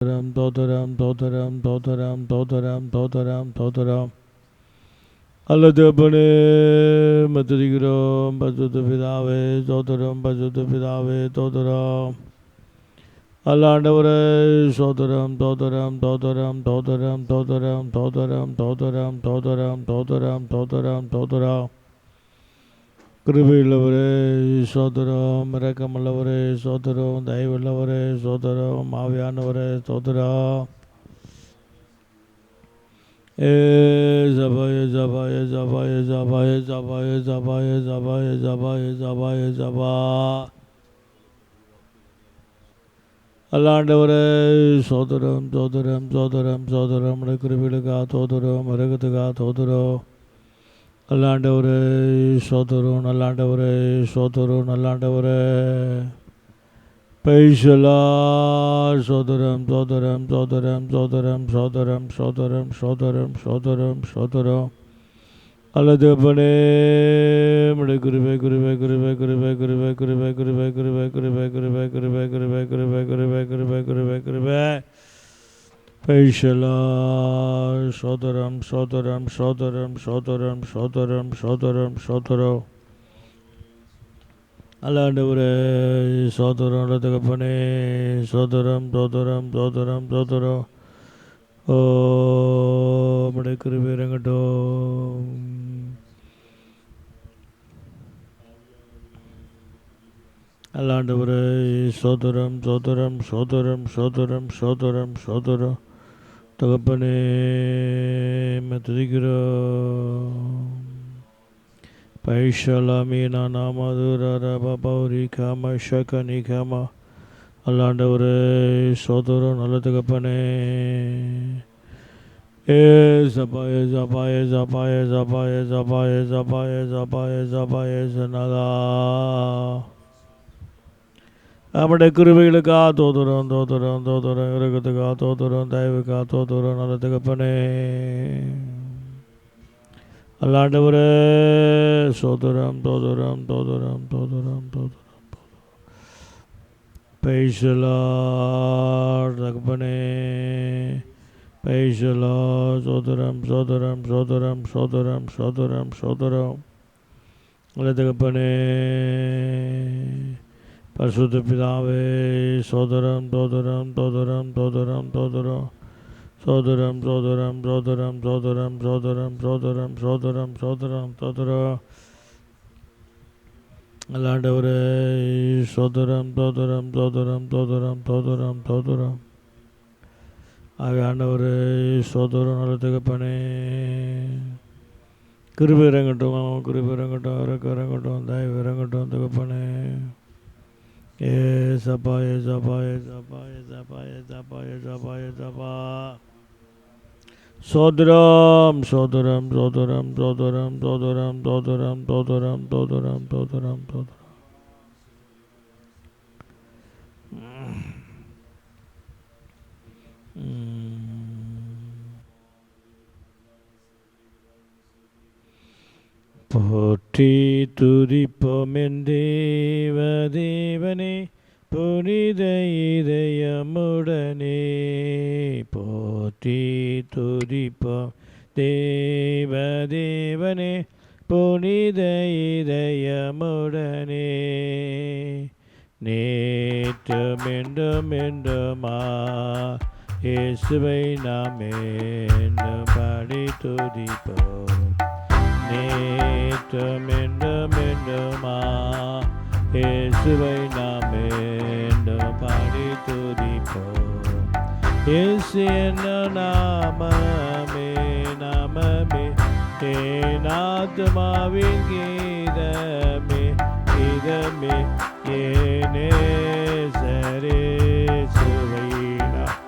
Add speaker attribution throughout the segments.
Speaker 1: தோதரம் அல்லதப்பனே மத்துதிகிறோம் பசுத்த பிதாவே சோதரம் பசுத்த பிதாவே தோதரம் அல்லாண்டவரே சோதரம் தோதரம் தோதரம் தோதரம் தோதரம் தோதரம் தோதரம் தோதரம் தோதரம் தோதரம் தோதரம் கிருபையுள்ளவரே சோதரம் இரக்கமுள்ளவரே சோதரம் தயவுள்ளவரே சோதரம் ஆவியானவரே சோதரம் ஜபாய ஜபாய ஜபாய ஜபாய ஜபாய ஜபாய ஜபாய ஜபாய ஜபாய ஜபா அல்லாண்டவரே சோதரம் சோதரம் சோதரம் சோதரம் கிருபிலுக்கா தோதரம் மிருகத்துக்கா தோதரம் அல்லாண்டவரே சோதரம் நல்லாண்டவரே சோதரம் நல்லாண்டவரே பைசலா சோதரம் சோதரம் சோதரம் சோதரம் சோதரம் சோதரம் சோதரம் சோதரம் சோதரம் அல்லதப்பனே கிருபை கிருபை கிருபை கிருபை கிருபை கிருபை கிருபை கிருபை கிருபை கிருபை கிருபை கிருபை கிருபை கிருபை கிருபை கிருபை கிருபை பைசலா சோதரம் சோதரம் சோதரம் சோதரம் சோதரம் சோதரம் சோதரம் அல்லாண்டவரே சோதரம் தகப்பனே சோதரம் சோதரம் சோதரம் சோதரம் ஓ நம்முடைய கிருபை இறங்கட்டும். அல்லாண்டவரே சோதரம் சோதரம் சோதரம் சோதரம் சோதரம் சோதரம் தகப்பனே துதிக்கிறோம். பைஷலாமீனா நாமதுரப பௌரி காம ஷகனி காம அல்லாண்டவரே சோதரம் நல்ல தகப்பனே ஜபாய ஜபாய ஜபாய ஜபாய ஜபாய ஜபாய ஜபாய ஜபாய ஜனதா நம்முடைய கிருபைகளுக்கா தோதுரம் தோதுரம் தோதுரம் இறக்கத்துக்கா தோதுரம் தயவுக்கா தோதுரம் நல்ல தகப்பனே அல்லாண்டவரே சோதரம் தோதுரம் தோதுரம் தோதுரம் தோதுரம் பைசலா தகப்பனே பைசலா சோதரம் சோதரம் சோதரம் சோதரம் சோதரம் சோதரம் நல்ல தகப்பனே பரிசுத்த பிதாவே சோதரம் தோதரம் தோதரம் தோதரம் தோதரம் சோதரம் சோதரம் சோதரம் சோதரம் சோதரம் சோதரம் சோதரம் சோதரம் சோதரம் அல்லாண்டவரே சோதரம் சோதரம் சோதரம் சோதரம் சோதரம் சோதரம் ஆண்டவரே சோதரம் நல்ல தகப்பனே கிருபை இறங்கட்டும் கிருபை இறங்கட்டும் இறங்கட்டும் தயவு இறங்கட்டும் தகப்பனே ஜபாய ஜபாய ஜபாய ஜபாய ஜபாய ஜபாய ஜபா சோதரம் சோதரம் சோதரம் சோதரம் சோதரம் சோதரம் சோதரம் சோதரம் சோதரம் சோதரம் போற்றி துதிப்போமென் தேவனே புனித இதயமுடனே போற்றி துதிப்போம் தேவனே புனித இதயமுடனே நேற்றும் என்றும் என்றுமா இயேசுவை நாம் என்றும் பாடி துதிப்போம் நேற்றும் என்றும் என்றுமா இயேசுவை நாம் என்றும் பாடி துதிப்போம். இயேசு என்னும் நாமமே நாமமே என் ஆத்துமாவின் கீதமே கீதமே என் நேசரேசுவை நான்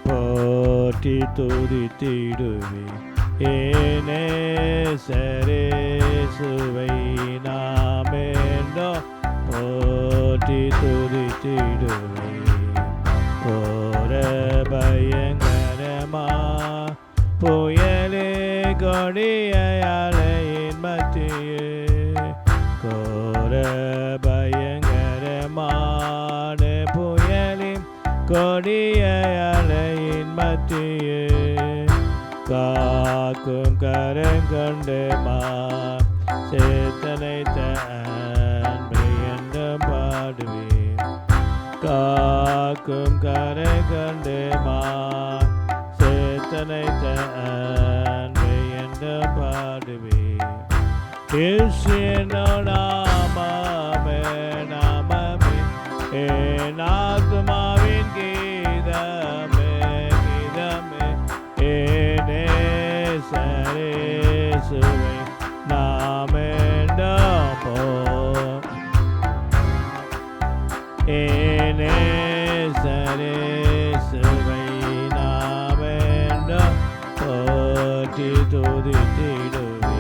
Speaker 1: போற்றி துதித்திடுவே என் நேசரேசுவை நாம் என்றும் போற்றி துதித்திடுவே. போர பயங்கரமா புயலே கொடிய அலையின் மத்தியே கோர பயங்கரமான புயலின் கொடிய கொடிய அலையின் மத்தியே காக்கும் கரங்கொண்டு சேத்தனைத்த அன்பை என்றும் பாடுவேன். காக்கும் கரங்கொண்டு சேத்தனைத்த அன்பை என்றும் பாடுவேன். இயேசுவின் நாமமே நாமமே என் ஆத்துமாவின் கீதமே கீதமே நேசரேசுவை நாமென்றும் நேசரேசுவை நாமென்றும் போற்றி துதித்திடுவே.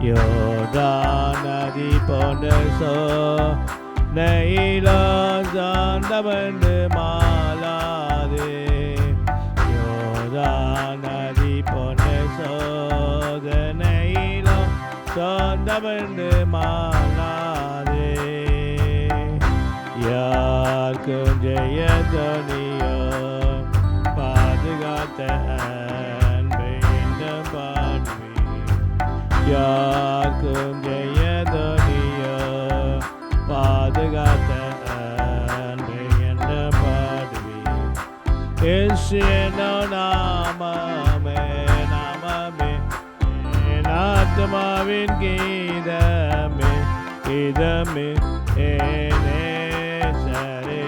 Speaker 1: யோர்தான் நதி போன்ற சோதனையிலோ சார்ந்தவண்டு மாளாதே. யோர்தான் நதி போன்ற சோதனையிலோ சார்ந்தவண்டு மாளாதே. யாருக்கும் ஜெயதொனியோ பாதுகாத்த அன்பை என்றும் பாடுவேன். யாருக்கும் ஜெயதொனியோ பாதுகாத்த அன்பை என்றும் பாடுவேன். இயேசுவின் நாமமே நாமமே என் ஆத்துமாவின் கீதமே கீதமே நேசரேசுவை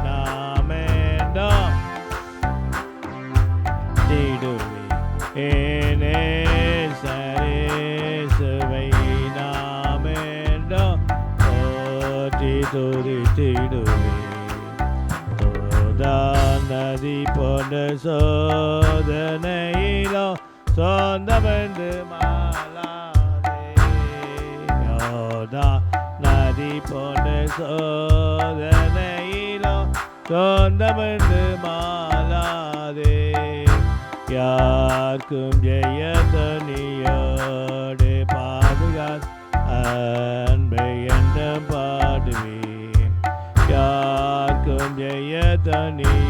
Speaker 1: நாமென்றும் திடுவே. நேசரேசுவை நாமென்றும் போற்றி துதித்திடுவே. யோர்தான் நதி போன்ற சோதனையிலோ சொந்தமென்று மாளாதே. யோர்தான் நதி போன்ற சோதனையிலோ சொந்தமென்று மாளாதே. யாருக்கும் ஜெயதொனியோடு பாதுகாத்த அன்பை என்றும் பாடுவேன். யாருக்கும் ஜெயதொனியோடு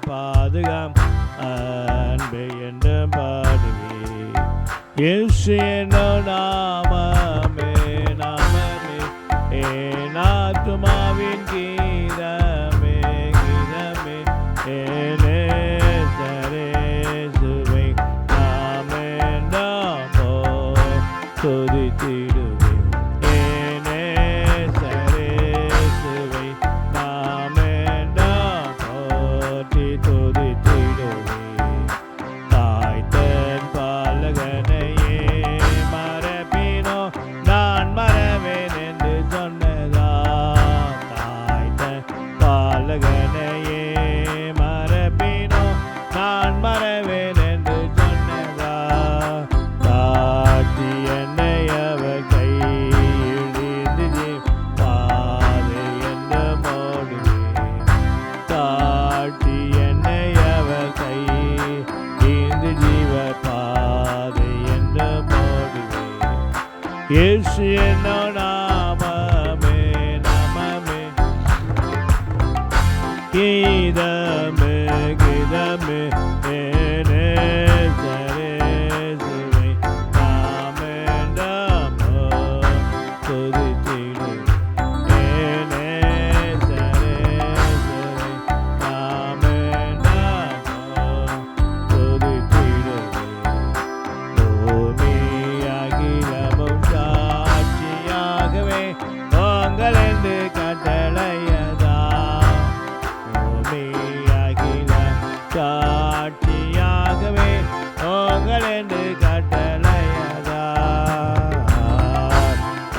Speaker 1: பாதுகாத்த அன்பை என்றும் பாடுவேன். இயேசுவின் நாமமே நாமமே என் ஆத்துமாவின் கீதமே கீதமே நேசரேசுவை நாமென்றும் துதித்திடுவேன். நேசரேசுவை நாமென்றும் போற்றி துதித்திடுவேன். தாய் தன் பாலகனையே மறப்பினோ நான் மறவேன் என்று சொன்னதா. தாய் தன் பாலகனையே மறப்பினோ நான் மறவேன் என்று சொன்னதா. தாழ்த்தி என்னை அவர் கையிலிருந்து பாதை என்று மோடுவேன். தாழ்த்தி என்னை அவர் கையிலிருந்து ஜீவ பாதை என்று மோடுவேன். இயேசுவின் நாமமே நாமமே கீதமே கீதமே நேசரேசுவை நாமென்றும் துதித்திடுவேன். நேசரேசுவை நாமென்றும் துதித்திடுவேன். பூமி அகிலமும் சாட்சியாகவே உங்களென்று கட்டளையதா. பூமி அகிலம் சாட்சியாகவே உங்களென்று கட்டளையதா.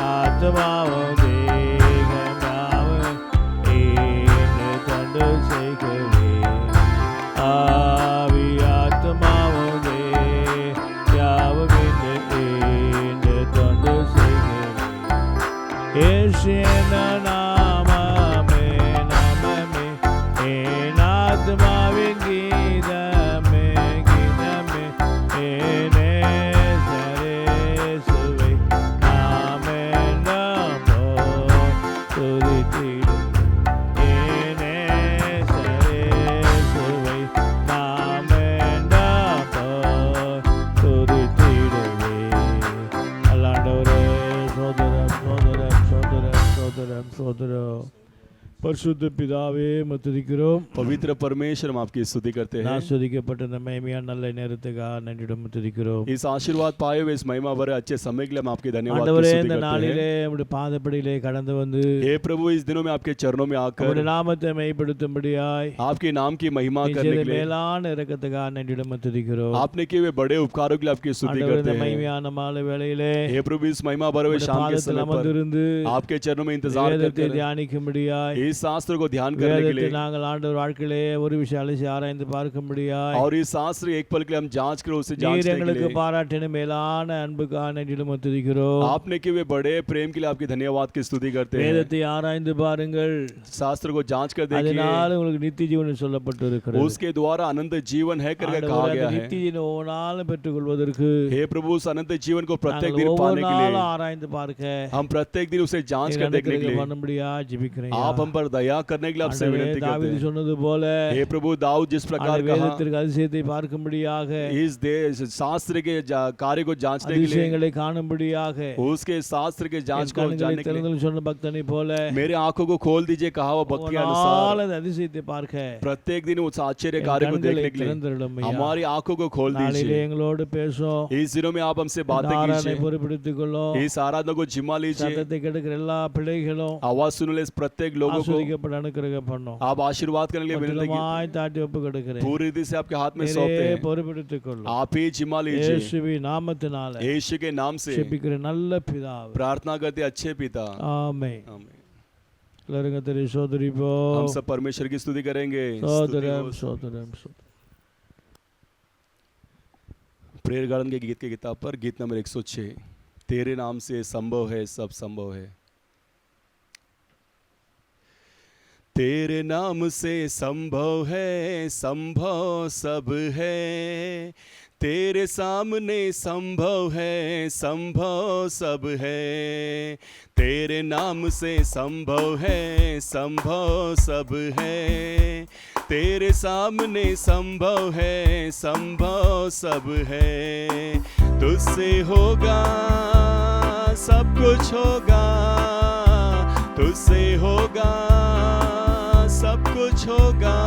Speaker 1: ஆத்துமாவும் தேகமாவும் இன்று தொண்டு செய்கிறேன். ஆவி ஆத்துமாவும் யாவும் இன்று தொண்டு செய்கிறேன். இயேசுவின் நாமமே நாமமே என் ஆத்துமாவின் கீதமே கீதமே நேசரேசுவை நாமென்றும் துதித்திடுவேன். பரிசுத்த பிதாவே உம்மை துதிக்கிறோம்.
Speaker 2: पवित्र परमेश्वर हम आपकी स्तुति करते हैं।
Speaker 1: ஆசீர்வதிக்கப்பட்ட இந்த மகிமையான நல்ல நேரத்துக்காக நன்றியுடன் துதிக்கிறோம்.
Speaker 2: इस आशीर्वाद पाए हुए इस महिमा भरे अच्छे समय के लिए हम आपके धन्यवाद की
Speaker 1: ஆண்டவரே,
Speaker 2: स्तुति
Speaker 1: இந்த
Speaker 2: करते
Speaker 1: நாளிலே
Speaker 2: हैं।
Speaker 1: உம்முடைய பாதப்படியிலே கடந்து வந்து
Speaker 2: हे प्रभु, इस दिनों में आपके चरणों में आकर
Speaker 1: உம்முடைய நாமத்தை மெய்ப்படுத்தும்படியாய்
Speaker 2: आपके नाम की महिमा
Speaker 1: நீ
Speaker 2: करने
Speaker 1: செய்த
Speaker 2: के लिए
Speaker 1: மேலான இரக்கத்துக்காக நன்றியுடன் துதிக்கிறோம்.
Speaker 2: आपने किए हुए बड़े उपकारों के लिए आपकी स्तुति
Speaker 1: ஆண்டவரே,
Speaker 2: करते
Speaker 1: இந்த
Speaker 2: हैं।
Speaker 1: மகிமையான மாலை வேளையிலே
Speaker 2: हे प्रभु, इस महिमा भरे हुए
Speaker 1: உம்முடைய
Speaker 2: शाम के
Speaker 1: பாதத்தில்
Speaker 2: समय पर
Speaker 1: அமர்ந்திருந்து
Speaker 2: आपके चरणों में इंतजार
Speaker 1: வேதத்தை
Speaker 2: करते हैं।
Speaker 1: தியானிக்கும்படியாய்
Speaker 2: इस शास्त्र को ध्यान करने के
Speaker 1: வேதத்தை
Speaker 2: लिए
Speaker 1: நாங்கள் ஆண்டவர் வாழ்க்கையிலே ஒரு விஷயம் அலசி ஆராய்ந்து பார்க்கும்படியாய்
Speaker 2: और इस शास्त्र एक पल के लिए हम जांच करो, उसे
Speaker 1: நீர்
Speaker 2: जांचने के
Speaker 1: எங்களுக்கு
Speaker 2: लिए
Speaker 1: பாராட்டின மேலான அன்புக்காக நன்றியுடன் துதிக்கிறோம்.
Speaker 2: आपने किए हुए बड़े प्रेम के लिए आपकी धन्यवाद की स्तुति करते हैं।
Speaker 1: வேதத்தை ஆராய்ந்து பாருங்கள்,
Speaker 2: शास्त्र को जांच कर देखिए,
Speaker 1: அதனால உங்களுக்கு நித்திய ஜீவன் சொல்லப்பட்டிருக்கிறது.
Speaker 2: उसके द्वारा अनंत जीवन है करके
Speaker 1: ஆண்டவரே,
Speaker 2: कहा
Speaker 1: அந்த
Speaker 2: गया है।
Speaker 1: நித்திய ஜீவனை ஒவ்வொரு நாளும் பெற்றுக்கொள்வதற்கு
Speaker 2: हे प्रभु, उस अनंत जीवन को प्रत्येक
Speaker 1: நாங்கள்
Speaker 2: दिन
Speaker 1: ஒவ்வொரு
Speaker 2: पाने के
Speaker 1: நாளும்
Speaker 2: लिए
Speaker 1: ஆராய்ந்து பார்க்க
Speaker 2: हम प्रत्येक दिन उसे जांच कर देखने के लिए
Speaker 1: பண்ணும்படியா ஜெபிக்கிறேன்.
Speaker 2: आप हम पर दया करने के लिए आपसे
Speaker 1: ஆண்டவரே,
Speaker 2: विनती करते
Speaker 1: தாவீது
Speaker 2: हैं।
Speaker 1: சொன்னது போல
Speaker 2: हे प्रभु, दाऊद जिस प्रकार
Speaker 1: அந்த
Speaker 2: कहा
Speaker 1: வேதத்திற்கு அதிசயத்தை பார்க்கும்படியாக
Speaker 2: इस देश शास्त्र के कार्य को जांचने के लिए,
Speaker 1: அதிசயங்களை காணும்படியாக
Speaker 2: उसके शास्त्र के जांच
Speaker 1: என்
Speaker 2: को
Speaker 1: கண்களை
Speaker 2: जानने के लिए
Speaker 1: திறந்து சொன்ன பக்தனை போல
Speaker 2: मेरे आंखों को खोल दीजिए, कहा वो भक्त के
Speaker 1: ஒவ்வொரு
Speaker 2: अनुसार
Speaker 1: நாளும் அந்த அதிசயத்தை பார்க்க
Speaker 2: प्रत्येक दिन उस आश्चर्य
Speaker 1: என்
Speaker 2: कार्य को
Speaker 1: கண்களை
Speaker 2: देखने के लिए
Speaker 1: திறந்திருளும் ஐயா.
Speaker 2: हमारी आंखों को खोल
Speaker 1: நாளிலே
Speaker 2: दीजिए।
Speaker 1: எங்களோடு பேசும்.
Speaker 2: इस दिनों में आप हमसे बातें
Speaker 1: ஆராதனை
Speaker 2: कीजिए,
Speaker 1: பொறுப்பெடுத்துக் கொள்ளும்.
Speaker 2: इस आराधना को जिम्मा लीजिए,
Speaker 1: சத்தத்தை கெடுக்கிற எல்லா பிள்ளைகளும்
Speaker 2: आवाज सुन ले इस प्रत्येक लोगों को
Speaker 1: ஆசீர்வதிக்கப்பட அனுக்கிரகம் பண்ணும்.
Speaker 2: आप आशीर्वाद करने के लिए विनती की
Speaker 1: மொத்தமாய் தாட்டி ஒப்பு கொடுக்கிறேன்.
Speaker 2: पूरी रीति से आपके हाथ में सौंपते हैं।
Speaker 1: பொறுப்பெடுத்துக் கொள்ளும்.
Speaker 2: आप ही जिम्मा लीजिए,
Speaker 1: இயேசுவின் நாமத்தினால
Speaker 2: यीशु के नाम से
Speaker 1: ஜெபிக்கிற நல்ல பிதாவே.
Speaker 2: प्रार्थना करते अच्छे पिता,
Speaker 1: ஆமென்.
Speaker 2: आमीन।
Speaker 1: எல்லாரும் கர்த்தரை ஸ்தோத்திரிப்போம்.
Speaker 2: हम सब परमेश्वर की स्तुति करेंगे।
Speaker 1: ஸ்தோத்திரம் ஸ்தோத்திரம் ஸ்தோத்திரம்.
Speaker 2: प्रेयर गार्डन के गीत के किताब पर गीत नंबर 106, तेरे नाम से संभव है सब संभव है। तेरे नाम से संभव है, संभव सब है, तेरे सामने संभव है, संभव सब है। तेरे नाम से संभव है, संभव सब है, तेरे सामने संभव है, संभव सब है। तुझसे होगा सब कुछ होगा, तुझसे होगा सब कुछ होगा,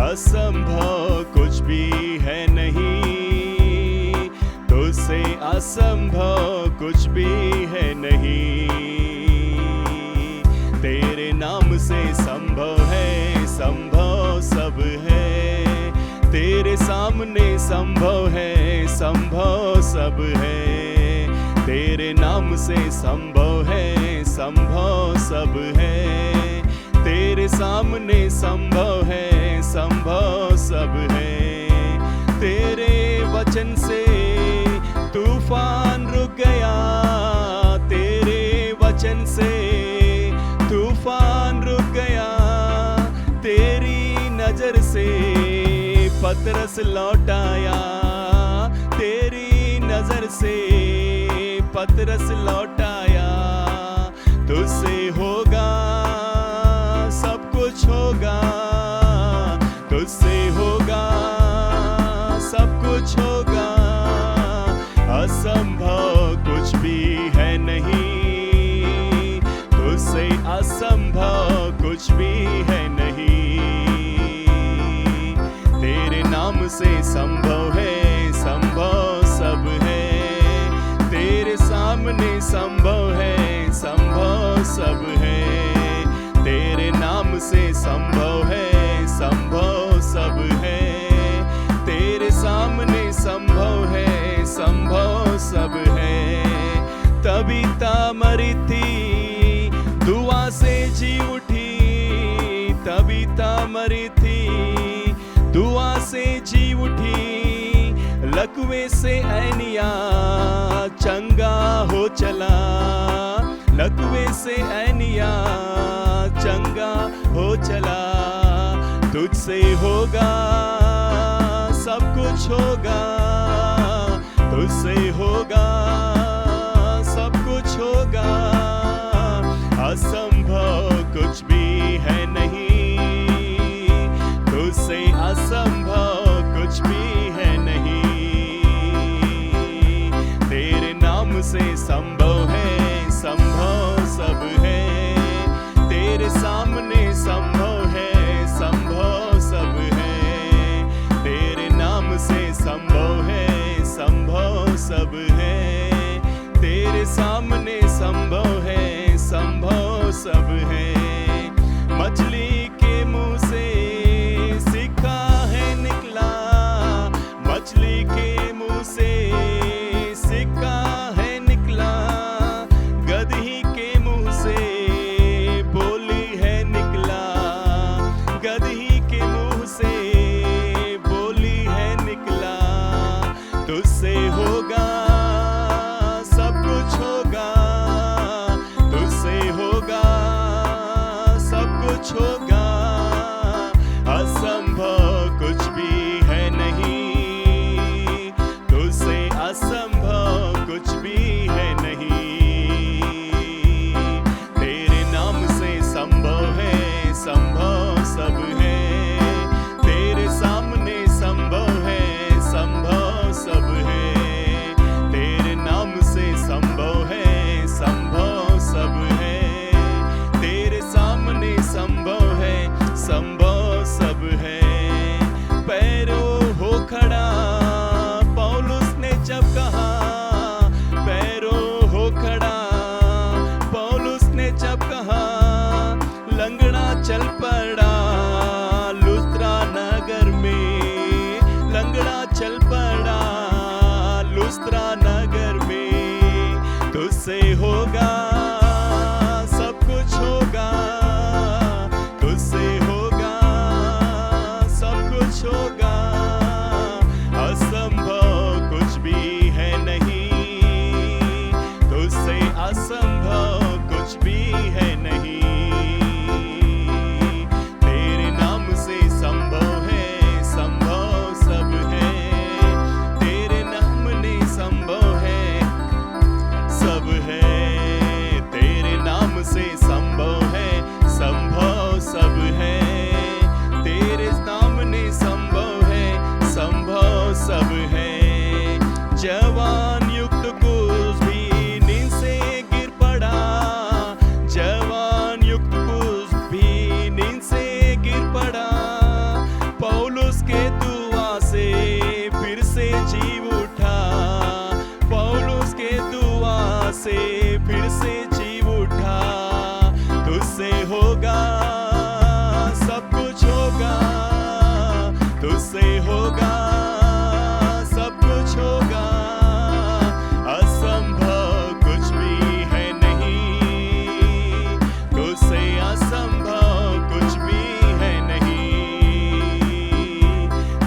Speaker 2: असंभव कुछ भी है नहीं, तुझसे असंभव कुछ भी है नहीं। तेरे नाम से संभव है, संभव सब है, तेरे सामने संभव है, संभव सब है। तेरे नाम से संभव है, संभव सब है, तेरे सामने संभव है, संभव सब है। तेरे वचन से तूफान रुक गया, तेरे वचन से तूफान रुक गया, तेरी नजर से पतरस लौटाया, तेरी नजर से पतरस लौटाया। तुझसे होगा सब कुछ होगा, तुझसे होगा सब कुछ होगा, असंभव कुछ भी है नहीं, तुझसे असंभव कुछ भी है नहीं। तेरे नाम से संभव है, संभव सब है, तेरे सामने संभव है, संभव सब है। तेरे नाम से संभव है, संभव सब है, तेरे सामने संभव है, संभव सब है। तबीता मरी थी, दुआ से जी उठी, तबीता मरी थी, दुआ से जी उठी, लकवे से ऐनिया चंगा हो चला, लकवे से ऐनिया चंगा हो चला। तुझसे होगा सब कुछ होगा, तुझसे होगा सब कुछ होगा, असंभव कुछ भी है नहीं, तुझसे असंभव कुछ भी है नहीं। तेरे नाम से संभव है, संभव सब है, तेरे सामने संभव है, संभव सब है। तेरे नाम से संभव है, संभव सब है। तेरे सामने संभव है, संभव सब है। मछली के मुंह से सिक्का है निकला, मछली के मुंह से सिक्का है निकला। गदही के मुंह से बोली है निकला, गदही के मुंह से बोली है निकला। तुझसे होगा सब कुछ होगा, तुझसे होगा सब कुछ होगा। असंभव कुछ भी है नहीं, तुझसे असंभव कुछ भी है नहीं। तेरे नाम से संभव है, संभव सब है। तेरे सामने संभव है, संभव सब है। तेरे नाम से संभव है, संभव सब है। तेरे सामने संभव है, संभव सब है। पैरों हो खड़ा पौलुस ने जब कहा, पैरों हो खड़ा पौलुस ने जब कहा। लंगड़ा चल पड़ा लुस्त्रा नगर में, लंगड़ा चल पड़ा लुस्त्रा नगर में। तुझसे होगा सब कुछ होगा, तुझसे होगा सब कुछ होगा। असंभव कुछ भी है नहीं, तुझसे असंभव कुछ भी है नहीं। तेरे नाम से संभव है, संभव सब है। तेरे नाम ने संभव है, सब है। तेरे नाम से संभव है, संभव सब है। तेरे सामने संभव है, संभव सब है। जवान युक्त कुछ भी नींद से गिर पड़ा, जवान युक्त कुछ भी नींद से गिर पड़ा। पौलुस के दुआ से फिर से जी उठा, पौलुस के दुआ से फिर से जी उठा। तुझसे होगा सब कुछ होगा, तुझसे होगा सब कुछ होगा। असंभव कुछ भी है नहीं, तुझसे असंभव कुछ भी है नहीं।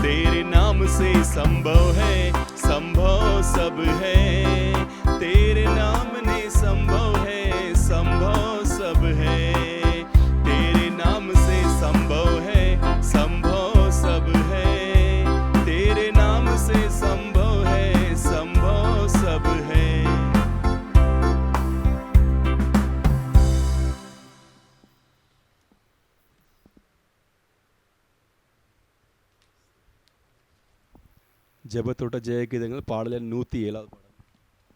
Speaker 2: तेरे नाम से संभव है, संभव सब है। तेरे नाम ने संभव है, संभव सब है। तेरे नाम से संभव है, संभव सब है। तेरे नाम से संभव है, संभव सब है। ஜெபத்தோட ஜெயகீதங்கள் பாடல் 107வது பாடல்.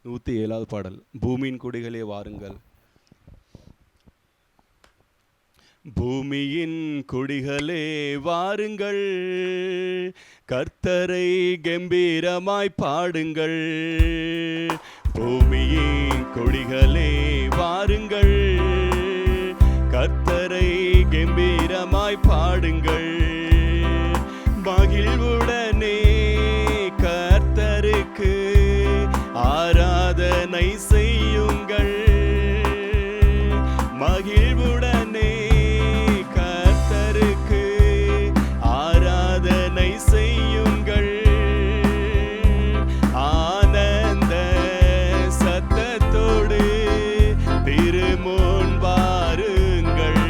Speaker 2: 107வது பாடல். பூமியின் குடிகளே வாருங்கள். பூமியின் குடிகளே வாருங்கள், கர்த்தரை கம்பீரமாய் பாடுங்கள். பூமியின் குடிகளே வாருங்கள், கர்த்தரை கம்பீரமாய் பாடுங்கள். மகிழ்வுடனே கர்த்தருக்கு ஆராதனை செய்யுங்கள். மகிழ்வுடனே கர்த்தருக்கு ஆராதனை செய்யுங்கள். ஆனந்த சத்தத்தோடு திருமுன் வாருங்கள்.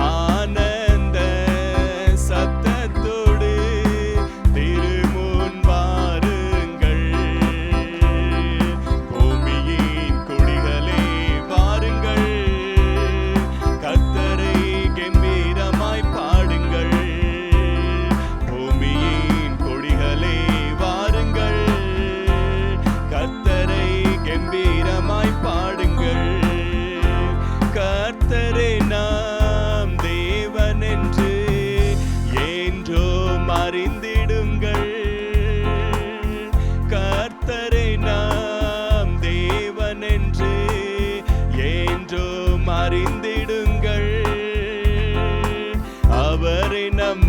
Speaker 2: ஆனந்த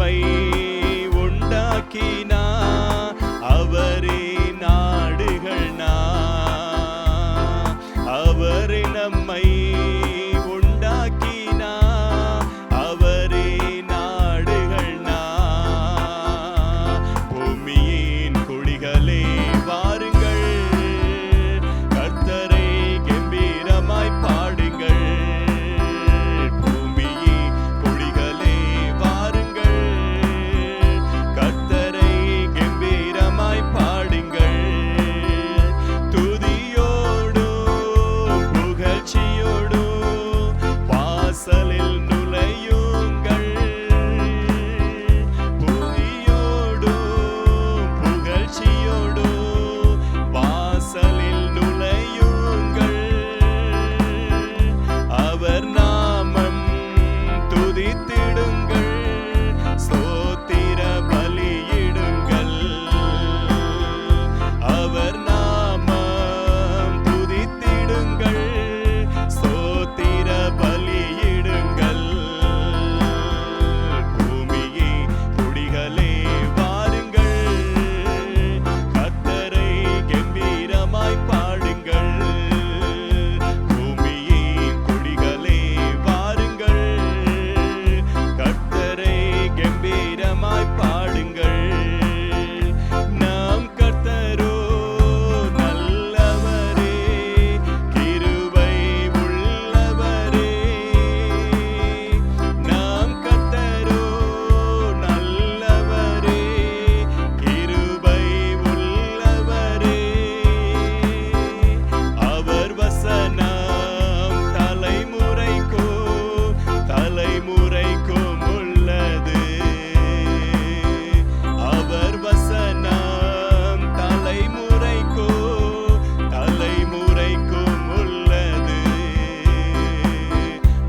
Speaker 2: நம்மை உண்டாக்கினார், அவரே நாடுகள் அவரே நம்மை உண்டாக்கினார், அவரே நாடுகள் பூமியின் குடிகளே வாருங்கள், கர்த்தரை கம்பீரமாய் பாடுங்கள். பூமியின் குடிகளே வாருங்கள், கர்த்தரை கம்பீரமாய் பாடுங்கள். துதியோடும் புகழ்ச்சியோடும் வாசலில் நுழையுங்கள், துதியோடும் புகழ்ச்சியோடும் வாசலில் நுழையுங்கள். அவர் நாமம் துதித்திடுங்கள், ஸ்தோத்திர பலியிடுங்கள். அவர் நாமம் துதித்திடுங்கள், ஸ்தோத்திர பலியிடுங்கள். பூமியே குடிகளே வாருங்கள், கர்த்தரை கம்பீரமாய் பாடுங்கள். பூமியின் குடிகளே வாருங்கள், கர்த்தரை கம்பீரமாய் பாடுங்கள். நாம் கர்த்தரோ நல்லவரே, கிருபை உள்ளவரே. நாம் கர்த்தரோ நல்லவரே, கிருபை உள்ளவரே. அவர் வசனம் தலைமுறைக்கும் தலைமுறைக்கும் உள்ளது. அவர் வசனம் தலைமுறைக்கும் தலைமுறைக்கும் உள்ளது.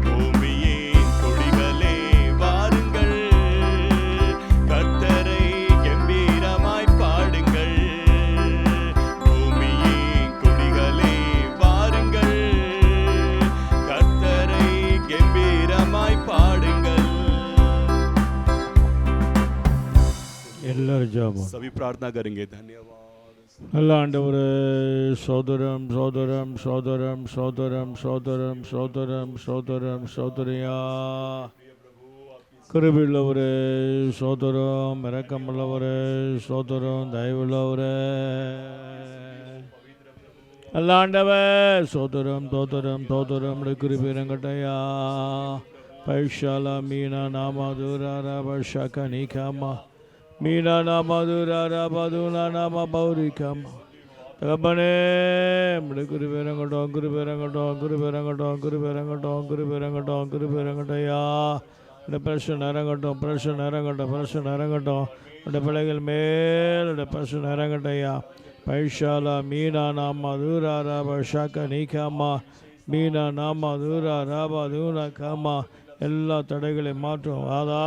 Speaker 2: பூமியின் குடிகளே வாருங்கள், கர்த்தரை கம்பீரமாய் பாடுங்கள். பூமியின் குடிகளே வாருங்கள், கர்த்தரை கம்பீரமாய் பாடுங்கள்.
Speaker 1: எல்லாரும் ஜெபம்.
Speaker 2: सभी प्रार्थना करेंगे. धन्यवाद.
Speaker 1: நல்ல ஆண்டவரே, சோதரம் சோதரம் சோதரம் சோதரம் சோதரம் சோதரம் சோதரம் சோதரியா கிருபையுள்ளவரே, சோதரம் இரக்கமுள்ளவரே, சோதரம் தயவுள்ளவரே. நல்ல ஆண்டவர், சோதரம் தோதரம் தோதரம் கிருபை ரங்கட்டையா பைஷாலா மீனா நாமாதுரா ரபஷக நீகாமா மீனா நாமாதுரா ரபதுனா நாம பௌரிகாமா. தகப்பனே, கிருபேரங்கட்டும் கிருபேரங்கட்டும் கிருபேரங்கட்டும் கிருபேரங்கட்டும் கிருபேரங்கட்டும் கிருபேரங்கட்டையா. இந்த பிரச்சனை இறங்கட்டும், பிரச்சனை இறங்கட்டும், பிரச்சனை இறங்கட்டும். இந்த பிள்ளைகள் மேல் பிரச்சனை இறங்கட்டையா. பைஷாலா மீனா நாமா தூரா ராபா ஷாக்கா நீக்காமா மீனா நாமா தூரா ராபா தூரா காமா. எல்லா தடைகளையும் மாற்றும். அதாதா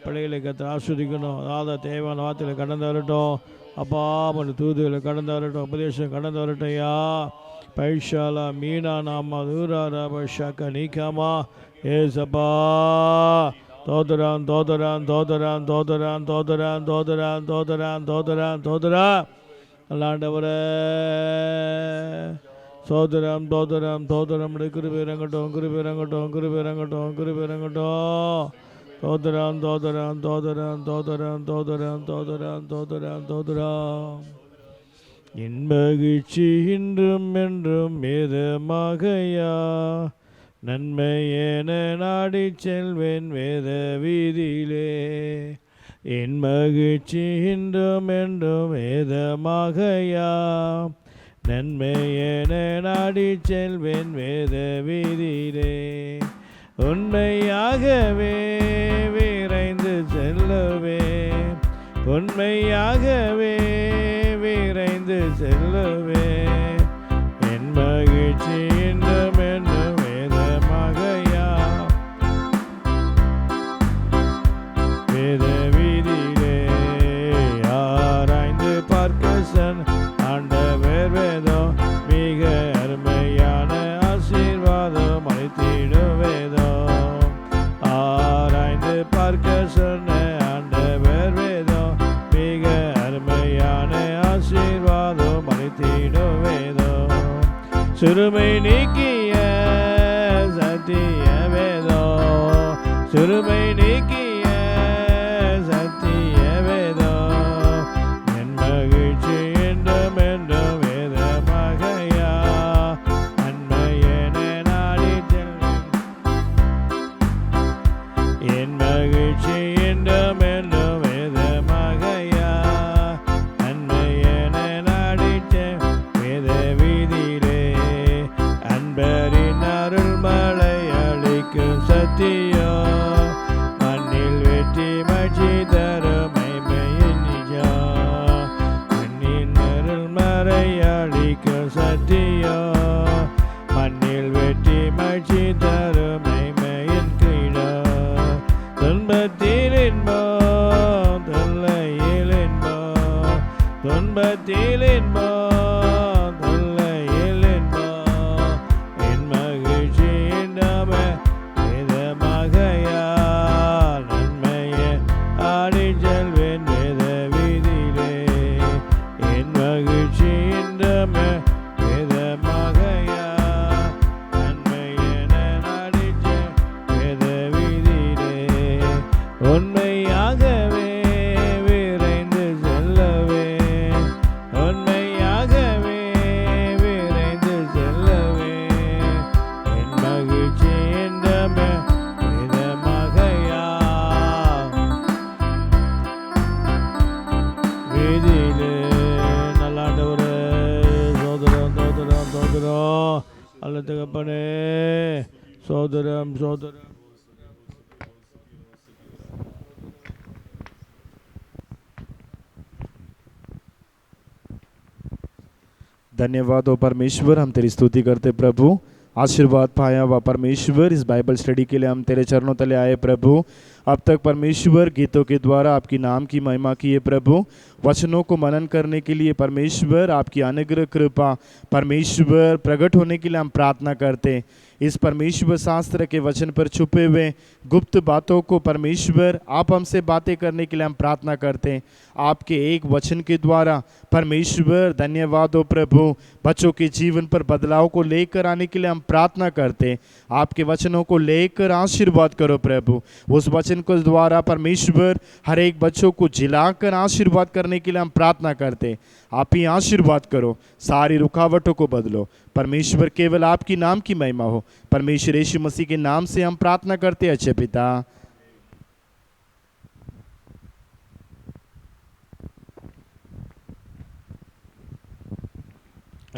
Speaker 1: பிள்ளைகளை கற்று ஆஸ்வதிக்கணும். அதாதா தேவையான வார்த்தைகளை கடந்து வரட்டும். அப்பா பண்ணு தூதுகளை கடந்து வரட்டும், உபதேசம் கடந்து வரட்டையா. பைஷாலா மீனா நாமா தூரா ராபா ஷாக்கா நீக்காமா. ஏசப்பா தோதரான் தோதரான் தோதரான் தோதரான் தோதரான் தோதரான் தோதரான் தோதரான் தோதரா. அல்லாண்டவரே, சோதரம் தோதரம் தோதரம் கிருபேரங்கட்டும் கிருபேரங்கட்டும் கிருபேரங்கட்டும் கிருபேரங்கட்டும். தோதரம் தோதரம் தோதரம் தோதரம் தோதரம் தோதரம் தோதரம் தோதரம். என் மகிழ்ச்சி இன்றும் என்றும் வேதமாகையா, நன்மையென நாடி செல்வேன் வேத வீதியிலே. என் மகிழ்ச்சி இன்றும் என்றும் வேதமாகையா, நன்மையென நாடி செல்வேன் வேத வீதியிலே. உண்மையாகவே விரைந்து செல்லுவேன், உண்மையாகவே விரைந்து செல்லுவேன். என் மகிழ்ச்சி இன்றும் என்றும் வேதமாகையா, வேத வீதியிலே. ஆராய்ந்து பார்க்க ஆண்டவர் வேதம் மிக அருமையான ஆசீர்வாதம் அளித்திடும் வேதம். ஆராய்ந்து பார்க்க சொன்ன சிறுமை நீக்கிய சத்திய வேதம், சிறுமை நீக்கிய சத்திய வேதம், என் மகிழ்ச்சி என்றும் என்றும் வேதமாகையா, நன்மையென நாடி செல்வேன். என் மகிழ்ச்சி என்றும் என்றும் வேதமாகையா, நன்மையென நாடி வேத வீதியிலே, அன்பரின் அருள் மழை அளிக்கும் சத்தியம், மண்ணில் வெற்றி மகிழ்ச்சி தரும் மைமையின் நிஜம், மண்ணின் அருள் மழை அளிக்கும் சத்தியம், மண்ணில் வெற்றி மகிழ்ச்சி தரும் மைமையின் கிரீடம், துன்பத்தில் இன்பம் தொல்லையில் இன்பம், துன்பத்தில் இன்பம் தொல்லையில் இன்பம், என் மகிழ்ச்சி என்றாமே வேதமாகையா, நன்மையை ஆடி செல்வேன் வேத வீதியிலே, என் மகிழ்ச்சி என்றாமே வேதமாகையா, நன்மையென நாடி வேத வீதியிலே, உண்மையாகவே விரைந்து செல்லவே, உண்மையாகவே விரைந்து செல்லவே, என் மகிழ்ச்சி என்றமே வேதமாகையா, வீதியிலே. நல்லாண்டவரே, சோதரம் சோதரம் சோதரம், அல்ல தகப்பனே, சோதரம் சோதரம்.
Speaker 3: धन्यवाद हो परमेश्वर, हम तेरी स्तुति करते प्रभु। आशीर्वाद पाया हुआ परमेश्वर, इस बाइबल स्टडी के लिए हम तेरे चरणों तले आए प्रभु। अब तक परमेश्वर गीतों के द्वारा आपकी नाम की महिमा किए प्रभु, वचनों को मनन करने के लिए परमेश्वर आपकी अनुग्रह कृपा परमेश्वर प्रकट होने के लिए हम प्रार्थना करते। इस परमेश्वर शास्त्र के वचन पर छुपे हुए गुप्त बातों को परमेश्वर आप हमसे बातें करने के लिए हम प्रार्थना करते हैं। आपके एक वचन के द्वारा परमेश्वर धन्यवाद हो प्रभु, बच्चों के जीवन पर बदलाव को लेकर आने के लिए हम प्रार्थना करते। आपके वचनों को लेकर आशीर्वाद करो प्रभु, उस वचन को द्वारा परमेश्वर हर एक बच्चों को जिलाकर आशीर्वाद करने के लिए हम प्रार्थना करते। आप ही आशीर्वाद करो, सारी रुकावटों को बदलो परमेश्वर, केवल आपकी नाम की महिमा हो। परमेश्वर यीशु मसीह के नाम से हम प्रार्थना करते अच्छे पिता।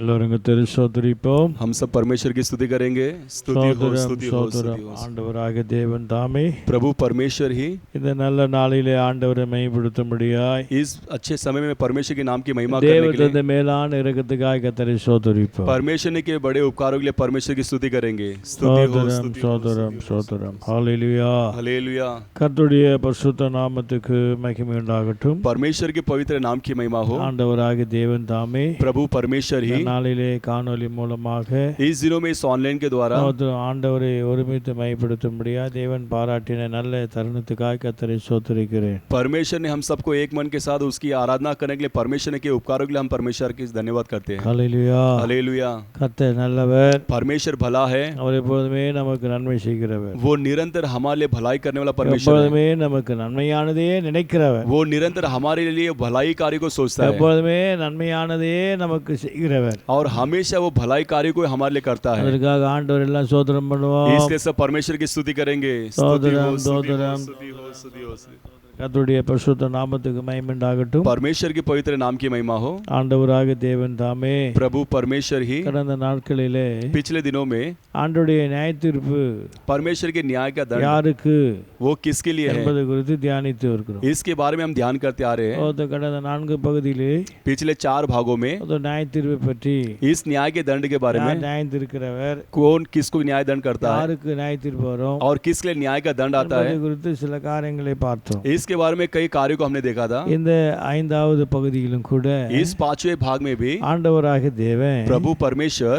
Speaker 1: எல்லோரும் திரு சோதரிப்போம்.
Speaker 2: हम सब परमेश्वर की स्तुति करेंगे। स्तुति हो
Speaker 1: சோதரம்
Speaker 2: स्तुति हो
Speaker 1: சோதரம்
Speaker 2: स्तुति हो।
Speaker 1: ஆண்டவராக தேவன் தாமே
Speaker 2: प्रभु परमेश्वर ही
Speaker 1: இந்த நல்ல நாளிலே ஆண்டவரை மைப்படுத்தும்படியாய்
Speaker 2: इस अच्छे समय में परमेश्वर के नाम की महिमा करने के
Speaker 1: தேவதந்த
Speaker 2: लिए
Speaker 1: மேலான இரக்கத்துக்காக கர்த்தரை சோதரிப்போம்.
Speaker 2: परमेश्वर ने के बड़े उपकारों के लिए परमेश्वर की स्तुति करेंगे। स्तुति हो
Speaker 1: சோதரம்
Speaker 2: स्तुति हो
Speaker 1: சோதரம் சோதரம். ஹalleluya.
Speaker 2: हालेलुया।
Speaker 1: கர்த்தருடைய பரிசுத்த நாமத்துக்கு மகிமை உண்டாகட்டும்.
Speaker 2: परमेश्वर के पवित्र नाम की महिमा हो।
Speaker 1: ஆண்டவராக தேவன் தாமே
Speaker 2: प्रभु परमेश्वर ही
Speaker 1: இந்த நாளிலே காணொளி மூலமாக
Speaker 2: इस दिनों में इस ऑनलाइन के द्वारा
Speaker 1: ஆண்டவரை ஒருமித்து மைப்படுத்தும்படியா தேவன் பாராட்டின நல்ல தருணத்துக்காக கர்த்தரை சோதரிக்கிறேன்.
Speaker 2: परमेश्वर ने हम सबको एक मन के साथ उसकी आराधना करने के लिए परमेश्वर के उपकारों के लिए हम परमेश्वर की धन्यवाद करते हैं।
Speaker 1: ஹalleluya.
Speaker 2: हालेलुया।
Speaker 1: கர்த்தர் நல்லவர்,
Speaker 2: परमेश्वर भला है,
Speaker 1: அவர் எப்பொழுதுமே நமக்கு நன்மை செய்கிறவர்,
Speaker 2: वो निरंतर हमारे लिए भलाई करने वाला परमेश्वर है।
Speaker 1: எப்பொழுதுமே நமக்கு நன்மையானதையே நினைக்கிறவர்,
Speaker 2: वो निरंतर हमारे लिए भलाई कार्य को सोचता है
Speaker 1: எப்பொழுதுமே நன்மையானதையே நமக்கு செய்கிறவர்.
Speaker 2: और हमेशा वो भलाई कार्य को हमारे लिए करता है।
Speaker 1: அதற்காக ஆண்டவர் எல்லாம் சோதரம் பண்ணுவோம்.
Speaker 2: इसलिए सब परमेश्वर की स्तुति करेंगे।
Speaker 1: சோதரம்
Speaker 2: स्तुति हो,
Speaker 1: சோதரம்.
Speaker 2: स्तुति हो, स्तुति हो, स्तुति हो।
Speaker 1: கர்த்தருடைய பரிசுத்த நாமத்துக்கு மகிமை உண்டாகட்டும்.
Speaker 2: परमेश्वर के पवित्र नाम की महिमा हो।
Speaker 1: ஆண்டவராக தேவன் தாமே
Speaker 2: प्रभु परमेश्वर ही
Speaker 1: கடந்த நாட்களிலே
Speaker 2: पिछले दिनों में
Speaker 1: ஆண்டவருடைய நியாயத்தீர்ப்பு
Speaker 2: परमेश्वर के न्याय का दंड
Speaker 1: யாருக்கு
Speaker 2: वो किसके लिए है,
Speaker 1: என்பது குறித்து தியானித்து வருகிறோம்.
Speaker 2: इसके बारे में हम ध्यान करते आ रहे हैं।
Speaker 1: கடந்த 4 பகுதியிலே
Speaker 2: पिछले 4 भागों में
Speaker 1: நியாயத்தீர்ப்பை பற்றி,
Speaker 2: इस न्याय के दंड के बारे में,
Speaker 1: நியாயம் தீர்க்கிறவர்,
Speaker 2: कौन किसको न्याय दंड करता है
Speaker 1: யாருக்கு நியாயத்தீர்ப்பு வரும்
Speaker 2: और किस लिए न्याय का दंड आता है,
Speaker 1: என்பது குறித்து சில காரியங்களை பார்த்தோம்.
Speaker 2: इस इसके बारे में कई कार्यों को हमने देखा था।
Speaker 1: இந்த 5வது பகுதியிலும் கூட
Speaker 2: इस 5वें भाग में भी
Speaker 1: ஆண்டவராகிய தேவன்
Speaker 2: प्रभु परमेश्वर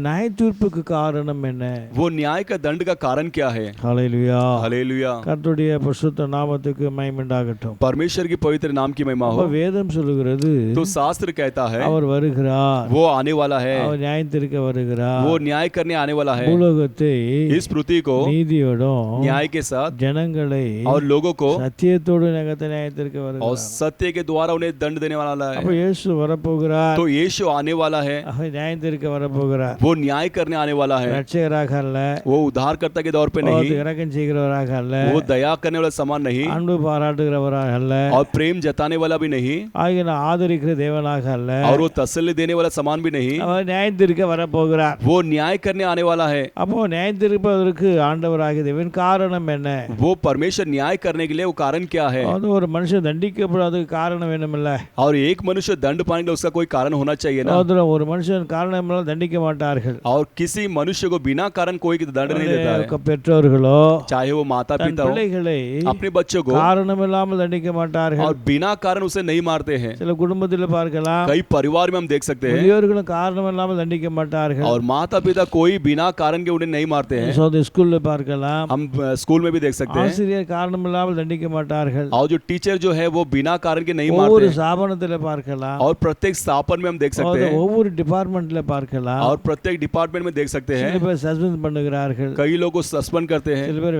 Speaker 1: நியாய தீர்ப்புக்கு காரணம் என்ன?
Speaker 2: वो न्याय का दंड का कारण क्या है?
Speaker 1: ஹல்லேலூயா,
Speaker 2: हालेलुया,
Speaker 1: கர்த்தருடைய பரிசுத்த நாமத்துக்கு மகிமை உண்டாகட்டும்.
Speaker 2: परमेश्वर की पवित्र नाम की महिमा हो।
Speaker 1: வேதம் சொல்லுகிறது,
Speaker 2: तो शास्त्र कहता है
Speaker 1: அவர் வருகிறார்,
Speaker 2: वो आने वाला है,
Speaker 1: அவர் நியாயம் தீர்க்க வருகிறார்,
Speaker 2: वो न्याय करने आने वाला है।
Speaker 1: பூலோகத்தை
Speaker 2: इस पृथ्वी को
Speaker 1: நீதியோடும்
Speaker 2: न्याय के साथ
Speaker 1: ஜனங்களை
Speaker 2: और लोगों को
Speaker 1: சத்தியத்தோடு நியாயம் தீர்க்க
Speaker 2: और
Speaker 1: வருகிறார்.
Speaker 2: सत्य के द्वारा उन्हें दंड देने वाला
Speaker 1: அப்ப
Speaker 2: है।
Speaker 1: இயேசு வரப்போகிறார்,
Speaker 2: तो यीशु आने वाला है,
Speaker 1: அவர் நியாயம் தீர்க்க வரப்போகிறார்.
Speaker 2: वो न्याय करने आने वाला है।
Speaker 1: ரட்சகராக அல்ல,
Speaker 2: वो उद्धारकर्ता के दौर पे नहीं,
Speaker 1: இரக்கம் செய்கிறவராக அல்ல,
Speaker 2: वो दया करने वाला समान नहीं
Speaker 1: அன்பு பாராட்டுகிறவராக அல்ல,
Speaker 2: और प्रेम जताने वाला भी नहीं
Speaker 1: ஆகிய ஆதரிக்கிற தேவனாக அல்ல,
Speaker 2: और वो तसल्ली देने वाला समान भी नहीं,
Speaker 1: அவர் நியாயம் தீர்க்க வரப்போகிறார்.
Speaker 2: वो न्याय करने आने वाला है।
Speaker 1: அப்போ நியாயம் தீர்ப்பதற்கு ஆண்டவராகிய தேவன் காரணம் என்ன?
Speaker 2: वो परमेश्वर न्याय करने के लिए वो कारण क्या है?
Speaker 1: அது ஒரு மனுஷன் தண்டிக்கப்படாததுக்கு காரணம் வேணுமில்ல?
Speaker 2: और एक मनुष्य दंड पाने के लिए उसका कोई कारण होना चाहिए ना।
Speaker 1: ஒரு மனுஷன் காரணம் இல்லாமல் தண்டிக்க மாட்டார்கள்.
Speaker 2: और किसी मनुष्य को बिना कारण कोई दंड नहीं देता है,
Speaker 1: பெற்றோர்களோ
Speaker 2: चाहे वो माता पिता हो
Speaker 1: பிள்ளைகளை
Speaker 2: अपने बच्चों को
Speaker 1: காரணம் இல்லாமல் தண்டிக்க மாட்டார்கள்.
Speaker 2: और बिना कारण उसे नहीं मारते हैं।
Speaker 1: சில குடும்பத்தில் பார்க்கலாம்,
Speaker 2: कई परिवार में हम देख सकते हैं
Speaker 1: பெரியோர்களும் காரணம் இல்லாமல் தண்டிக்க மாட்டார்கள்.
Speaker 2: और माता पिता कोई बिना कारण के उन्हें नहीं मारते हैं।
Speaker 1: ஸ்கூல்ல பார்க்கலாம்,
Speaker 2: हम स्कूल में भी देख सकते हैं
Speaker 1: ஆசிரியர் காரணம் இல்லாமல் தண்டிக்க மாட்டார்கள்.
Speaker 2: और जो टीचर जो है वो बिना कारण के नहीं
Speaker 1: ஒவ்வொரு
Speaker 2: मारते हैं।
Speaker 1: ஸ்தாபனத்தில் பார்க்கலாம்,
Speaker 2: और प्रत्येक स्थापन में हम देख सकते हैं
Speaker 1: ஒவ்வொரு டிபார்ட்மெண்ட்ல பார்க்கலாம்,
Speaker 2: और प्रत्येक डिपार्टमेंट में देख सकते
Speaker 1: சில
Speaker 2: हैं
Speaker 1: பேர் சஸ்பெண்ட் பண்ணுகிறார்கள்,
Speaker 2: कई लोग को सस्पेंड करते हैं
Speaker 1: சில பேர்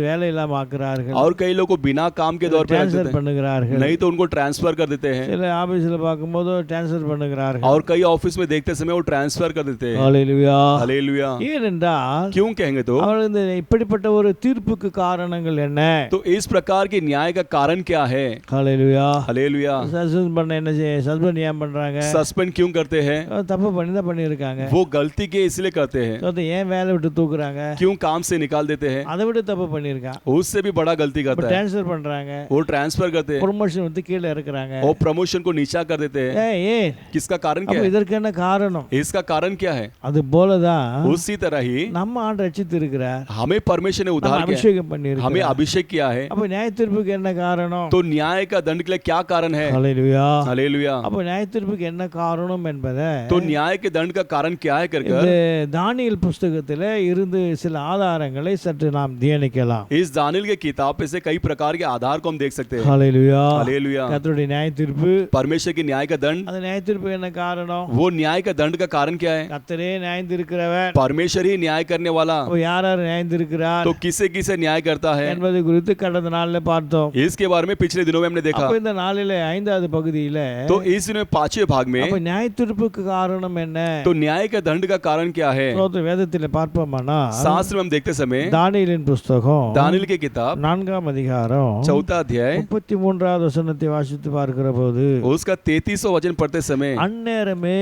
Speaker 1: வேலை இல்லாம ஆக்குறார்கள்,
Speaker 2: और कई लोग को बिना काम के दौर पर रख
Speaker 1: ட்ரான்ஸ்ஃபர்
Speaker 2: देते हैं,
Speaker 1: பண்ணுகிறார்கள்,
Speaker 2: नहीं तो उनको ट्रांसफर कर देते हैं
Speaker 1: சில ஆபீஸ்ல பார்க்கும்போது ட்ரான்ஸ்ஃபர் பண்ணுகிறார்கள்.
Speaker 2: और कई ऑफिस में देखते समय वो ट्रांसफर कर देते हैं।
Speaker 1: ஹல்லேலூயா.
Speaker 2: हालेलुया।
Speaker 1: ஏனென்றால்
Speaker 2: क्यों कहेंगे तो
Speaker 1: அவர்கள் இந்த இப்படிப்பட்ட ஒரு தீர்ப்புக்கு காரணங்கள் என்ன?
Speaker 2: तो इस प्रकार के न्याय का कारण क्या है?
Speaker 1: ஹல்லேலூயா.
Speaker 2: हालेलुया।
Speaker 1: சஸ்பெண்ட் பண்ண என்ன செய்ய, சஸ்பெண்ட் ஏன் பண்றாங்க?
Speaker 2: सस्पेंड क्यों करते हैं?
Speaker 1: தப்பு பண்ணி தான் பண்ணியிருக்காங்க.
Speaker 2: वो गलती के इसलिए करते हैं।
Speaker 1: அதை ஏன் வேலை விட்டு தூக்குறாங்க?
Speaker 2: क्यों काम से निकाल देते हैं?
Speaker 1: அதை விட தப்பு பண்ணியிருக்கான்.
Speaker 2: उससे भी बड़ा गलती करता है,
Speaker 1: ட்ரான்ஸ்ஃபர் பண்றாங்க,
Speaker 2: वो ट्रांसफर करते हैं,
Speaker 1: ப்ரொமோஷன் வந்து கீழே இறக்குறாங்க.
Speaker 2: वो प्रमोशन को नीचा कर देते हैं।
Speaker 1: ஏன்?
Speaker 2: किसका कारण क्या
Speaker 1: அப்ப
Speaker 2: है?
Speaker 1: இதற்கு என்ன காரணம்?
Speaker 2: इसका कारण क्या है?
Speaker 1: அது போலதான்
Speaker 2: उसी तरह ही
Speaker 1: நம்ம ஆண்டு ரட்சித்து இருக்கிறார்,
Speaker 2: हमें परमेश्वर ने उद्धार किया,
Speaker 1: அபிஷேகம் பண்ணி
Speaker 2: हमें
Speaker 1: இருக்கிறார்.
Speaker 2: अभिषेक किया है।
Speaker 1: அப்ப நியாய தீர்ப்புக்கு என்ன காரணம்?
Speaker 2: तो न्याय का दंड के लिए क्या कारण है?
Speaker 1: ஹல்லேலூயா.
Speaker 2: हालेलुया।
Speaker 1: அப்ப நியாய தீர்ப்புக்கு என்ன காரணம் என்பதை
Speaker 2: तो न्याय के दंड का कारण क्या है कर
Speaker 1: இந்த தானியேல் புஸ்தகத்தில் இருந்து சில ஆதாரங்களை சற்று நாம் தியானிக்கலாம்.
Speaker 2: इस दानियेल के किताब पे से कई प्रकार के आधार को हम देख सकते हैं।
Speaker 1: ஹல்லேலூயா.
Speaker 2: हालेलुया।
Speaker 1: கர்த்தருடைய நியாய தீர்ப்பு,
Speaker 2: परमेश्वर की न्याय का दंड,
Speaker 1: அந்த நியாய தீர்ப்பு என்ன காரணம்?
Speaker 2: वो न्याय का दंड का कारण क्या है?
Speaker 1: கர்த்தரே நியாயம் தீர்க்கிறவர்.
Speaker 2: परमेश्वर ही न्याय करने वाला।
Speaker 1: அப்ப யார் யார் நியாயம் தீர்க்கிறார்
Speaker 2: तो किसे किसे न्याय करता है
Speaker 1: என்பது குறித்து கடந்த நாள்ல பார்த்தோம்.
Speaker 2: इसके बारे में पिछले दिनों में हमने देखा।
Speaker 1: அப்ப இந்த நாளிலே 5வது பகுதியில
Speaker 2: तो इस दिन में 5वें भाग में
Speaker 1: அப்ப நியாய தீர்ப்புக்கு காரணம் என்ன?
Speaker 2: तो न्याय का दंड का कारण क्या है?
Speaker 1: வேதத்தில் பார்ப்போமானா
Speaker 2: शास्त्र में हम देखते समय
Speaker 1: தானியேலின் புஸ்தகம்
Speaker 2: दानियेल की किताब
Speaker 1: 4ஆம் அதிகாரம்
Speaker 2: 4 अध्याय
Speaker 1: 33வது வசனத்தை வாசித்து பார்க்கிற போது
Speaker 2: उसका 33वां वचन पढ़ते समय
Speaker 1: அந்நேரமே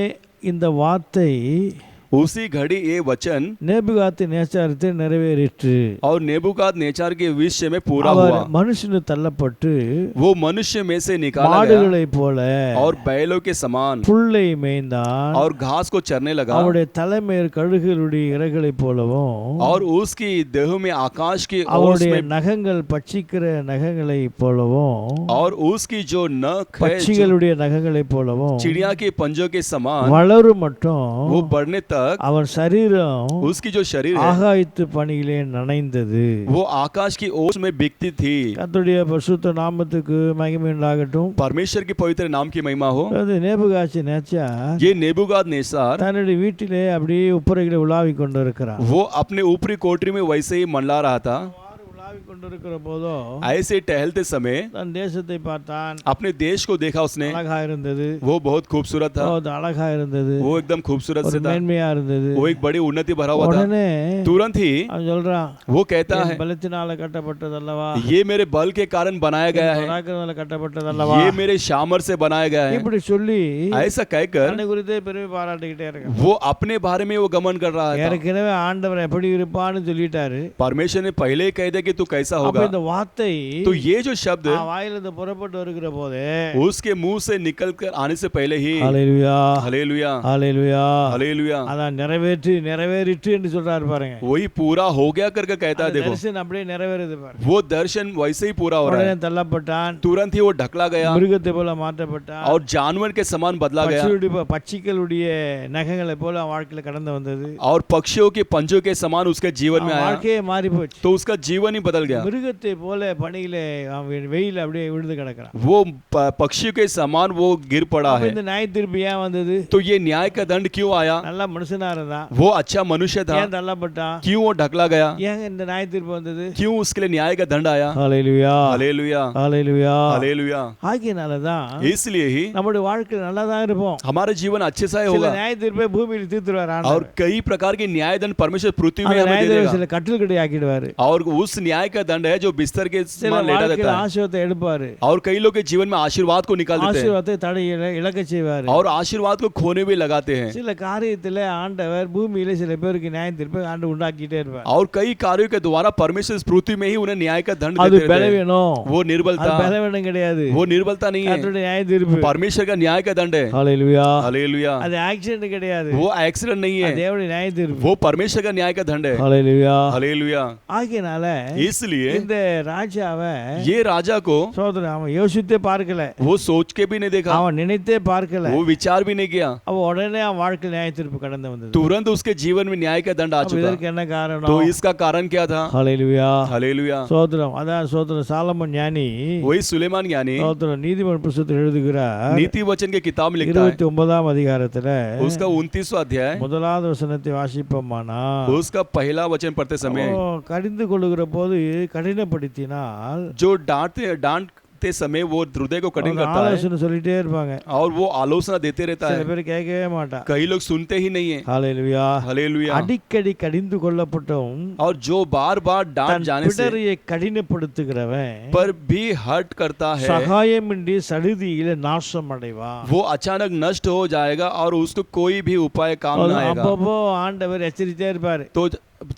Speaker 1: இந்த வார்த்தை
Speaker 2: उसी घड़ी ये वचन
Speaker 1: நேபுகாத் நேச்சாரத்தில் நிறைவேறிற்று.
Speaker 2: और नेबूकादनेस्सर के विषय में पूरा
Speaker 1: அவர்
Speaker 2: हुआ।
Speaker 1: மனுஷனு தள்ளப்பட்டு
Speaker 2: वो मनुष्य में से निकाला गया
Speaker 1: மாடுகளைப் போல
Speaker 2: और बैलों के समान
Speaker 1: புல்லை மேய்ந்தான்.
Speaker 2: और घास को चरने लगा
Speaker 1: அவருடைய தலைமையர் கழுகுகளுடைய இறகுகளைப் போலவும்
Speaker 2: और उसकी देह में आकाश की ओस
Speaker 1: அவருடைய
Speaker 2: में
Speaker 1: நகங்கள் பட்சிக்கிற நகங்களைப் போலவும்
Speaker 2: और उसकी जो नख है
Speaker 1: பட்சிகளுடைய நகங்களைப் போலவும்
Speaker 2: चिड़िया के पंजों के समान
Speaker 1: வளரும் மட்டும்
Speaker 2: वो बढ़ने तक
Speaker 1: அவன் சரீரம்
Speaker 2: उसकी जो शरीर है
Speaker 1: ஆகாயத்து பனியிலே நனைந்தது.
Speaker 2: वो आकाश की ओस में बिकती थी।
Speaker 1: கர்த்தருடைய பரிசுத்த நாமத்துக்கு மகிமை உண்டாகட்டும்.
Speaker 2: परमेश्वर की पवित्र नाम की महिमा हो।
Speaker 1: அது நேபுகாத் நேச்சார்
Speaker 2: ये नेबूकादनेस्सर
Speaker 1: தன்னுடைய வீட்டிலே அப்படியே உப்பரைகளை உலாவிக் கொண்டிருக்கிறார்.
Speaker 2: वो अपने ऊपरी कोठरी में वैसे ही मंडला रहा था।
Speaker 1: உலாவிக் கொண்டிருக்கிற போதோ
Speaker 2: ऐसे टहलते समय
Speaker 1: தன் தேசத்தை பார்த்தான்.
Speaker 2: अपने देश को देखा उसने,
Speaker 1: அழகா இருந்தது,
Speaker 2: वो बहुत खूबसूरत था,
Speaker 1: बहुत அழகா இருந்தது,
Speaker 2: वो एकदम खूबसूरत
Speaker 1: ஒரு
Speaker 2: से था,
Speaker 1: மேன்மையா இருந்தது.
Speaker 2: वो एक बड़ी उन्नति भरा हुआ था।
Speaker 1: உடனே
Speaker 2: तुरंत ही
Speaker 1: அவன் சொல்றான்,
Speaker 2: वो कहता
Speaker 1: என்
Speaker 2: है
Speaker 1: பலத்தினால கட்டப்பட்டதல்லவா,
Speaker 2: ये मेरे बल के कारण बनाया गया है,
Speaker 1: பராக்கிரமத்தால கட்டப்பட்டதல்லவா,
Speaker 2: ये मेरे शामर से बनाया गया है।
Speaker 1: இப்படி சொல்லி
Speaker 2: ऐसा कहकर
Speaker 1: தன்னை குறித்தே பெருமை பாராட்டிக்கிட்டே இருக்கான்.
Speaker 2: वो अपने बारे में वो गमन कर रहा था।
Speaker 1: ஏற்கனவே ஆண்டவர் எப்படி இருப்பான்னு சொல்லிட்டாரு.
Speaker 2: परमेश्वर ने पहले ही कह दिया कि तो कैसा
Speaker 1: அப்ப
Speaker 2: होगा।
Speaker 1: இந்த வார்த்தை
Speaker 2: तो ये जो शब्द
Speaker 1: வாயிலிருந்து புறப்பட்டு வருகிற போது
Speaker 2: उसके मुंह से निकल कर आने से पहले ही
Speaker 1: ஹalleluya
Speaker 2: हालेलुया
Speaker 1: ஹalleluya
Speaker 2: हालेलुया
Speaker 1: அதான் நிறைவேறிற்று என்று சொல்றாரு பாருங்க
Speaker 2: वही पूरा हो गया करके कहता है।
Speaker 1: அந்த
Speaker 2: देखो
Speaker 1: தரிசனம் அப்படியே நிறைவேறுது பாருங்க
Speaker 2: वो दर्शन वैसे ही पूरा हो रहा
Speaker 1: உடனே
Speaker 2: है,
Speaker 1: தள்ளப்பட்டான்
Speaker 2: तुरंत ही वो ढकला गया
Speaker 1: மிருகத்தை போல மாற்றப்பட்டான்
Speaker 2: और जानवर के समान बदला गया
Speaker 1: பட்சிகளுடைய நகங்களை போல அவன் வாழ்க்கையில கடந்து வந்தது
Speaker 2: और पक्षियों के पंजों के समान उसके जीवन में
Speaker 1: அவன்
Speaker 2: आया,
Speaker 1: வாழ்க்கையே மாறி போச்சு
Speaker 2: तो उसका जीवन ही बदल गया।
Speaker 1: மிருகத்தை போல பணியிலே அவன் வெயில் அப்படியே விழுந்து கிடக்கிறான்
Speaker 2: वो पक्षियों के समान वो गिर पड़ा
Speaker 1: அப்ப
Speaker 2: है।
Speaker 1: இந்த நியாய தீர்ப்பு ஏன் வந்தது?
Speaker 2: तो ये न्याय का दंड क्यों आया?
Speaker 1: நல்ல மனுஷனா இருந்தான்,
Speaker 2: वो अच्छा मनुष्य था,
Speaker 1: ஏன் தள்ளப்பட்டான்?
Speaker 2: क्यों वो ढकला गया?
Speaker 1: ஏன் இந்த நியாய தீர்ப்பு வந்தது?
Speaker 2: क्यों उसके लिए न्याय का दंड आया?
Speaker 1: ஹalleluya
Speaker 2: हालेलुया
Speaker 1: ஹalleluya
Speaker 2: हालेलुया।
Speaker 1: ஆகியனால தான்
Speaker 2: इसलिए ही
Speaker 1: நம்முடைய வாழ்க்கையில நல்லா தான் இருப்போம்,
Speaker 2: हमारा जीवन अच्छे से
Speaker 1: சில
Speaker 2: होगा
Speaker 1: நியாய தீர்ப்பை பூமியில தீர்த்துவார்
Speaker 2: और
Speaker 1: ஆண்டவர்,
Speaker 2: कई प्रकार के न्याय दंड परमेश्वर पृथ्वी में
Speaker 1: அந்த
Speaker 2: हमें
Speaker 1: நியாய
Speaker 2: दे
Speaker 1: தீர்ப்பை
Speaker 2: देगा
Speaker 1: சில கட்டில்கடி ஆக்கிடுவாரு,
Speaker 2: और उस न्याय का दंड है जो बिस्तर के
Speaker 1: சில
Speaker 2: समान लेटा
Speaker 1: வாழ்க்கையில
Speaker 2: देता है
Speaker 1: ஆசீர்வாதத்தை எடுப்பாரு,
Speaker 2: और कई लोग के जीवन में आशीर्वाद को निकाल देते हैं
Speaker 1: ஆசீர்வாதத்தை தடை இழக்க செய்வாரு,
Speaker 2: और आशीर्वाद को खोने भी लगाते हैं
Speaker 1: சில காரியத்துல ஆண்டவர் பூமியில சில பேருக்கு நியாய தீர்ப்பை ஆண்டு உண்டாக்கிட்டே இருப்பார்,
Speaker 2: और कई कार्यों के द्वारा परमेश्वर इस पृथ्वी में ही उन्हें न्याय का दंड
Speaker 1: அது
Speaker 2: देते रहते हैं।
Speaker 1: பலவீனம்,
Speaker 2: वो निर्बलता,
Speaker 1: அது பலவீனம் கிடையாது,
Speaker 2: वो निर्बलता नहीं है,
Speaker 1: கர்த்தருடைய நியாய தீர்ப்பு,
Speaker 2: परमेश्वर का न्याय का दंड है।
Speaker 1: ஹalleluya
Speaker 2: हालेलुया।
Speaker 1: அது ஆக்சிடென்ட் கிடையாது,
Speaker 2: वो एक्सीडेंट नहीं
Speaker 1: அது
Speaker 2: है,
Speaker 1: தேவனுடைய நியாய தீர்ப்பு,
Speaker 2: वो परमेश्वर का न्याय का दंड है।
Speaker 1: ஹalleluya
Speaker 2: हालेलुया।
Speaker 1: ஆகியனால
Speaker 2: इसलिए
Speaker 1: இந்த ராஜாவை
Speaker 2: ये राजा को
Speaker 1: சோதரன் அவன் யோசித்தே பார்க்கல,
Speaker 2: वो सोच के भी नहीं देखा,
Speaker 1: அவன் நினைத்தே பார்க்கல,
Speaker 2: वो विचार भी नहीं किया,
Speaker 1: அவன் உடனே அவன் வாழ்க்கை நியாய தீர்ப்பு கடந்து வந்தது।
Speaker 2: तुरंत उसके जीवन में न्याय का दंड आ
Speaker 1: அப்ப
Speaker 2: चुका।
Speaker 1: இதற்கு என்ன
Speaker 2: तो
Speaker 1: காரணம்?
Speaker 2: इसका कारण क्या था?
Speaker 1: ஹalleluya
Speaker 2: हालेलुया।
Speaker 1: சோதரம், அதான் சோதரம் சாலமன் ஞானி
Speaker 2: वही सुलेमान ज्ञानी
Speaker 1: சோதரம் நீதிமொழி புத்தகத்தில் எழுதுகிறார்,
Speaker 2: नीति वचन के किताब में लिखता है
Speaker 1: 29ஆம் அதிகாரத்துல
Speaker 2: उसका 29वां अध्याय
Speaker 1: முதலாவது वசனத்தை வாசிப்போமானா,
Speaker 2: उसका पहला वचन पढ़ते समय
Speaker 1: கடிந்து கொள்ளுகிற போது கடினப்படுத்தினால்
Speaker 2: जो डांटते समय वो हृदय को कठिन
Speaker 1: அவங்க
Speaker 2: करता है
Speaker 1: ஆலோசனை சொல்லிட்டே இருப்பாங்க,
Speaker 2: और वो आलोचना देते रहता
Speaker 1: சில
Speaker 2: है,
Speaker 1: பேர் கேட்கவே மாட்டான்।
Speaker 2: कई लोग सुनते ही नहीं है।
Speaker 1: ஹalleluya
Speaker 2: हालेलुया।
Speaker 1: அடிக்கடி கடிந்து கொள்ளப்பட்டோம்
Speaker 2: और जो बार बार डांट
Speaker 1: தன்
Speaker 2: जाने से
Speaker 1: பிடரியை கடினப்படுத்துகிறவன்
Speaker 2: पर भी हर्ट करता है,
Speaker 1: சகாயமின்றி சடுதியில நாசம் அடைவான்।
Speaker 2: वो अचानक नष्ट हो जाएगा और उसको कोई भी उपाय काम न आएगा।
Speaker 1: அப்பப்போ ஆண்டவர் எச்சரித்தே இருப்பாரு,
Speaker 2: तो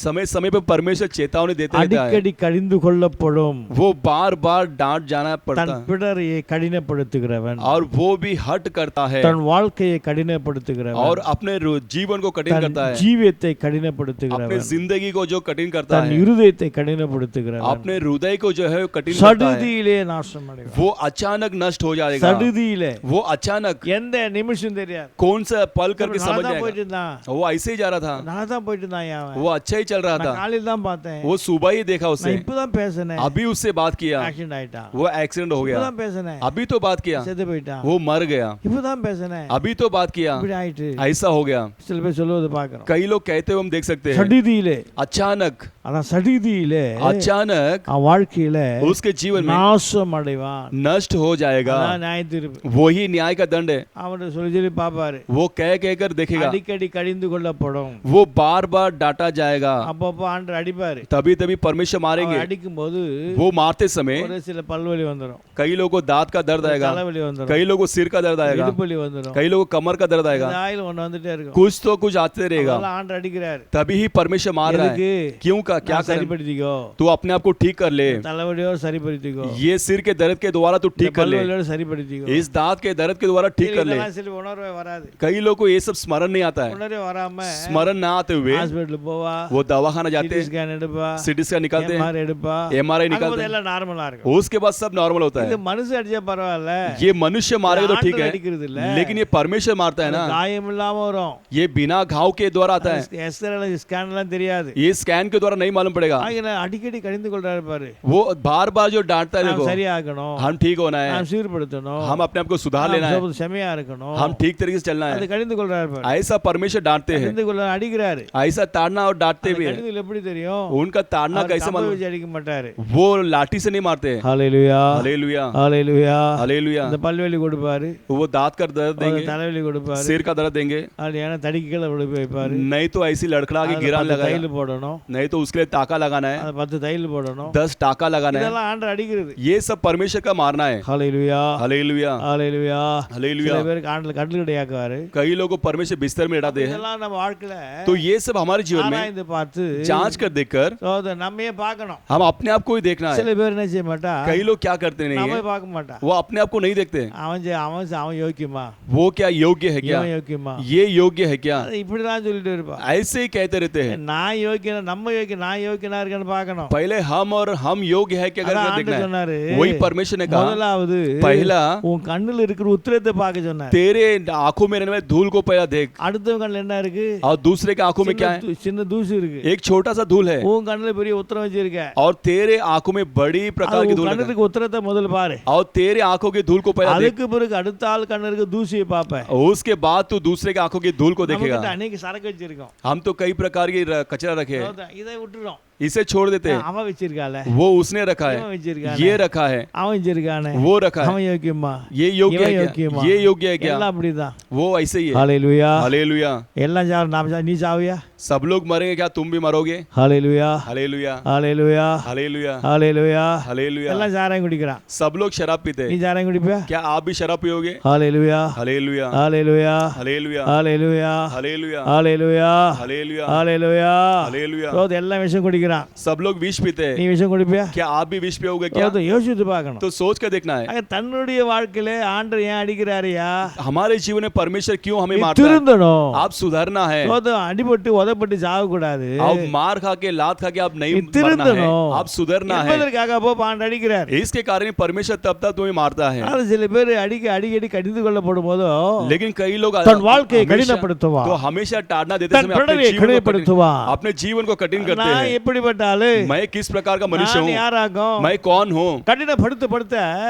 Speaker 2: समय समय पर परमेश्वर चेतावनी देते रहता है,
Speaker 1: அடிக்கடி கடிந்து கொள்ளப்படும்
Speaker 2: वो बार बार डांट जाना
Speaker 1: தன்
Speaker 2: पड़ता है
Speaker 1: பிடரியை கடினப்படுத்துகிறவன்,
Speaker 2: और वो भी हट करता है
Speaker 1: தன் வாழ்க்கையை கடினப்படுத்துகிறவன்,
Speaker 2: और अपने जीवन को कठिन
Speaker 1: தன்
Speaker 2: करता है,
Speaker 1: ஜீவியத்தை
Speaker 2: अपने
Speaker 1: கடினப்படுத்துகிறவன்,
Speaker 2: जिंदगी को जो कठिन करता
Speaker 1: தன்
Speaker 2: है,
Speaker 1: இருதயத்தை கடினப்படுத்துகிறவன்,
Speaker 2: अपने हृदय को जो है वो कठिन करता है,
Speaker 1: சடுதியிலே நாசம் அடைவான்।
Speaker 2: वो अचानक नष्ट हो जाएगा।
Speaker 1: சடுதியிலே
Speaker 2: वो अचानक
Speaker 1: எந்த நிமிஷம் தெரியாது,
Speaker 2: कौन सा पल करके समझ
Speaker 1: நல்லா தான் போயிட்டு
Speaker 2: जाएगा।
Speaker 1: இருந்தான்,
Speaker 2: वो ऐसे ही जा रहा था,
Speaker 1: நல்லா தான் போயிட்டு இருந்தான் அவன்,
Speaker 2: वो अच्छा ही चल रहा
Speaker 1: நான்
Speaker 2: था,
Speaker 1: காலையில தான் பார்த்தேன்,
Speaker 2: वो सुबह ही देखा
Speaker 1: நான்
Speaker 2: उसे,
Speaker 1: இப்பதான் பேசினேன்,
Speaker 2: अभी उससे बात किया,
Speaker 1: ஆக்சிடென்ட் ஆயிட்டான்,
Speaker 2: वो एक्सीडेंट हो गया,
Speaker 1: இப்பதான் பேசினேன்,
Speaker 2: अभी तो बात किया,
Speaker 1: செத்து போயிட்டான்,
Speaker 2: वो मर गया,
Speaker 1: இப்பதான் பேசினேன்,
Speaker 2: अभी तो बात किया,
Speaker 1: இப்படி ஆயிட்டு
Speaker 2: ऐसा हो गया।
Speaker 1: சில பேர் சொல்லுவது பார்க்கிறோம்।
Speaker 2: कई लोग कहते हुए हम देख सकते हैं,
Speaker 1: சடுதியிலே,
Speaker 2: अचानक
Speaker 1: அதான் சடுதியிலே
Speaker 2: अचानक
Speaker 1: அவன் வாழ்க்கையில
Speaker 2: उसके जीवन में
Speaker 1: நாசம் அடைவான்,
Speaker 2: नष्ट हो जाएगा।
Speaker 1: அதான் நியாய தீர்ப்பு।
Speaker 2: वही न्याय का दंड है।
Speaker 1: அவன் சொல்லி சொல்லி பாப்பாரு,
Speaker 2: वो कह कर देखेगा,
Speaker 1: அடிக்கடி கடிந்து கொள்ளப்படும்,
Speaker 2: वो बार बार डांटा जाएगा,
Speaker 1: அப்பப்போ ஆண்டவர் அடிப்பாரு,
Speaker 2: तभी तभी परमेश्वर मारेंगे।
Speaker 1: அடிக்கும் போது
Speaker 2: वो मारते समय
Speaker 1: ஒரு சில பல்வலி வந்துடும்,
Speaker 2: कई लोगों को दांत का दर्द आएगा,
Speaker 1: தலைவலி வந்துடும்,
Speaker 2: कई लोगों को सिर का दर्द आएगा,
Speaker 1: இடுப்புலி வந்துடும்,
Speaker 2: कई लोगों को कमर का दर्द आएगा,
Speaker 1: ஆயில் ஒண்ணு வந்துட்டே இருக்கும்,
Speaker 2: कुछ तो कुछ आते रहेगा।
Speaker 1: அதெல்லாம் ஆண்டவர் அடிக்கிறாரு,
Speaker 2: तभी ही परमेश्वर मार रहा है।
Speaker 1: எதுக்கு?
Speaker 2: क्यों का क्या
Speaker 1: நான்
Speaker 2: करें?
Speaker 1: சரிப்படுத்திக்கோ,
Speaker 2: तू अपने आप को ठीक कर ले,
Speaker 1: தலைவலியோட சரிப்படுத்திக்கோ,
Speaker 2: ये सिर के दर्द के द्वारा तू ठीक कर ले,
Speaker 1: பல்வலியோட சரிப்படுத்திக்கோ,
Speaker 2: इस दांत के दर्द के द्वारा ठीक कर ले।
Speaker 1: இதெல்லாம் சில उணர்வே வராது,
Speaker 2: कई लोगों को ये सब स्मरण नहीं आता है।
Speaker 1: உணர்வே வராம
Speaker 2: स्मरण ना आते हुए
Speaker 1: ஹாஸ்பிடல் போவா,
Speaker 2: वो दवाखाना जाते
Speaker 1: சிடி
Speaker 2: हैं,
Speaker 1: ஸ்கேன் எடுப்பா,
Speaker 2: सिटी स्कैन निकालते हैं,
Speaker 1: MRI எடுப்பா,
Speaker 2: MRI
Speaker 1: அங்க
Speaker 2: निकालते
Speaker 1: போது
Speaker 2: हैं,
Speaker 1: எல்லாம் நார்மலா இருக்கும்।
Speaker 2: उसके बाद सब नॉर्मल होता
Speaker 1: இது
Speaker 2: है।
Speaker 1: மனுஷன் அடிச்சா பரவாயில்ல,
Speaker 2: ये मनुष्य मारेगा तो ठीक
Speaker 1: ஆண்டவர்
Speaker 2: है,
Speaker 1: அடிக்கிறது இல்ல,
Speaker 2: लेकिन ये परमेश्वर मारता है ना,
Speaker 1: காயம் இல்லாம வரும்,
Speaker 2: ये बिना घाव के द्वारा आता है,
Speaker 1: எக்ஸ்ரே ஸ்கேன் எல்லாம் தெரியாது,
Speaker 2: ये स्कैन के द्वारा नहीं मालूम पड़ेगा।
Speaker 1: ஆகினால அடிக்கடி கடிந்து கொள்றாரு பாரு,
Speaker 2: वो बार बार जो डांटता है,
Speaker 1: நாம்
Speaker 2: देखो
Speaker 1: சரியாகணும்,
Speaker 2: हम ठीक होना है,
Speaker 1: நாம் சீர்படுத்தணும்,
Speaker 2: हम अपने आप को सुधार लेना है,
Speaker 1: நாம் செமையா இருக்கணும்,
Speaker 2: हम ठीक तरीके से चलना
Speaker 1: அது
Speaker 2: है।
Speaker 1: கடிந்து கொள்றாரு பாரு,
Speaker 2: ऐसा परमेश्वर डांटते हैं,
Speaker 1: கடிந்து கொள்ள அடிக்கிறாரு,
Speaker 2: ऐसा ताड़ना और डांटते भी है।
Speaker 1: கடிதல் எப்படி தெரியும்?
Speaker 2: उनका ताड़ना
Speaker 1: அவர்
Speaker 2: कैसे
Speaker 1: கம்பை
Speaker 2: मालूम?
Speaker 1: வச்சு அடிக்க மாட்டாரு,
Speaker 2: वो लाठी से नहीं मारते।
Speaker 1: ஹalleluya
Speaker 2: हालेलुया
Speaker 1: ஹalleluya,
Speaker 2: हालेलुया।
Speaker 1: இந்த பல்வலி கொடுப்பாரு,
Speaker 2: वो दांत का दर्द देंगे,
Speaker 1: தலைவலி கொடுப்பாரு,
Speaker 2: सिर का दर्द देंगे,
Speaker 1: அது ஏன்னா தடிக்கு கீழே விழுப்பு வைப்பாரு,
Speaker 2: नहीं तो ऐसी लड़खड़ा के गिरा
Speaker 1: தையல்
Speaker 2: लगाएगा,
Speaker 1: போடணும்,
Speaker 2: नहीं तो उसके लिए टाका लगाना है,
Speaker 1: அது 10 தையல் போடணும்,
Speaker 2: 10 टाका लगाना है।
Speaker 1: இதெல்லாம் ஆண்டவர் அடிக்கிறது।
Speaker 2: ये सब परमेश्वर का मारना है।
Speaker 1: ஹalleluya
Speaker 2: हालेलुया
Speaker 1: ஹalleluya,
Speaker 2: हालेलुया।
Speaker 1: சில பேருக்கு ஆண்டவர் கட்டில் கிடையாக்குவாரு,
Speaker 2: कई लोगों को परमेश्वर बिस्तर में डालते हैं।
Speaker 1: இதெல்லாம் நம்ம வாழ்க்கையில
Speaker 2: तो ये सब हमारे जीवन में
Speaker 1: ஆராய்ந்து பார்த்து
Speaker 2: जांच कर देखकर
Speaker 1: சோதனை நம்மையே பார்க்கணும்.
Speaker 2: हम अपने आप को ही देखना है.
Speaker 1: சில பேர் என்ன செய்ய மாட்டா,
Speaker 2: कई लोग क्या करते नहीं
Speaker 1: நம்மை
Speaker 2: है,
Speaker 1: பார்க்க மாட்டா.
Speaker 2: वो अपने आप को नहीं देखते.
Speaker 1: அவன் யோக்கியமா,
Speaker 2: वो क्या योग्य है क्या,
Speaker 1: இவன் யோக்கியமா,
Speaker 2: ये योग्य है क्या,
Speaker 1: இப்படிதான் சொல்லிட்டு இருப்பான்.
Speaker 2: ऐसे ही कहते रहते हैं.
Speaker 1: நான் யோக்கியனா, நம்ம யோக்கியம், நான் யோக்கியனா இருக்கேன்னு பார்க்கணும்.
Speaker 2: पहले हम और हम योग्य है क्या
Speaker 1: அதான்
Speaker 2: करके
Speaker 1: ஆண்டவர்
Speaker 2: देखना
Speaker 1: சொன்னாரு,
Speaker 2: है. वही परमेश्वर ने कहा
Speaker 1: முதலாவது
Speaker 2: पहला
Speaker 1: உன் கண்ணுல இருக்கிற உத்திரத்தை பார்க்க சொன்னார்.
Speaker 2: तेरे आंखों में रहने वाले धूल को पहला देख.
Speaker 1: அடுத்தவங்க கண்ணுல என்ன இருக்கு,
Speaker 2: और दूसरे के आंखों में क्या है,
Speaker 1: சின்ன தூசு இருக்கு.
Speaker 2: एक छोटा सा धूल है.
Speaker 1: உன் கண்ணுல பெரிய உத்திரம் வச்சிருக்க,
Speaker 2: और तेरे आंखों में बड़ी प्रकार की
Speaker 1: உன்
Speaker 2: धूल है.
Speaker 1: கண்ணுக்கு உத்திரத்தை முதல்ல பாரு.
Speaker 2: और तेरे आंखों की धूल को पहला देख.
Speaker 1: அதுக்கு பிறகு அடுத்த ஆள் கண்ணு இருக்க தூசியை பாப்ப.
Speaker 2: उसके बाद तू दूसरे के आंखों की धूल को देखेगा.
Speaker 1: அன்னைக்கு சரக்கு வச்சிருக்கோம்,
Speaker 2: हम तो कई प्रकार की कचरा रखे हैं,
Speaker 1: இதை விட்டுறோம்.
Speaker 2: इसे छोड़ देते हैं.
Speaker 1: அவன் வச்சிருக்கால,
Speaker 2: वो उसने रखा
Speaker 1: இவன்
Speaker 2: है,
Speaker 1: வச்சிருக்கானே,
Speaker 2: ये रखा है,
Speaker 1: அவன் வச்சிருக்கானே,
Speaker 2: वो रखा है.
Speaker 1: அவன் யோக்கியமா,
Speaker 2: ये योग्य
Speaker 1: இவன்
Speaker 2: है क्या,
Speaker 1: யோக்கியமா,
Speaker 2: ये योग्य है क्या,
Speaker 1: எல்லாம் அப்படிதான்.
Speaker 2: वो ऐसे ही है.
Speaker 1: ஹalleluya,
Speaker 2: हालेलुया.
Speaker 1: எல்லாம் நாம நீ சாவியா,
Speaker 2: सब लोग मरेंगे क्या, तुम भी मरोगे.
Speaker 1: ஹalleluya,
Speaker 2: हालेलुया.
Speaker 1: ஹalleluya,
Speaker 2: हालेलुया.
Speaker 1: ஹalleluya.
Speaker 2: हालेलुया.
Speaker 1: எல்லாம் சாராயம் குடிக்கிறான்,
Speaker 2: सब लोग शराब पीते
Speaker 1: நீ
Speaker 2: हैं.
Speaker 1: சாராயம் குடிப்பியா,
Speaker 2: क्या आप भी शराब पियोगे.
Speaker 1: ஹalleluya,
Speaker 2: हालेलुया.
Speaker 1: ஹalleluya,
Speaker 2: हालेलुया.
Speaker 1: ஹalleluya,
Speaker 2: हालेलुया.
Speaker 1: ஹalleluya,
Speaker 2: हालेलुया.
Speaker 1: ஹalleluya.
Speaker 2: हालेलुया.
Speaker 1: எல்லாம் விஷம் குடிக்கிறான்,
Speaker 2: सब लोग विष पीते
Speaker 1: நீ
Speaker 2: हैं.
Speaker 1: விஷம் குடிப்பியா,
Speaker 2: क्या आप भी विष पियोगे क्या.
Speaker 1: யோசிச்சு பார்க்கணும்.
Speaker 2: तो सोच कर देखना है.
Speaker 1: ஆக தன்னுடைய வாழ்க்கையில ஆண்டவர் ஏன் அடிக்கிறாரியா,
Speaker 2: हमारे जीवन में परमेश्वर क्यों हमें
Speaker 1: நீ
Speaker 2: मारता है.
Speaker 1: திருந்தணும்.
Speaker 2: आप सुधरना है.
Speaker 1: அடிபட்டு உதப்பட்டு சாக கூடாது,
Speaker 2: आप मार खा के लात खा के आप नहीं
Speaker 1: நீ
Speaker 2: मरना है.
Speaker 1: திருந்தணும்.
Speaker 2: आप सुधरना है.
Speaker 1: என்பதற்காக அப்போ ஆண்டு அடிக்கிறார்.
Speaker 2: इसके कारण ही परमेश्वर तब तक तुम्हें मारता है.
Speaker 1: அது சில பேர் அடிக்கடி கடிந்து கொள்ளப்படும் போதோ
Speaker 2: लेकिन कई लोग
Speaker 1: தன் வாழ்க்கையை
Speaker 2: हमेशा-
Speaker 1: கடினப்படுத்துவான்,
Speaker 2: तो हमेशा टाड़ना देते
Speaker 1: தன்
Speaker 2: समय अपने
Speaker 1: பிறவியை
Speaker 2: जीवन को कठिन-
Speaker 1: கடினப்படுத்துவான்.
Speaker 2: अपने जीवन को कठिन करते
Speaker 1: நான்
Speaker 2: हैं.
Speaker 1: எப்படிப்பட்ட ஆளு,
Speaker 2: मैं किस प्रकार का मनुष्य
Speaker 1: நான்
Speaker 2: हूँ,
Speaker 1: யாராகும்,
Speaker 2: मैं कौन हूँ.
Speaker 1: கடினப்படுத்த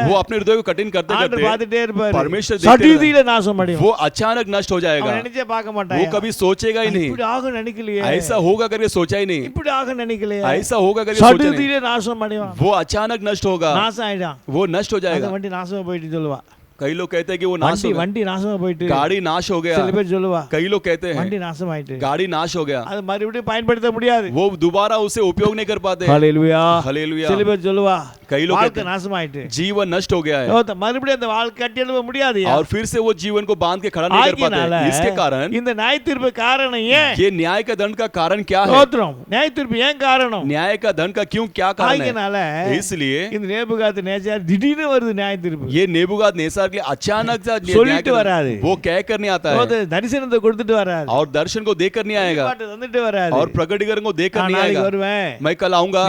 Speaker 2: वो अपने हृदय को कठिन करते
Speaker 1: ஆண்டவர்
Speaker 2: करते
Speaker 1: பார்த்துட்டே இருப்பாரு,
Speaker 2: परमेश्वर देखते
Speaker 1: சடிதியில நாசம் அடையும்.
Speaker 2: वो अचानक नष्ट हो जाएगा.
Speaker 1: அவன் நினைச்சே பார்க்க
Speaker 2: वो
Speaker 1: மாட்டான்,
Speaker 2: कभी सोचेगा ही नहीं.
Speaker 1: இப்படி ஆகும் நினைக்கலையே,
Speaker 2: ऐसा होगा करके सोचा ही नहीं.
Speaker 1: இப்படி ஆகும் நினைக்கலையே,
Speaker 2: ऐसा होगा करके सोचा नहीं.
Speaker 1: சடிதியில நாசம் அடைவான்,
Speaker 2: वो अचानक नष्ट होगा.
Speaker 1: நாசம் ஆயிடும்.
Speaker 2: वो नष्ट हो
Speaker 1: அந்த
Speaker 2: जाएगा.
Speaker 1: வண்டி நாசமா போயிட்டு சொல்லுவா,
Speaker 2: कई लोग कहते हैं कि वो नाश हो गया.
Speaker 1: வண்டி நாசமா போயிட்டு,
Speaker 2: गाड़ी नाश हो गया.
Speaker 1: சில பேர் சொல்லுவா
Speaker 2: कई लोग कहते हैं
Speaker 1: வண்டி நாசமாயிட்டு,
Speaker 2: गाड़ी नाश हो गया.
Speaker 1: அது மறுபடியும் பயன்படுத்த முடியாது.
Speaker 2: वो दोबारा उसे उपयोग नहीं कर पाते.
Speaker 1: ஹalleluya.
Speaker 2: हालेलुया.
Speaker 1: சில பேர் சொல்லுவா
Speaker 2: कई लोग कहते
Speaker 1: வாழ்க்கை
Speaker 2: हैं
Speaker 1: நாசமாயிட்டு,
Speaker 2: जीवन नष्ट हो गया है
Speaker 1: மறுபடியும் அந்த வாழ்க்கை கட்டி எழுத முடியாது.
Speaker 2: और फिर से वो जीवन को बांध के खड़ा नहीं कर
Speaker 1: ஆகினால
Speaker 2: पाते. इसके कारण
Speaker 1: இந்த நியாய தீர்ப்பு காரணம் ஏன்,
Speaker 2: ये न्याय का दंड का कारण क्या है.
Speaker 1: ஸ்தோத்திரம். நியாய தீர்ப்பு ஏன் காரணம்,
Speaker 2: न्याय का दंड का क्यों क्या कारण
Speaker 1: ஆகினால
Speaker 2: है. इसलिए
Speaker 1: இந்த நேபுகாத் நேச்சார் திடீர்னு வருது நியாய தீர்ப்பு,
Speaker 2: ये नेबूगाद नेसार के लिए अचानक सा न्याय
Speaker 1: சொல்லிட்டு
Speaker 2: का
Speaker 1: வராது,
Speaker 2: वो कह कर नहीं आता है
Speaker 1: தரிசனத்தை கொடுத்துட்டு வராது,
Speaker 2: और दर्शन को देकर नहीं आएगा
Speaker 1: பாட்டு தந்துட்டு வராது,
Speaker 2: और प्रकटीकरण को देकर नहीं
Speaker 1: நாளைக்கு
Speaker 2: आएगा.
Speaker 1: வருவேன்,
Speaker 2: मैं कल आऊंगा,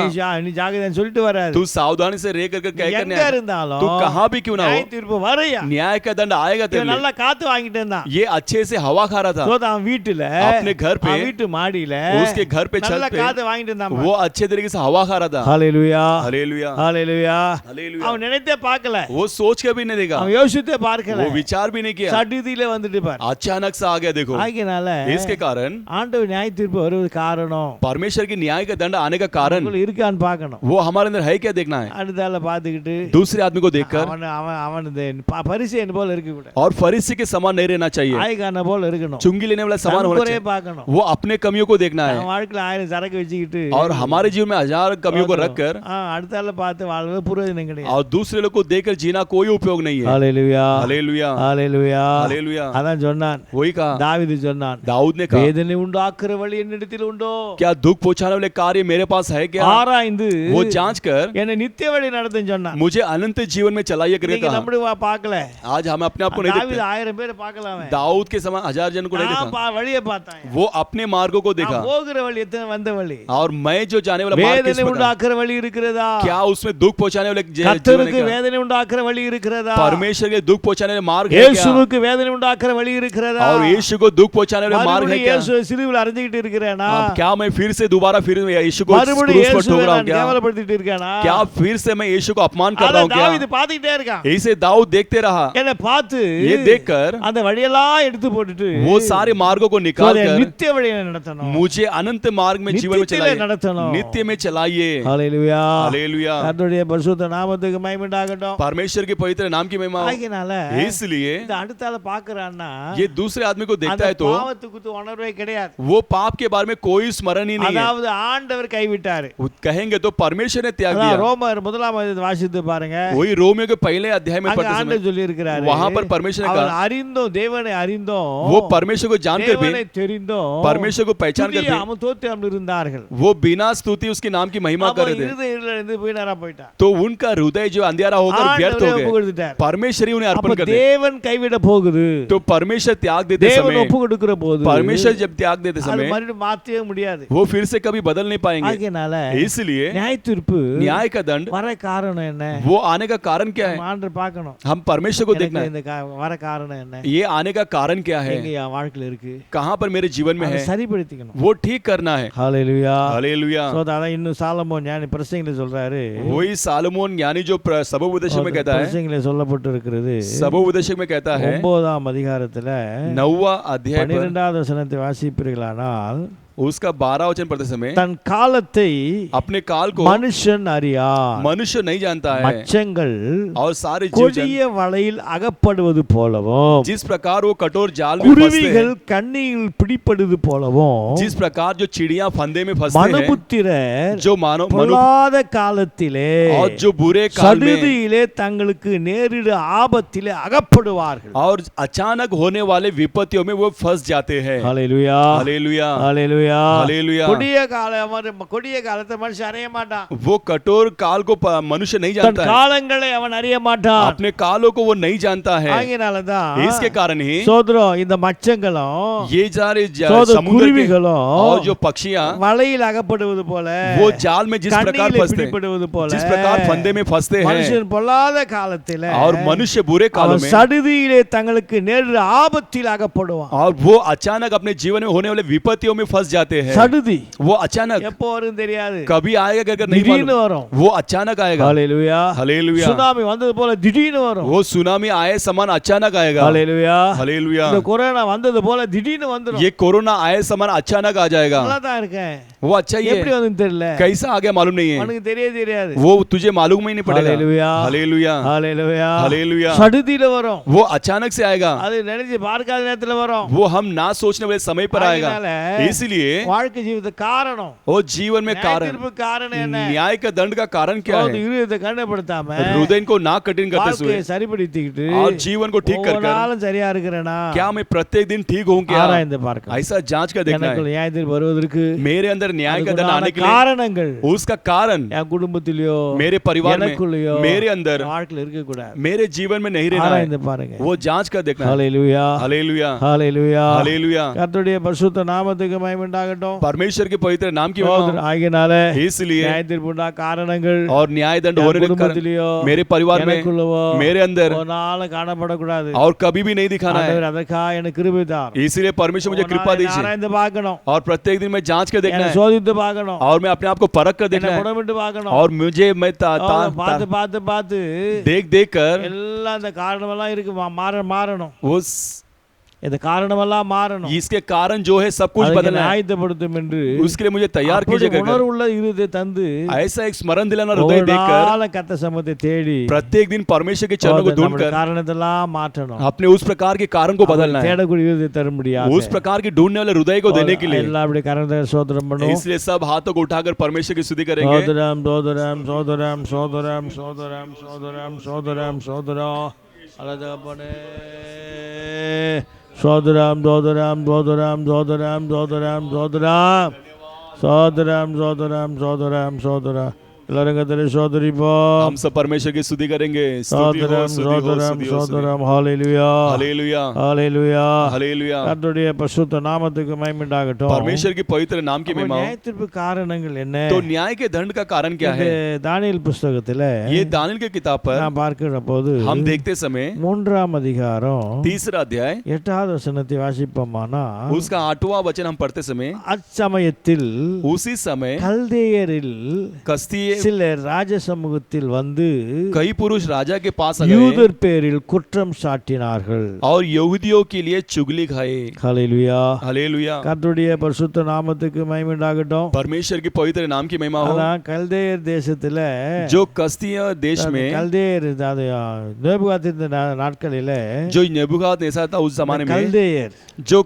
Speaker 1: நீ ஜாகிரதைன்னு சொல்லிட்டு வராது.
Speaker 2: तू सावधानी से रह कर कह कर नहीं
Speaker 1: எங்க
Speaker 2: आएगा.
Speaker 1: இருந்தாலும்
Speaker 2: तू कहाँ भी क्यों ना
Speaker 1: நியாய
Speaker 2: हो,
Speaker 1: தீர்ப்பு வரையா.
Speaker 2: न्याय का दंड आएगा तेरे
Speaker 1: இவன்
Speaker 2: लिए.
Speaker 1: நல்லா காத்து வாங்கிட்டு இருந்தான்,
Speaker 2: ये अच्छे से हवा खा रहा था
Speaker 1: அவன் வீட்டுல
Speaker 2: अपने घर पे,
Speaker 1: அவன் வீட்டு மாடியில
Speaker 2: उसके घर पे छत
Speaker 1: நல்லா
Speaker 2: पे
Speaker 1: காத்து வாங்கிட்டு இருந்தான்.
Speaker 2: वो अच्छे तरीके से हवा खा रहा था.
Speaker 1: ஹalleluya,
Speaker 2: हालेलुया.
Speaker 1: ஹalleluya.
Speaker 2: हालेलुया.
Speaker 1: அவன் நினைத்தே பார்க்கல,
Speaker 2: वो सोच के भी नहीं देखा,
Speaker 1: அவன் யோசித்தே பார்க்கல,
Speaker 2: वो विचार भी नहीं किया,
Speaker 1: சடிதியில வந்துட்டு பார்.
Speaker 2: अचानक से आ गया. देखो
Speaker 1: ஆகினால
Speaker 2: इसके कारण
Speaker 1: ஆண்டவர் நியாய தீர்ப்பு வருவது காரணம்
Speaker 2: परमेश्वर की न्याय का दंड आने का कारण
Speaker 1: உங்களுக்கு இருக்கான்னு பார்க்கணும்.
Speaker 2: वो हमारे अंदर है क्या देखना है.
Speaker 1: அடுத்தால பார்த்துக்கிட்டு
Speaker 2: दूसरे आदमी को देखकर
Speaker 1: அவன் அவன் அவன் பரிசேயன் போல இருக்க கூடாது,
Speaker 2: और फरीसी के समान नहीं रहना चाहिए.
Speaker 1: ஆயக்காரன போல இருக்கணும்,
Speaker 2: चुंगी लेने वाला समान होना
Speaker 1: குறைய
Speaker 2: चाहिए.
Speaker 1: பார்க்கணும்.
Speaker 2: वो अपने कमियों को देखना
Speaker 1: அவன்
Speaker 2: है
Speaker 1: வாழ்க்கையில 1000 சரக்கு வச்சுக்கிட்டு
Speaker 2: और हमारे जीवन में 1000 कमियों को रखकर
Speaker 1: அடுத்தால பார்த்து வாழ்வது பிரயோஜனம் கிடையாது.
Speaker 2: और दूसरे लोग को देखकर जीना कोई उपयोग नहीं है.
Speaker 1: ஹalleluya,
Speaker 2: हालेलुया.
Speaker 1: ஹalleluya.
Speaker 2: हालेलुया.
Speaker 1: அதான் சொன்னான்,
Speaker 2: वही कहा
Speaker 1: தாவீது சொன்னான்,
Speaker 2: दाऊद ने कहा
Speaker 1: வேதனை உண்டாக்குற வழி என்னிடத்தில் உண்டோ,
Speaker 2: क्या दुख पहुंचाने वाले कार्य मेरे पास है क्या.
Speaker 1: ஆராய்ந்து
Speaker 2: वो जांच कर
Speaker 1: என்னை நித்திய வழி நடத்துன்னு சொன்னான்.
Speaker 2: मुझे अनंत जीवन में चलाइए करे
Speaker 1: இன்னைக்கு
Speaker 2: कहा.
Speaker 1: நம்மள பார்க்கல,
Speaker 2: आज हम अपने आप को नहीं
Speaker 1: தாவீது
Speaker 2: देखते.
Speaker 1: 1000 பேர் பார்க்கலாம்,
Speaker 2: दाऊद के समान 1000 जन को नहीं देखा.
Speaker 1: வழியை பார்த்தான்,
Speaker 2: वो अपने मार्गों को देखा
Speaker 1: போகிற வழி எத்தனை வந்த வழி,
Speaker 2: और मैं जो जाने वाला मार्ग किस
Speaker 1: வேதனை
Speaker 2: प्रकार,
Speaker 1: உண்டாக்குற வழி இருக்கிறதா,
Speaker 2: क्या उसमें दुख पहुंचाने वाले जीवन है
Speaker 1: கர்த்தருக்கு
Speaker 2: क्या?
Speaker 1: வேதனை உண்டாக்குற வழி இருக்கிறதா,
Speaker 2: परमेश्वर के दुख पहुंचाने वाले मार्ग है क्या.
Speaker 1: இயேசுவுக்கு வேதனை உண்டாக்குற வழி இருக்கிறதா,
Speaker 2: और यीशु को दुख पहुंचाने वाले मार्ग है
Speaker 1: மறுபடியும்
Speaker 2: क्या.
Speaker 1: இயேசு சிலுவையில் அறைஞ்சிட்டு இருக்கிறேனா,
Speaker 2: अब क्या मैं फिर से दोबारा फिर यीशु को
Speaker 1: மறுபடியும்
Speaker 2: क्रूस पर ठोक
Speaker 1: இயேசுவை
Speaker 2: रहा हूं
Speaker 1: நான்
Speaker 2: क्या.
Speaker 1: கேவலப்படுத்திட்டு இருக்கானா,
Speaker 2: क्या फिर से मैं यीशु को अपमान कर रहा
Speaker 1: அத
Speaker 2: हूं क्या.
Speaker 1: தாவீது பார்த்துக்கிட்டே இருக்கான்.
Speaker 2: इसे दाऊद देखते रहा.
Speaker 1: என்னை பார்த்து
Speaker 2: ये देखकर
Speaker 1: அந்த வழியெல்லாம் எடுத்து போட்டுட்டு
Speaker 2: वो सारे मार्गों को निकाल
Speaker 1: அதை
Speaker 2: कर
Speaker 1: நித்திய வழியை நடத்தணும்,
Speaker 2: मुझे अनंत मार्ग में जीवन में
Speaker 1: நித்தியத்திலே
Speaker 2: चलाइए,
Speaker 1: நடத்தணும்.
Speaker 2: नित्य में चलाइए.
Speaker 1: ஹalleluya,
Speaker 2: हालेलुया.
Speaker 1: கர்த்தருடைய பரிசுத்த நாமத்துக்கு மகிமை உண்டாகட்டும்.
Speaker 2: परमेश्वर के पवित्र नाम की महिमा हो.
Speaker 1: ஆகினால
Speaker 2: इसलिए
Speaker 1: இந்த அடுத்தால பார்க்கறான்னா
Speaker 2: ये दूसरे आदमी को देखता
Speaker 1: அந்த
Speaker 2: है तो
Speaker 1: பாவத்துக்கு உணர்வே கிடையாது.
Speaker 2: वो पाप के बारे में कोई स्मरण ही नहीं है.
Speaker 1: அதாவது ஆண்டவர் கைவிட்டாரு.
Speaker 2: कहेंगे तो परमेश्वर ने त्याग
Speaker 1: அதான்
Speaker 2: दिया.
Speaker 1: ரோமர் முதலாம் அதிகாரத்தை வாசித்து பாருங்க.
Speaker 2: वही रोमियो के पहले अध्याय में
Speaker 1: அங்க
Speaker 2: पढ़ते
Speaker 1: ஆண்டவர்
Speaker 2: समय
Speaker 1: சொல்லி இருக்கிறாரு,
Speaker 2: वहां पर परमेश्वर ने
Speaker 1: அவர்
Speaker 2: कहा
Speaker 1: அறிந்தோம், தேவனை அறிந்தோம்,
Speaker 2: वो परमेश्वर को जानकर भी,
Speaker 1: தேவனை தெரிந்தோம்,
Speaker 2: परमेश्वर को पहचान कर भी
Speaker 1: அவன் தோத்திரம் இருந்தார்கள்.
Speaker 2: वो बिना स्तुति उसके नाम की महिमा कर रहे थे,
Speaker 1: இருதயம் இருந்து போய் நேரா போயிட்டான்.
Speaker 2: तो उनका हृदय जो अंधेरा होकर व्यर्थ हो गए, परमेश्वर ही उन्हें अर्पण
Speaker 1: அப்ப
Speaker 2: कर दे।
Speaker 1: தேவன் கைவிட போகுது.
Speaker 2: तो परमेश्वर त्याग देते
Speaker 1: தேவன்
Speaker 2: समय,
Speaker 1: ஒப்பு கொடுக்கிற போது,
Speaker 2: परमेश्वर जब त्याग देते
Speaker 1: அது
Speaker 2: समय
Speaker 1: மறுபடியும் மாத்தவே முடியாது.
Speaker 2: वो फिर से कभी बदल नहीं पाएंगे।
Speaker 1: ஆகையால
Speaker 2: इसलिए
Speaker 1: நியாய தீர்ப்பு
Speaker 2: न्याय का दंड,
Speaker 1: வர காரணம் என்ன?
Speaker 2: वो आने का कारण क्या है?
Speaker 1: ஆண்டவர் பார்க்கணும்.
Speaker 2: हम परमेश्वर को देखना
Speaker 1: எனக்கு
Speaker 2: है,
Speaker 1: இந்த வர காரணம் என்ன?
Speaker 2: ये आने का कारण क्या है,
Speaker 1: எங்க என் வாழ்க்கையில இருக்கு?
Speaker 2: कहां पर मेरे जीवन में
Speaker 1: அதை
Speaker 2: है,
Speaker 1: சரிப்படுத்திக்கணும்.
Speaker 2: वो ठीक करना है।
Speaker 1: ஹalleluya.
Speaker 2: हालेलुया।
Speaker 1: சோ அதான் இன்னும் சாலமோன் ஞானி பிரசங்கில சொல்றாரு,
Speaker 2: वही सालोमोन ज्ञानी जो सबोपदेशक में कहता है,
Speaker 1: பிரசங்கில சொல்லப்பட்டு இருக்கிறது,
Speaker 2: सबोपदेशक में कहता है
Speaker 1: 9ஆம் அதிகாரத்துல
Speaker 2: 9वां अध्याय पर
Speaker 1: 12வது வசனத்தை வாசிப்பீர்களானால்,
Speaker 2: उसका 12 वचन पढ़ते समय
Speaker 1: தன் காலத்தை
Speaker 2: अपने काल को
Speaker 1: மனுஷன் அறியான்,
Speaker 2: मनुष्य नहीं जानता है,
Speaker 1: மச்சங்கள்
Speaker 2: और सारे जीव
Speaker 1: கொடிய வலையில் அகப்படுவது போலவும்,
Speaker 2: जिस प्रकार वो कठोर जाल में फंसते
Speaker 1: குருவிகள்
Speaker 2: हैं,
Speaker 1: கண்ணியில் பிடிப்படுவது போலவும்,
Speaker 2: जिस प्रकार जो चिड़िया फंदे में फंसते हैं,
Speaker 1: மனுபுத்திரர்
Speaker 2: जो मानव
Speaker 1: பொல்லாத காலத்திலே
Speaker 2: और जो बुरे काल में
Speaker 1: சடுதியிலே தங்களுக்கு நேரிட ஆபத்திலே அகப்படுவார்கள்.
Speaker 2: और अचानक होने वाले विपत्तियों में वो फंस जाते हैं।
Speaker 1: ஹalleluya.
Speaker 2: हालेलुया।
Speaker 1: ஹalleluya.
Speaker 2: हालेलुया।
Speaker 1: கொடிய காலத்தை மனுஷன் அறிய மாட்டான்.
Speaker 2: वो कठोर काल को मनुष्य नहीं
Speaker 1: தன்
Speaker 2: जानता है,
Speaker 1: காலங்களை அவன் அறிய மாட்டான்.
Speaker 2: अपने कालों को वो नहीं जानता है।
Speaker 1: ஆகையினாலதான்
Speaker 2: इसके कारण ही
Speaker 1: சோதரம் இந்த மச்சங்களும்
Speaker 2: ये सारे
Speaker 1: சோதர
Speaker 2: समुद्र के
Speaker 1: குருவிகளும்
Speaker 2: और जो पक्षियां
Speaker 1: வலையில் அகப்படுவது போல,
Speaker 2: वो जाल में जिस प्रकार
Speaker 1: கண்ணியிலே
Speaker 2: फंसते हैं,
Speaker 1: பிடிப்படுவது போல,
Speaker 2: जिस प्रकार फंदे में फंसते हैं,
Speaker 1: மனுஷன் பொல்லாத காலத்திலே
Speaker 2: और मनुष्य बुरे कालों
Speaker 1: அவன்
Speaker 2: में
Speaker 1: சடுதியிலே தங்களுக்கு நேரிட ஆபத்தில் அகப்படுவான்.
Speaker 2: और वो अचानक अपने जीवन में होने वाले विपत्तियों में फंस जाते हैं।
Speaker 1: சடுதி
Speaker 2: वो अचानक
Speaker 1: எப்போ வரும் தெரியாது,
Speaker 2: कभी आएगा कर नहीं
Speaker 1: திடீர்னு
Speaker 2: मालूम,
Speaker 1: வரும்.
Speaker 2: वो अचानक आएगा।
Speaker 1: ஹalleluya.
Speaker 2: हालेलुया।
Speaker 1: சுனாமி வந்தது போல திடீர்னு வரும்.
Speaker 2: वो सुनामी आए समान अचानक आएगा।
Speaker 1: ஹalleluya.
Speaker 2: हालेलुया।
Speaker 1: இந்த கொரோனா வந்தது போல திடீர்னு வந்துரும்.
Speaker 2: ये कोरोना आए समान अचानक आ जाएगा।
Speaker 1: நல்லா தான் இருக்கேன்,
Speaker 2: वो अच्छा ही
Speaker 1: எப்படி
Speaker 2: है,
Speaker 1: வந்து தெரியல,
Speaker 2: कैसा आ गया मालूम नहीं है,
Speaker 1: உனக்கு தெரியாது.
Speaker 2: वो तुझे मालूम ही नहीं पड़ेगा।
Speaker 1: हालेलुया।
Speaker 2: हालेलुया।
Speaker 1: ஹalleluya.
Speaker 2: हालेलुया।
Speaker 1: சடுதியில வரும்.
Speaker 2: वो अचानक से आएगा,
Speaker 1: அது நினைச்சு பார்க்காத நேரத்துல வரும்.
Speaker 2: वो हम ना सोचने वाले समय पर आएगा।
Speaker 1: ஆகையினால
Speaker 2: इसलिए
Speaker 1: வாழ்க்கை ஜீவித காரணம்,
Speaker 2: वो जीवन में कारण,
Speaker 1: நியாயத்தீர்ப்பு காரணம் என்ன?
Speaker 2: न्याय का दंड का कारण क्या
Speaker 1: சோதர
Speaker 2: है?
Speaker 1: இருதயத்தை கண்டப்படுத்தாம
Speaker 2: हृदय को ना कठिन करते हुए
Speaker 1: வாழ்க்கையை சரிப்படுத்திக்கிட்டு
Speaker 2: और जीवन को ठीक कर
Speaker 1: ஒவ்வொரு நாளும் சரியா இருக்கிறேனா
Speaker 2: क्या मैं प्रत्येक दिन ठीक हूँ क्या,
Speaker 1: ஆராய்ந்து பார்க்கணும்.
Speaker 2: ऐसा जांच कर देखना
Speaker 1: எனக்குள்ள
Speaker 2: है।
Speaker 1: நியாயத்தீர்ப்பு வருவதற்கு
Speaker 2: मेरे अंदर न्याय का दंड
Speaker 1: அதுக்குண்டான
Speaker 2: आने के लिए
Speaker 1: காரணங்கள்
Speaker 2: उसका कारण
Speaker 1: என் குடும்பத்திலயோ
Speaker 2: मेरे परिवार में,
Speaker 1: எனக்குள்ளயோ
Speaker 2: मेरे अंदर,
Speaker 1: வாழ்க்கையில இருக்க கூடாது.
Speaker 2: मेरे जीवन में नहीं रहना
Speaker 1: ஆராய்ந்து
Speaker 2: है,
Speaker 1: பாருங்க.
Speaker 2: वो जांच कर देखना है।
Speaker 1: ஹalleluya.
Speaker 2: हालेलुया।
Speaker 1: ஹalleluya.
Speaker 2: हालेलुया।
Speaker 1: கர்த்தருடைய பரிசுத்த நாமத்துக்கு மகிமை உண்டாகட்டும்.
Speaker 2: परमेश्वर के पवित्र नाम की
Speaker 1: சோதர
Speaker 2: महिमा।
Speaker 1: ஆகினால
Speaker 2: इसलिए
Speaker 1: நியாயத்தீர்ப்பு உண்டா காரணங்கள்
Speaker 2: और न्याय दंड
Speaker 1: என்
Speaker 2: होने के कारण
Speaker 1: குடும்பத்திலயோ
Speaker 2: मेरे परिवार में,
Speaker 1: எனக்குள்ளவோ
Speaker 2: मेरे अंदर
Speaker 1: ஒரு நாளும் காணப்படக்கூடாது.
Speaker 2: और कभी भी नहीं दिखाना है।
Speaker 1: ஆண்டவர் அதற்காக எனக்கு கிருபை தார்.
Speaker 2: इसीलिए परमेश्वर मुझे कृपा दीजिए
Speaker 1: ஆராய்ந்து பார்க்கணும்,
Speaker 2: और प्रत्येक दिन मैं जांच कर देखना
Speaker 1: என்னை
Speaker 2: है
Speaker 1: சோதித்து பார்க்கணும்,
Speaker 2: और मैं अपने आप को परख कर
Speaker 1: என்னை
Speaker 2: देखना है
Speaker 1: புடமிட்டு பார்க்கணும்.
Speaker 2: और मुझे मैं
Speaker 1: பார்த்து பார்த்து பார்த்து
Speaker 2: देख देख कर
Speaker 1: எல்லாம் இந்த காரணமெல்லாம் இருக்கு, மாறணும்.
Speaker 2: उस
Speaker 1: இந்த காரணமெல்லாம் மாறணும்.
Speaker 2: इसके कारण जो है सब कुछ
Speaker 1: அதுக்கு
Speaker 2: बदलना है,
Speaker 1: ஆயத்தப்படுத்தும் என்று
Speaker 2: उसके लिए मुझे तैयार
Speaker 1: அப்படி
Speaker 2: कीजिए कर
Speaker 1: உணர்வுள்ள இருதயத்தை தந்து
Speaker 2: ऐसा एक स्मरण दिलाना हृदय
Speaker 1: ஒவ்வொரு
Speaker 2: देखकर
Speaker 1: நாளும் கர்த்தர் சமூகத்தை தேடி
Speaker 2: प्रत्येक दिन परमेश्वर के चरणों को
Speaker 1: நம்முடைய
Speaker 2: ढूंढकर
Speaker 1: காரணத்தெல்லாம் மாற்றணும்.
Speaker 2: अपने उस प्रकार के कारण को बदलना है,
Speaker 1: தேடக்கூடிய இருதயத்தை தரும்படியாக
Speaker 2: उस प्रकार के ढूंढने वाले हृदय को देने के लिए।
Speaker 1: எல்லாம் அப்படி கரத்தை சோதரம் பண்ணுவோம்.
Speaker 2: इसलिए सब हाथों को उठाकर परमेश्वर की स्तुति करेंगे।
Speaker 1: சோதரம் சோதரம் சோதரம் சோதரம் சோதரம் சோதரம் சோதரம் சோதரம் அலதப்பனே சோதரம் சோதரம் சோதரம் சோதரம் சோதரம் சோதரம் சோதரம் சோதரம் சோதரம் சோதரம் எல்லாரும் கர்த்தரை சோதரிப்போம்.
Speaker 2: हम सब परमेश्वर की स्तुति करेंगे। स्तुति हो,
Speaker 1: சோதரம்
Speaker 2: स्तुति हो,
Speaker 1: சோதரம்
Speaker 2: स्तुति हो, स्तुति हो।
Speaker 1: சோதரம் ஹalleluya
Speaker 2: हालेलुया।
Speaker 1: ஹalleluya
Speaker 2: हालेलुया।
Speaker 1: கர்த்தருடைய பரிசுத்த நாமத்துக்கு மகிமை உண்டாகட்டும்.
Speaker 2: परमेश्वर की पवित्र नाम की महिमा हो।
Speaker 1: நியாயத்தீர்ப்பு காரணங்கள் என்ன?
Speaker 2: तो न्याय के दंड का कारण क्या
Speaker 1: இந்த
Speaker 2: है?
Speaker 1: தானியேல் புஸ்தகத்துல
Speaker 2: ये दानियेल की किताब पर
Speaker 1: நான் பார்க்கிற போது
Speaker 2: हम देखते समय
Speaker 1: 3ஆம் அதிகாரம்
Speaker 2: 3रा अध्याय
Speaker 1: 8வது வசனத்தை வாசிப்போமானா,
Speaker 2: उसका 8वां वचन हम पढ़ते समय
Speaker 1: அச்சமயத்தில்
Speaker 2: उसी समय
Speaker 1: கல்தேயரில்
Speaker 2: कसदी
Speaker 1: சிலர் ராஜ சமூகத்தில் வந்து
Speaker 2: कई पुरुष राजा के पास आ गए
Speaker 1: யூதர் பேரில் குற்றம் சாட்டினார்கள்.
Speaker 2: और यहूदियों के लिए चुगली खाए।
Speaker 1: ஹalleluya.
Speaker 2: हालेलुया।
Speaker 1: கர்த்தருடைய பரிசுத்த நாமத்துக்கு மகிமை உண்டாகட்டும்.
Speaker 2: परमेश्वर की पवित्र नाम की महिमा हो।
Speaker 1: அதான் கல்தேயர் தேசத்துல
Speaker 2: जो कसदिया देश में
Speaker 1: கல்தேயர் நேபுகாத்நேசர் நாட்களில
Speaker 2: जो नेबूखदनेस्सर था उस जमाने में
Speaker 1: கல்தேயர்
Speaker 2: जो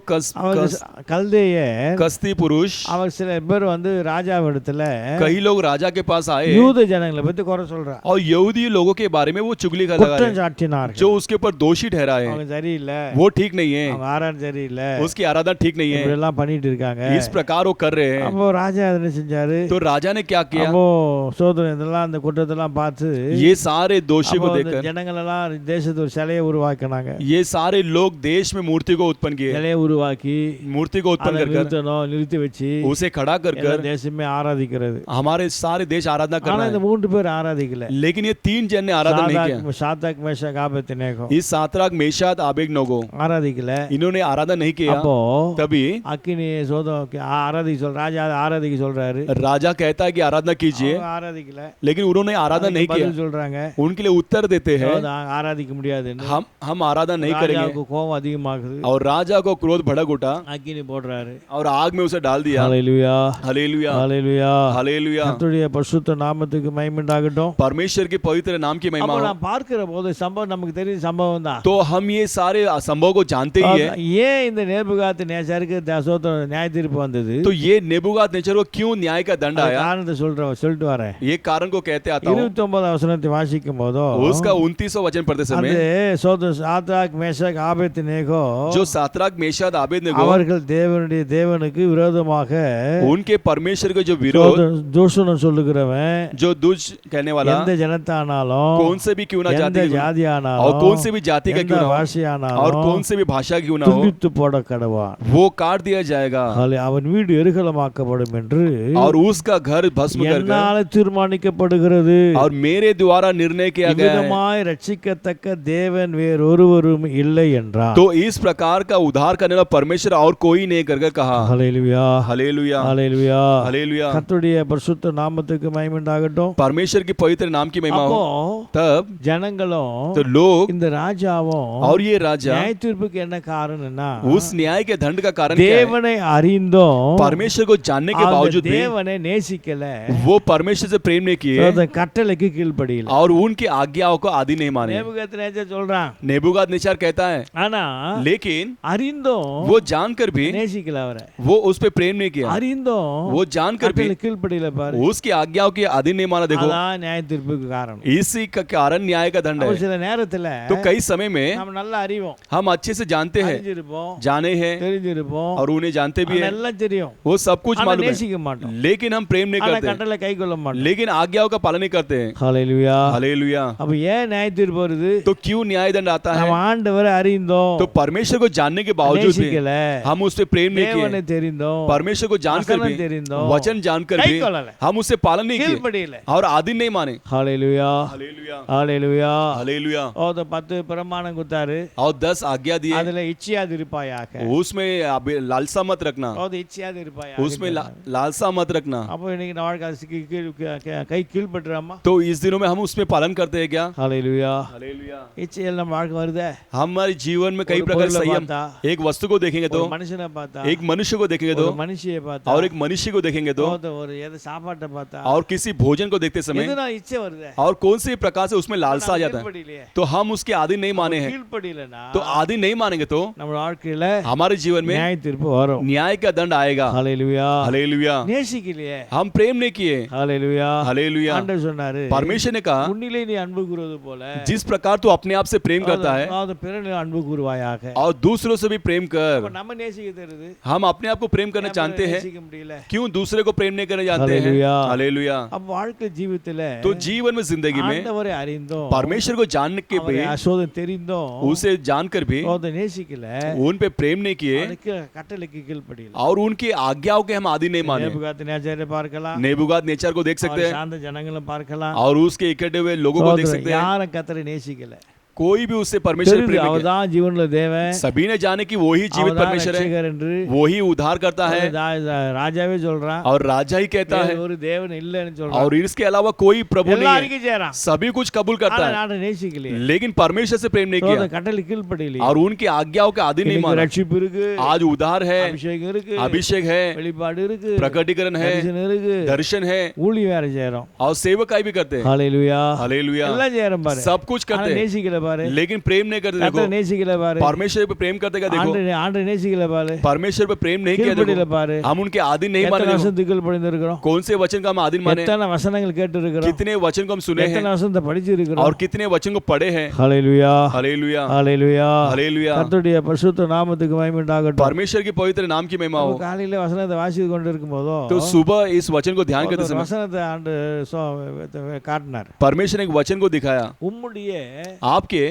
Speaker 1: கல்தேயர்
Speaker 2: कसदी पुरुष
Speaker 1: அவர் சில பேர் வந்து ராஜாவிடத்துல
Speaker 2: कई लोग राजा के पास आए
Speaker 1: யூத ஜனங்களை பத்தி குறை சொல்றான்,
Speaker 2: और यहूदी लोगों के बारे में वो चुगली का लगा
Speaker 1: குற்றம்
Speaker 2: रहे,
Speaker 1: சாட்டினார்கள்.
Speaker 2: जो उसके ऊपर दोषी ठहराए,
Speaker 1: அவங்க சரியில்லை,
Speaker 2: वो ठीक नहीं है,
Speaker 1: அவங்க ஆராதனை சரியில்லை,
Speaker 2: उसकी आराधना ठीक नहीं
Speaker 1: இப்படி
Speaker 2: है,
Speaker 1: எல்லாம் பண்ணிட்டு இருக்காங்க.
Speaker 2: इस प्रकार वो कर रहे हैं।
Speaker 1: அப்போ ராஜா என்ன செஞ்சாரு?
Speaker 2: तो राजा ने क्या किया,
Speaker 1: அப்போ சோதனை இதெல்லாம் அந்த குற்றத்தெல்லாம் பார்த்து
Speaker 2: ये सारे दोषी को
Speaker 1: அப்போ அந்த
Speaker 2: देखकर
Speaker 1: ஜனங்கள் எல்லாம் தேசத்து ஒரு சிலையை உருவாக்கினாங்க.
Speaker 2: ये सारे लोग देश में मूर्ति को उत्पन्न किए,
Speaker 1: சிலையை உருவாக்கி
Speaker 2: मूर्ति को उत्पन्न
Speaker 1: அதை
Speaker 2: कर कर
Speaker 1: நிறுத்தணும், நிறுத்தி வச்சு
Speaker 2: उसे खड़ा कर
Speaker 1: எல்லா
Speaker 2: कर
Speaker 1: தேசமே ஆராதிக்கிறது.
Speaker 2: हमारे सारे देश आराधना
Speaker 1: ஆனா
Speaker 2: करना
Speaker 1: இந்த
Speaker 2: है।
Speaker 1: மூன்று பேர் ஆராதிக்கல.
Speaker 2: लेकिन ये 3 जन ने आराधना नहीं किया,
Speaker 1: சாத்தாக் மேஷாக் ஆபேத்நேகோ
Speaker 2: इस सातराक मेशात आबेदनगो
Speaker 1: ஆராதிக்கல.
Speaker 2: इन्होंने आराधना नहीं किया।
Speaker 1: அப்போ
Speaker 2: तभी
Speaker 1: அக்கினி சோதம் ஆராதிக்க ராஜா ஆராதிக்க சொல்றாரு,
Speaker 2: राजा कहता है कि आराधना कीजिए,
Speaker 1: அவங்க ஆராதிக்கல.
Speaker 2: लेकिन उन्होंने आराधना नहीं किया।
Speaker 1: பதில் சொல்றாங்க,
Speaker 2: उनके लिए उत्तर देते हैं
Speaker 1: ஆராதிக்க முடியாதுன்னு.
Speaker 2: हम आराधना नहीं करेंगे,
Speaker 1: ராஜாவுக்கு கோபம் அதிகமாகுது,
Speaker 2: और राजा को क्रोध भड़क उठा
Speaker 1: அக்கினி போடுறாரு.
Speaker 2: और आग में उसे डाल दिया।
Speaker 1: ஹல்லேலூயா,
Speaker 2: हालेलुया,
Speaker 1: ஹல்லேலூயா.
Speaker 2: हालेलुया,
Speaker 1: கர்த்தருடைய பரிசுத்த நாமத்துக்கு மகிமை உண்டாகட்டும்.
Speaker 2: परमेश्वर के पवित्र नाम की महिमा
Speaker 1: அப்போ
Speaker 2: हो।
Speaker 1: நான் பார்க்கிற போது சம்பவம் நமக்கு தெரியும், சம்பவம் தான்.
Speaker 2: तो हम ये सारे संभव को जानते ही है।
Speaker 1: ஏன் இந்த நேபுகாத் நேச்சாருக்கு நியாய தீர்ப்பு வந்தது?
Speaker 2: तो ये नेबूगाद नेचर को क्यों न्याय का दंड
Speaker 1: அது
Speaker 2: आया,
Speaker 1: காரணத்தை சொல்லிட்டு வரேன்.
Speaker 2: ये कारण को कहते आता हूँ।
Speaker 1: 29 வசனத்தை வாசிக்கும் போதோ
Speaker 2: उसका 29वां वचन पढ़ते
Speaker 1: அந்த
Speaker 2: समय
Speaker 1: சாத்ராக் மேஷாக் ஆபேத்நேகோ
Speaker 2: जो सातराक मेशात आबेदनगो
Speaker 1: அவர்கள் தேவனுக்கு விரோதமாக
Speaker 2: उनके परमेश्वर के जो विरोध,
Speaker 1: தூஷணம் சொல்லுகிறவன்,
Speaker 2: जो दुष्ट कहने वाला,
Speaker 1: எந்த ஜனத்தானாலும்,
Speaker 2: कौन से भी क्यों ना
Speaker 1: எந்த
Speaker 2: जाति का, और
Speaker 1: ஜாதியானாலும்,
Speaker 2: कौन से भी जाति का
Speaker 1: எந்த
Speaker 2: क्यों ना हो, और
Speaker 1: பாஷையானாலும்
Speaker 2: कौन से भी भाषा क्यों ना हो,
Speaker 1: துண்டித்து போட கடவான்.
Speaker 2: वो काट दिया जाएगा
Speaker 1: அவன் வீடு எருகலமாக்கப்படும் என்று
Speaker 2: और उसका घर भस्म कर
Speaker 1: என்னால தீர்மானிக்கப்படுகிறது.
Speaker 2: और मेरे द्वारा निर्णय किया गया है।
Speaker 1: இவ்விதமாய் ரட்சிக்கத்தக்க தேவன் வேறொருவரும் இல்லை என்றார்.
Speaker 2: तो इस प्रकार का उद्धार करने वाला परमेश्वर और कोई नहीं करके कहा।
Speaker 1: ஹல்லேலூயா,
Speaker 2: हालेलुया,
Speaker 1: ஹல்லேலூயா.
Speaker 2: हालेलुया,
Speaker 1: கர்த்தருடைய பரிசுத்த நாமத்துக்கு மகிமை உண்டாகட்டும்.
Speaker 2: परमेश्वर की पवित्र नाम की महिमा
Speaker 1: அப்போ
Speaker 2: हो। तब
Speaker 1: ஜனங்களும்
Speaker 2: तो लोग
Speaker 1: இந்த ராஜாவும்
Speaker 2: और ये राजा
Speaker 1: நியாய தீர்ப்புக்கு என்ன காரணம்னா,
Speaker 2: उस न्याय के दंड का कारण क्या है?
Speaker 1: தேவனை அறிந்தோம்,
Speaker 2: परमेश्वर को जानने के
Speaker 1: அந்த
Speaker 2: बावजूद भी
Speaker 1: தேவனை நேசிக்கல,
Speaker 2: वो परमेश्वर से प्रेम नहीं किए
Speaker 1: அந்த கட்டளைக்கு கீழ்ப்படியல.
Speaker 2: और उनकी आज्ञाओं को आदि नहीं माने।
Speaker 1: நேபுகாத்நேச்சார் சொல்றான்,
Speaker 2: नेबूगाद नेचार कहता है,
Speaker 1: ஆனா
Speaker 2: लेकिन
Speaker 1: அறிந்தோம்
Speaker 2: वो जानकर भी
Speaker 1: நேசிக்கல அவரை,
Speaker 2: वो उस पे प्रेम नहीं किया,
Speaker 1: அறிந்தோம்
Speaker 2: वो जानकर भी
Speaker 1: கட்டளை கீழ்ப்படியல. பாரு,
Speaker 2: उसकी आज्ञाओं की आदि नहीं माना। देखो
Speaker 1: அதான் நியாய தீர்ப்புக்கு காரணம்.
Speaker 2: इसी का कारण न्याय का दंड
Speaker 1: அப்போ
Speaker 2: है।
Speaker 1: சில நேரத்துல
Speaker 2: तो कई समय में
Speaker 1: நம்ம நல்லா அறிவோம்,
Speaker 2: हम अच्छे से जानते हैं,
Speaker 1: அறிஞ்சிருப்போம்,
Speaker 2: जाने हैं
Speaker 1: தெரிஞ்சிருப்போம்,
Speaker 2: और उन्हें जानते भी हैं,
Speaker 1: எல்லாம் தெரியும்,
Speaker 2: वो सब कुछ
Speaker 1: ஆனா
Speaker 2: मालूम है,
Speaker 1: நேசிக்க மாட்டோம்,
Speaker 2: लेकिन हम प्रेम नहीं
Speaker 1: ஆனா
Speaker 2: करते,
Speaker 1: கட்டளை கைக்கொள்ள மாட்டோம்.
Speaker 2: लेकिन आज्ञाओं का पालन नहीं करते हैं।
Speaker 1: ஹல்லேலூயா.
Speaker 2: हालेलुया।
Speaker 1: அப்ப ஏன் நியாய தீர்ப்பு வருது?
Speaker 2: तो क्यों न्याय दंड आता है?
Speaker 1: நம்ம ஆண்டவரை அறிந்தோம்,
Speaker 2: तो परमेश्वर को जानने के बावजूद भी
Speaker 1: நேசிக்கல,
Speaker 2: हम उस पे प्रेम नहीं
Speaker 1: தேவனை
Speaker 2: किए,
Speaker 1: தெரிந்தோம்,
Speaker 2: परमेश्वर को जानकर
Speaker 1: வசனம்
Speaker 2: भी,
Speaker 1: தெரிந்தோம்,
Speaker 2: वचन जानकर भी
Speaker 1: கைக்கொள்ளல,
Speaker 2: हम उससे पालन नहीं किए
Speaker 1: கீழ்ப்படியல.
Speaker 2: और आदि नहीं माने।
Speaker 1: ஹல்லேலூயா,
Speaker 2: हालेलुया,
Speaker 1: ஹல்லேலூயா.
Speaker 2: हालेलुया।
Speaker 1: ஓ 10 பிரமாணம் கொடுத்தாரு,
Speaker 2: और 10 आज्ञा दिए,
Speaker 1: அதுல இச்சையாது இருப்பாயாக,
Speaker 2: उसमें लालसा मत रखना,
Speaker 1: ஓ இச்சையாது இருப்பாயாக.
Speaker 2: उसमें लालसा मत रखना।
Speaker 1: அப்போ இன்னைக்கு நம்ம வாழ்க்கை கை கீழ்பட்டுறாமா?
Speaker 2: तो इस दिनों में हम उसमें पालन करते हैं क्या?
Speaker 1: ஹல்லேலூயா.
Speaker 2: हालेलुया।
Speaker 1: இச்சையில் நம்ம வாழ்க்கை வருதே,
Speaker 2: हमारे जीवन में कई
Speaker 1: ஒரு
Speaker 2: प्रकार
Speaker 1: பொருளை
Speaker 2: संयम,
Speaker 1: பார்த்தா,
Speaker 2: एक वस्तु को देखेंगे तो,
Speaker 1: ஒரு மனுஷனை பார்த்தா,
Speaker 2: एक मनुष्य को देखेंगे तो,
Speaker 1: ஒரு மனுஷியை பார்த்தா,
Speaker 2: और एक मनुष्य को देखेंगे तो,
Speaker 1: ஒரு எதை சாப்பாட்டை பார்த்தா,
Speaker 2: और किसी भोजन को देखते समय,
Speaker 1: எதுனா இச்சை வருதே,
Speaker 2: और कौन से प्रकार से उसमें लालसा आ जाता है,
Speaker 1: கீழ்ப்படியலையே.
Speaker 2: तो हम उसके आदि नहीं माने हैं।
Speaker 1: கீழ்ப்படியலைன்னா
Speaker 2: तो आदि नहीं मानेंगे तो
Speaker 1: நம்ம வாழ்க்கையில
Speaker 2: हमारे जीवन में
Speaker 1: நியாய தீர்ப்பு வரும்.
Speaker 2: न्याय का दंड आएगा।
Speaker 1: ஹல்லேலூயா.
Speaker 2: हालेलुया।
Speaker 1: நேசிக்கலையே,
Speaker 2: हम प्रेम नहीं किए।
Speaker 1: ஹல்லேலூயா.
Speaker 2: हालेलुया।
Speaker 1: ஆண்டவர் சொன்னாரு,
Speaker 2: परमेश्वर ने कहा,
Speaker 1: உன்னிலே நீ அன்பு கூறுவது போல
Speaker 2: जिस प्रकार तू अपने आप से प्रेम करता है
Speaker 1: அதாவது பிறனிலே அன்பு கூறுவாயாக.
Speaker 2: और दूसरों से भी प्रेम
Speaker 1: அப்ப
Speaker 2: कर।
Speaker 1: நம்ம நேசிக்க தெரியுது,
Speaker 2: हम अपने आप को प्रेम करना जानते हैं,
Speaker 1: நேசிக்க முடியல.
Speaker 2: क्यों दूसरे को प्रेम नहीं करना जानते हैं?
Speaker 1: हालेलुया।
Speaker 2: हालेलुया।
Speaker 1: அப்ப வாழ்க்கை ஜீவித்துல
Speaker 2: तो जीवन में जिंदगी में
Speaker 1: ஆண்டவரை அறிந்தோம்,
Speaker 2: परमेश्वर को जानने के भी,
Speaker 1: அவரை அசோதம் தெரிந்தோம்,
Speaker 2: उसे जानकर भी
Speaker 1: அதை நேசிக்கல,
Speaker 2: उन पे प्रेम नहीं किए
Speaker 1: அதுக்கு கட்டளைக்கு கீழ்ப்படியல.
Speaker 2: और उनकी आज्ञाओं के हम आदि नहीं माने।
Speaker 1: நேபுகாத்நேச்சாரை பார்க்கலாம்,
Speaker 2: नेबूगाद नेचर को देख सकते हैं
Speaker 1: சாந்த ஜனங்களை பார்க்கலாம்,
Speaker 2: और उसके इकट्ठे हुए लोगों को देख सकते हैं।
Speaker 1: யாரும் கர்த்தரை நேசிக்கல.
Speaker 2: कोई भी उससे परमेश्वर
Speaker 1: தெரியுது,
Speaker 2: प्रेम नहीं किया।
Speaker 1: அவர்தான் ஜீவனுள்ள தேவன்,
Speaker 2: सभी ने जाने कि वही जीवित
Speaker 1: அவர்தான்
Speaker 2: परमेश्वर है,
Speaker 1: ரட்சகர் என்று
Speaker 2: वही उद्धार करता है
Speaker 1: ராஜாவே சொல்றான்,
Speaker 2: और राजा ही कहता है,
Speaker 1: ஒரு தேவன் இல்லைன்னு சொல்றான்.
Speaker 2: और इसके अलावा कोई प्रभु
Speaker 1: எல்லாம்
Speaker 2: नहीं है।
Speaker 1: அறிக்கை செய்றான்,
Speaker 2: सभी कुछ कबूल करता
Speaker 1: ஆனா
Speaker 2: है,
Speaker 1: நான் நேசிக்கலையே,
Speaker 2: लेकिन परमेश्वर से प्रेम नहीं
Speaker 1: அந்த
Speaker 2: किया
Speaker 1: கட்டளை கீழ்ப்படியலையே.
Speaker 2: और उनकी आज्ञाओं के आदि नहीं
Speaker 1: இன்னைக்கு
Speaker 2: माना।
Speaker 1: ரட்சிப்பு இருக்கு,
Speaker 2: आज उद्धार है,
Speaker 1: அபிஷேகம் இருக்கு,
Speaker 2: अभिषेक है,
Speaker 1: வெளிப்பாடு இருக்கு,
Speaker 2: प्रकटीकरण है,
Speaker 1: தரிசனம் இருக்கு,
Speaker 2: दर्शन है
Speaker 1: ஊழியம் வேற செய்றோம்.
Speaker 2: और सेवकाई भी करते हैं।
Speaker 1: ஹalleluya.
Speaker 2: हालेलुया।
Speaker 1: எல்லாம் செய்றோம் பாரு,
Speaker 2: सब कुछ
Speaker 1: ஆனா
Speaker 2: करते हैं
Speaker 1: நேசிக்கல பாரு,
Speaker 2: लेकिन प्रेम नहीं करते।
Speaker 1: கர்த்தரை
Speaker 2: देखो
Speaker 1: நேசிக்கல பாரு,
Speaker 2: परमेश्वर पे प्रेम करते क्या? देखो
Speaker 1: ஆண்டரை நேசிக்கல பாரு,
Speaker 2: परमेश्वर पे प्रेम नहीं किया।
Speaker 1: கீழ்ப்படியில
Speaker 2: देखो
Speaker 1: பாரு,
Speaker 2: हम उनके आधीन नहीं
Speaker 1: எத்தனை
Speaker 2: माने। देखो
Speaker 1: வசனத்துக்கு கீழ்ப்படிந்து இருக்கிறோம்,
Speaker 2: कौन से वचन का हम आधीन माने?
Speaker 1: எத்தனை வசனங்கள் கேட்டு இருக்கிறோம்,
Speaker 2: कितने वचन को हम सुने हैं
Speaker 1: எத்தனை வசனத்தை படிச்சு இருக்கிறோம்।
Speaker 2: और कितने वचन को पढ़े हैं।
Speaker 1: ஹல்லேலூயா,
Speaker 2: हालेलुया
Speaker 1: ஹல்லேலூயா,
Speaker 2: हालेलुया।
Speaker 1: கர்த்தருடைய பரிசுத்த நாமத்துக்கு மகிமை உண்டாகட்டும்।
Speaker 2: परमेश्वर की पवित्र नाम की महिमा हो।
Speaker 1: காலையில வசனத்தை வாசித்து கொண்டு இருக்கும்போதோ
Speaker 2: तो सुबह इस वचन को ध्यान करते समय
Speaker 1: வசனத்தை ஆண்டு காட்டினார்,
Speaker 2: परमेश्वर ने एक वचन को दिखाया,
Speaker 1: உம்முடைய
Speaker 2: आपके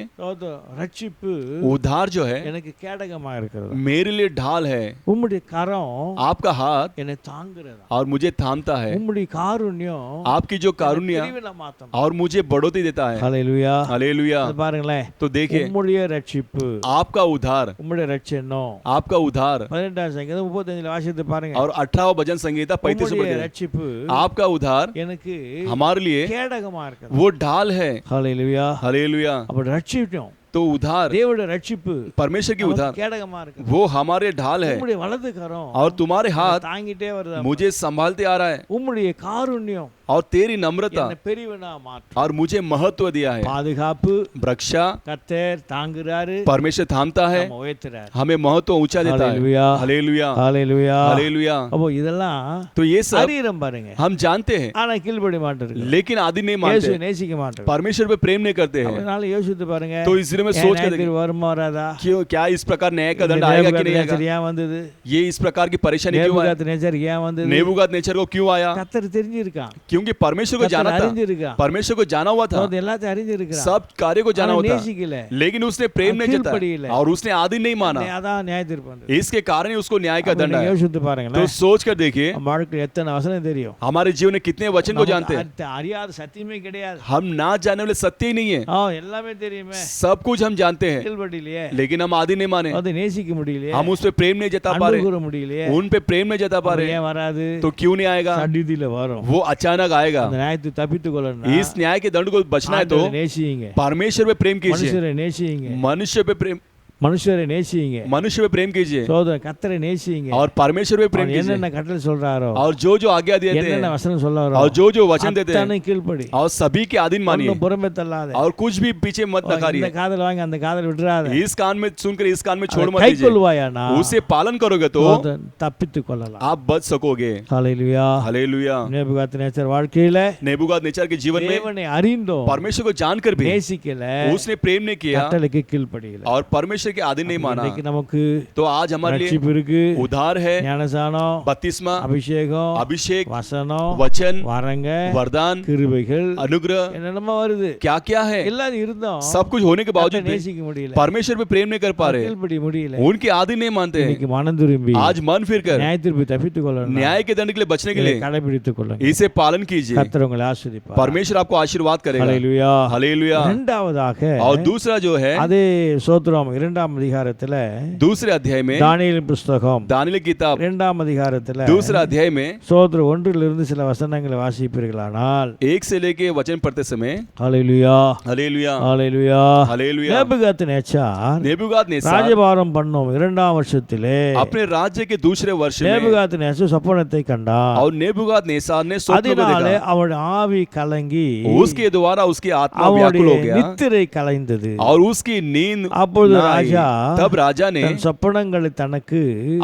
Speaker 1: ரட்சிப்பு
Speaker 2: उद्धार जो है
Speaker 1: எனக்கு கேடகமா இருக்கிறது,
Speaker 2: मेरे लिए ढाल है।
Speaker 1: உம்முடைய கரம்
Speaker 2: आपका हाथ
Speaker 1: என்னை தாங்குறதா,
Speaker 2: और मुझे थामता है।
Speaker 1: உம்முடைய காருண்யம்
Speaker 2: आपकी जो कारुण्य
Speaker 1: பெரியவில மாத்தம்।
Speaker 2: और मुझे बढ़ोतरी देता है।
Speaker 1: ஹல்லேலூயா,
Speaker 2: हालेलुया।
Speaker 1: அது பாருங்களேன்,
Speaker 2: तो देखिए
Speaker 1: உம்முடைய ரட்சிப்பு,
Speaker 2: आपका उद्धार,
Speaker 1: உம்முடைய ரட்சணம்,
Speaker 2: आपका उद्धार
Speaker 1: 18 சங்கீதம் 35 வாசித்து பாருங்க,
Speaker 2: और 18वां भजन संगीता 35
Speaker 1: உம்முடைய
Speaker 2: में
Speaker 1: ரட்சிப்பு
Speaker 2: आपका उद्धार
Speaker 1: எனக்கு
Speaker 2: हमारे लिए
Speaker 1: கேடகமா இருக்குது।
Speaker 2: वो ढाल है।
Speaker 1: ஹல்லேலூயா,
Speaker 2: हालेलुया।
Speaker 1: அப்ப ரட்சிப்போம்,
Speaker 2: तो उद्धार
Speaker 1: தேவனுடைய ரட்சிப்பு
Speaker 2: परमेश्वर की उद्धार
Speaker 1: கேடகமா இருக்கு,
Speaker 2: वो हमारे ढाल है
Speaker 1: உம்முடைய வலது கரம்
Speaker 2: और तुम्हारे हाथ
Speaker 1: தாங்கிட்டே வருது,
Speaker 2: मुझे संभालते आ रहा है
Speaker 1: உம்முடைய காருண்யம்
Speaker 2: और तेरी नम्रता
Speaker 1: என்னை பெரியவனா மாற்றும்,
Speaker 2: और मुझे महत्व दिया है।
Speaker 1: பாதுகாப்பு
Speaker 2: रक्षा
Speaker 1: கர்த்தர் தாங்குறாரு,
Speaker 2: परमेश्वर थामता है,
Speaker 1: நம்ம உயர்த்துறாரு।
Speaker 2: हमें महत्व ऊंचा देता है।
Speaker 1: हालेलुया,
Speaker 2: हालेलुया
Speaker 1: ஹல்லேலூயா।
Speaker 2: हालेलुया।
Speaker 1: அப்போ இதெல்லாம்
Speaker 2: तो ये सब
Speaker 1: சரீரம் பாருங்க,
Speaker 2: हम जानते हैं
Speaker 1: ஆனா கீழ்ப்படி மாட்டிருக்கு,
Speaker 2: लेकिन आदि नहीं
Speaker 1: இயேசு
Speaker 2: मानते,
Speaker 1: நேசிக்க மாட்டேன்।
Speaker 2: परमेश्वर पे प्रेम नहीं करते हैं।
Speaker 1: அதனால யோசித்து பாருங்க,
Speaker 2: तो इस में सोच के देखिए
Speaker 1: வருமா வராதா,
Speaker 2: क्यों क्या इस प्रकार न्याय का दंड आएगा कि नहीं आएगा?
Speaker 1: ஏன் வந்தது,
Speaker 2: ये इस प्रकार की परेशानी क्यों आया?
Speaker 1: நேச்சர் ஏன் வந்தது,
Speaker 2: नेबूगत नेचर को क्यों आया?
Speaker 1: கர்த்தர் தெரிஞ்சிருக்கான்,
Speaker 2: क्योंकि परमेश्वर को जाना था,
Speaker 1: அறிஞ்சிருக்கான்,
Speaker 2: परमेश्वर को जाना हुआ था,
Speaker 1: அது எல்லாத்தையும் அறிஞ்சிருக்கான்,
Speaker 2: सब कार्य को जाना हुआ था,
Speaker 1: நேசிக்கல,
Speaker 2: लेकिन उसने प्रेम नहीं जताया और उसने आदि नहीं माना।
Speaker 1: அதான் நியாய தீர்ப்பு வந்தது।
Speaker 2: इसके कारण ही उसको न्याय का दंड आया।
Speaker 1: யோசித்து
Speaker 2: तो
Speaker 1: பாருங்களேன்,
Speaker 2: सोच कर देखिए
Speaker 1: வாழ்க்கையில் எத்தனை வசனம் தெரியும்,
Speaker 2: हमारे जीवन में कितने वचन को जानते हैं।
Speaker 1: அறியாத சத்தியமே கிடையாது,
Speaker 2: हम ना जानने वाले सत्य ही नहीं है,
Speaker 1: எல்லாமே தெரியுமே,
Speaker 2: सब कुछ हम जानते हैं,
Speaker 1: கீழ்ப்படியிலே
Speaker 2: लेकिन हम आदि नहीं माने,
Speaker 1: அதை நேசிக்க முடியலையே,
Speaker 2: हम उस पे प्रेम नहीं जता पा
Speaker 1: அன்பு
Speaker 2: रहे,
Speaker 1: கூற முடியலையே,
Speaker 2: उन पे प्रेम नहीं जता पा रहे,
Speaker 1: ஏன் வராது,
Speaker 2: तो क्यों नहीं आएगा?
Speaker 1: சடிதியில வரும்,
Speaker 2: वो अचानक आएगा।
Speaker 1: அந்த நியாயத்தை தப்பித்துக் கொள்ளணும்,
Speaker 2: इस न्याय के दंड को बचना है तो
Speaker 1: நேசிங்க,
Speaker 2: परमेश्वर पे प्रेम कीजिए,
Speaker 1: மனுஷரை நேசிங்க,
Speaker 2: मनुष्य पे प्रेम,
Speaker 1: மனுஷரை நேசிங்க,
Speaker 2: मनुष्य पे प्रेम कीजिए
Speaker 1: சோதரன் கர்த்தரை நேசிங்க,
Speaker 2: और परमेश्वर पे प्रेम कीजिए,
Speaker 1: என்னென்ன கட்டளை சொல்றாரோ,
Speaker 2: और जो जो आज्ञा देते
Speaker 1: என்னென்ன
Speaker 2: हैं
Speaker 1: வசனம் சொல்றாரோ,
Speaker 2: और जो जो वचन देते हैं
Speaker 1: அத்தனை கீழ்ப்படி,
Speaker 2: और सभी के अधीन मानिए
Speaker 1: ஒண்ணும் புறமே தள்ளாத,
Speaker 2: और कुछ भी पीछे मत
Speaker 1: இந்த
Speaker 2: नकारिए।
Speaker 1: காதல் வாங்கி அந்த காதல் விட்டுறாத,
Speaker 2: इस कान में सुनकर इस कान में छोड़ मत
Speaker 1: கை
Speaker 2: दीजिए।
Speaker 1: கொள்வாயானா
Speaker 2: उसे पालन करोगे तो
Speaker 1: சோதரன் தப்பித்துக் கொள்ளலாம்।
Speaker 2: आप बच सकोगे।
Speaker 1: ஹல்லேலூயா।
Speaker 2: हालेलुया।
Speaker 1: நேபுகாத்நேச்சர் வாழ்க்கையில
Speaker 2: नेबूगादनेचर के जीवन में
Speaker 1: தேவனை அறிந்தோம்,
Speaker 2: परमेश्वर को जानकर भी
Speaker 1: நேசிக்கல,
Speaker 2: उसने प्रेम नहीं किया
Speaker 1: கட்டளைக்கு கீழ்ப்படியல,
Speaker 2: और परमेश्वर के अधीन नहीं माना।
Speaker 1: இன்னைக்கு நமக்கு
Speaker 2: तो आज हमारे लिए
Speaker 1: ரட்சிப்பு இருக்கு,
Speaker 2: उद्धार है,
Speaker 1: ஞானசானம்,
Speaker 2: बपतिस्मा,
Speaker 1: அபிஷேகம்,
Speaker 2: अभिषेक,
Speaker 1: வசனம்,
Speaker 2: वचन,
Speaker 1: வரங்க,
Speaker 2: वरदान,
Speaker 1: கிருபைகள்,
Speaker 2: अनुग्रह,
Speaker 1: என்னென்னமோ வருது,
Speaker 2: क्या क्या है,
Speaker 1: எல்லாம் இருந்தோம்,
Speaker 2: सब कुछ होने के बावजूद भी
Speaker 1: நேசிக்க முடியல,
Speaker 2: परमेश्वर पे प्रेम नहीं कर पा रहे,
Speaker 1: கீழ்ப்படி முடியல,
Speaker 2: उनके आदि नहीं मानते हैं।
Speaker 1: இன்னைக்கு மனம் திரும்பி
Speaker 2: आज मन फिर कर
Speaker 1: நியாயத்திற்கு தப்பித்துக் கொள்ளணும்,
Speaker 2: न्याय के दंड के लिए बचने के लिए
Speaker 1: கடைபிடித்துக் கொள்ளுங்க,
Speaker 2: इसे पालन कीजिए।
Speaker 1: கர்த்தர் உங்களை ஆசீர்வதிப்பார்।
Speaker 2: परमेश्वर आपको आशीर्वाद करेगा।
Speaker 1: ஹல்லேலூயா।
Speaker 2: हालेलुया।
Speaker 1: இரண்டாவதாக
Speaker 2: और दूसरा जो है
Speaker 1: அதே சோத்ரம் 2ஆம் அதிகாரத்துல
Speaker 2: दूसरे अध्याय में
Speaker 1: தானியேலின் புஸ்தகம்
Speaker 2: दानियेल की किताब
Speaker 1: 2ஆம் அதிகாரத்துல
Speaker 2: 2 अध्याय में
Speaker 1: சோத்ரம் 1லிருந்து சில வசனங்களை வாசிப்பீர்களானால்,
Speaker 2: 1 से लेके वचन पढ़ते समय
Speaker 1: ஹல்லேலூயா,
Speaker 2: हालेलुया
Speaker 1: ஹல்லேலூயா,
Speaker 2: हालेलुया
Speaker 1: நேபுகாத்நேச்சார்
Speaker 2: नेबूगादनेस्सार
Speaker 1: ராஜபாரம் பண்ணும் 2ஆம் வருஷத்திலே
Speaker 2: अपने राज्य के दूसरे वर्ष में
Speaker 1: நேபுகாத்நேச்சார் சொப்பனத்தை கண்டார்,
Speaker 2: और नेबूगादनेस्सार ने स्वप्न को
Speaker 1: அதனாலே
Speaker 2: देखा,
Speaker 1: அவருடைய ஆவி கலங்கி
Speaker 2: उसके द्वारा उसकी आत्मा
Speaker 1: அவருடைய
Speaker 2: व्याकुल हो गया
Speaker 1: நித்திரை கலைந்தது,
Speaker 2: और उसकी नींद
Speaker 1: அப்பொழுது
Speaker 2: न आई।
Speaker 1: ராஜா
Speaker 2: तब राजा ने
Speaker 1: தன் சொப்பனங்களை தனக்கு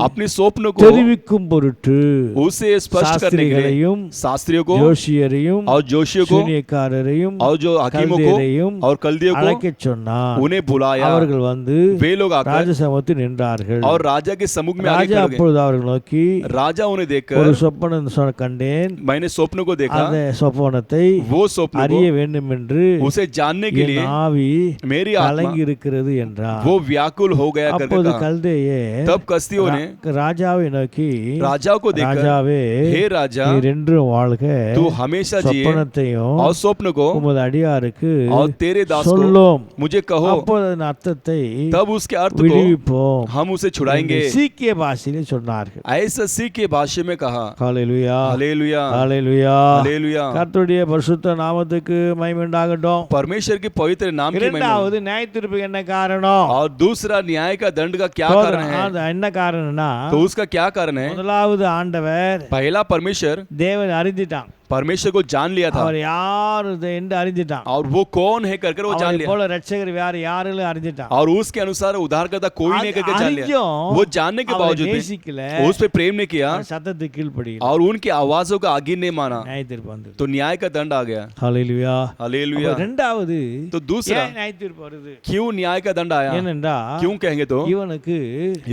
Speaker 2: अपने स्वप्न को
Speaker 1: தெரிவிக்கும் பொருட்டு
Speaker 2: उसे स्पष्ट करने के लिए
Speaker 1: சாஸ்திரிகளையும்
Speaker 2: शास्त्रियों को
Speaker 1: ஜோஷியரையும்
Speaker 2: और जोशियों को
Speaker 1: சூனியக்காரரையும்
Speaker 2: और जो हकीमों को
Speaker 1: கல்தேயரையும்
Speaker 2: और कल्दियों को
Speaker 1: அழைக்கச் சொன்னார்,
Speaker 2: उन्हें बुलाया।
Speaker 1: அவர்கள் வந்து
Speaker 2: वे लोग आकर
Speaker 1: ராஜசமத்தில் நின்றார்கள்,
Speaker 2: और राजा के सम्मुख में आगे
Speaker 1: ராஜா
Speaker 2: खड़े हो गए।
Speaker 1: அப்பொழுது அவர்கள் நோக்கி,
Speaker 2: राजा उन्हें
Speaker 1: ஒரு
Speaker 2: देखकर
Speaker 1: சொப்பனம் கண்டேன்,
Speaker 2: मैंने स्वप्न को देखा,
Speaker 1: அந்த சொப்பனத்தை
Speaker 2: वो स्वप्न
Speaker 1: அறிய
Speaker 2: को
Speaker 1: வேண்டும் என்று
Speaker 2: उसे जानने के
Speaker 1: என்
Speaker 2: लिए
Speaker 1: ஆவி
Speaker 2: मेरी
Speaker 1: கலங்கி
Speaker 2: आत्मा
Speaker 1: இருக்கிறது என்றார்।
Speaker 2: वो व्याकुल हो गया करके
Speaker 1: அப்போது
Speaker 2: कहा।
Speaker 1: கல்தேயே
Speaker 2: तब कस्तियों ने
Speaker 1: ராஜாவை நோக்கி,
Speaker 2: राजा को देखकर,
Speaker 1: ராஜாவே
Speaker 2: हे राजा
Speaker 1: நீர் என்றும் வாழ்க,
Speaker 2: तू हमेशा जिए
Speaker 1: சொப்பனத்தையும்
Speaker 2: और स्वप्न को
Speaker 1: உமது அடியாருக்கு
Speaker 2: और तेरे दास को
Speaker 1: சொல்லும்,
Speaker 2: मुझे कहो,
Speaker 1: அப்போது அதன் அர்த்தத்தை
Speaker 2: तब उसके अर्थ को
Speaker 1: விடுவிப்போம்
Speaker 2: हम उसे छुड़ाएंगे।
Speaker 1: என்று சீக்கிய பாஷையிலே சொன்னார்கள்।
Speaker 2: ऐसा सी के भाष्य में कहा।
Speaker 1: ஹல்லேலூயா,
Speaker 2: हालेलुया
Speaker 1: ஹல்லேலூயா,
Speaker 2: हालेलुया।
Speaker 1: கர்த்தருடைய பரிசுத்த நாமத்துக்கு மகிமை உண்டாகட்டும்।
Speaker 2: परमेश्वर के पवित्र नाम की महिमा।
Speaker 1: இரண்டாவது நியாயத்தீர்ப்புக்கு என்ன காரணம்?
Speaker 2: और दूसरा न्याय का दंड का क्या कारण है?
Speaker 1: அது என்ன காரணம்னா,
Speaker 2: तो उसका क्या कारण है?
Speaker 1: முதலாவது ஆண்டவர்
Speaker 2: पहला परमेश्वर
Speaker 1: தேவன் அறிஞ்சிட்டான்,
Speaker 2: परमेश्वर को जान लिया था
Speaker 1: அவர் யார் என்று அறிஞ்சிட்டான்.
Speaker 2: और वो कौन है करके वो जान
Speaker 1: அவரை
Speaker 2: लिया
Speaker 1: போல ரட்சகர் வேற யாருன்னு அறிஞ்சிட்டான்.
Speaker 2: और उसके अनुसार उद्धारकर्ता कोई नहीं करके जान लिया।
Speaker 1: அறிஞ்சும்
Speaker 2: वो जानने के
Speaker 1: அவரை
Speaker 2: बावजूद भी
Speaker 1: நேசிக்கல,
Speaker 2: उस पे प्रेम नहीं किया
Speaker 1: அவர் சத்தத்துக்கு கீழ்ப்படியல.
Speaker 2: और उनकी आवाजों का आगे नहीं माना
Speaker 1: நியாய தீர்ப்பு வந்தது.
Speaker 2: तो न्याय का दंड आ गया।
Speaker 1: ஹalleluya.
Speaker 2: हालेलुया।
Speaker 1: அப்ப இரண்டாவது
Speaker 2: तो दूसरा
Speaker 1: ஏன் நியாய தீர்ப்பு வருது?
Speaker 2: क्यों न्याय का दंड आया?
Speaker 1: ஏனென்றா
Speaker 2: क्यों कहेंगे तो
Speaker 1: இவனுக்கு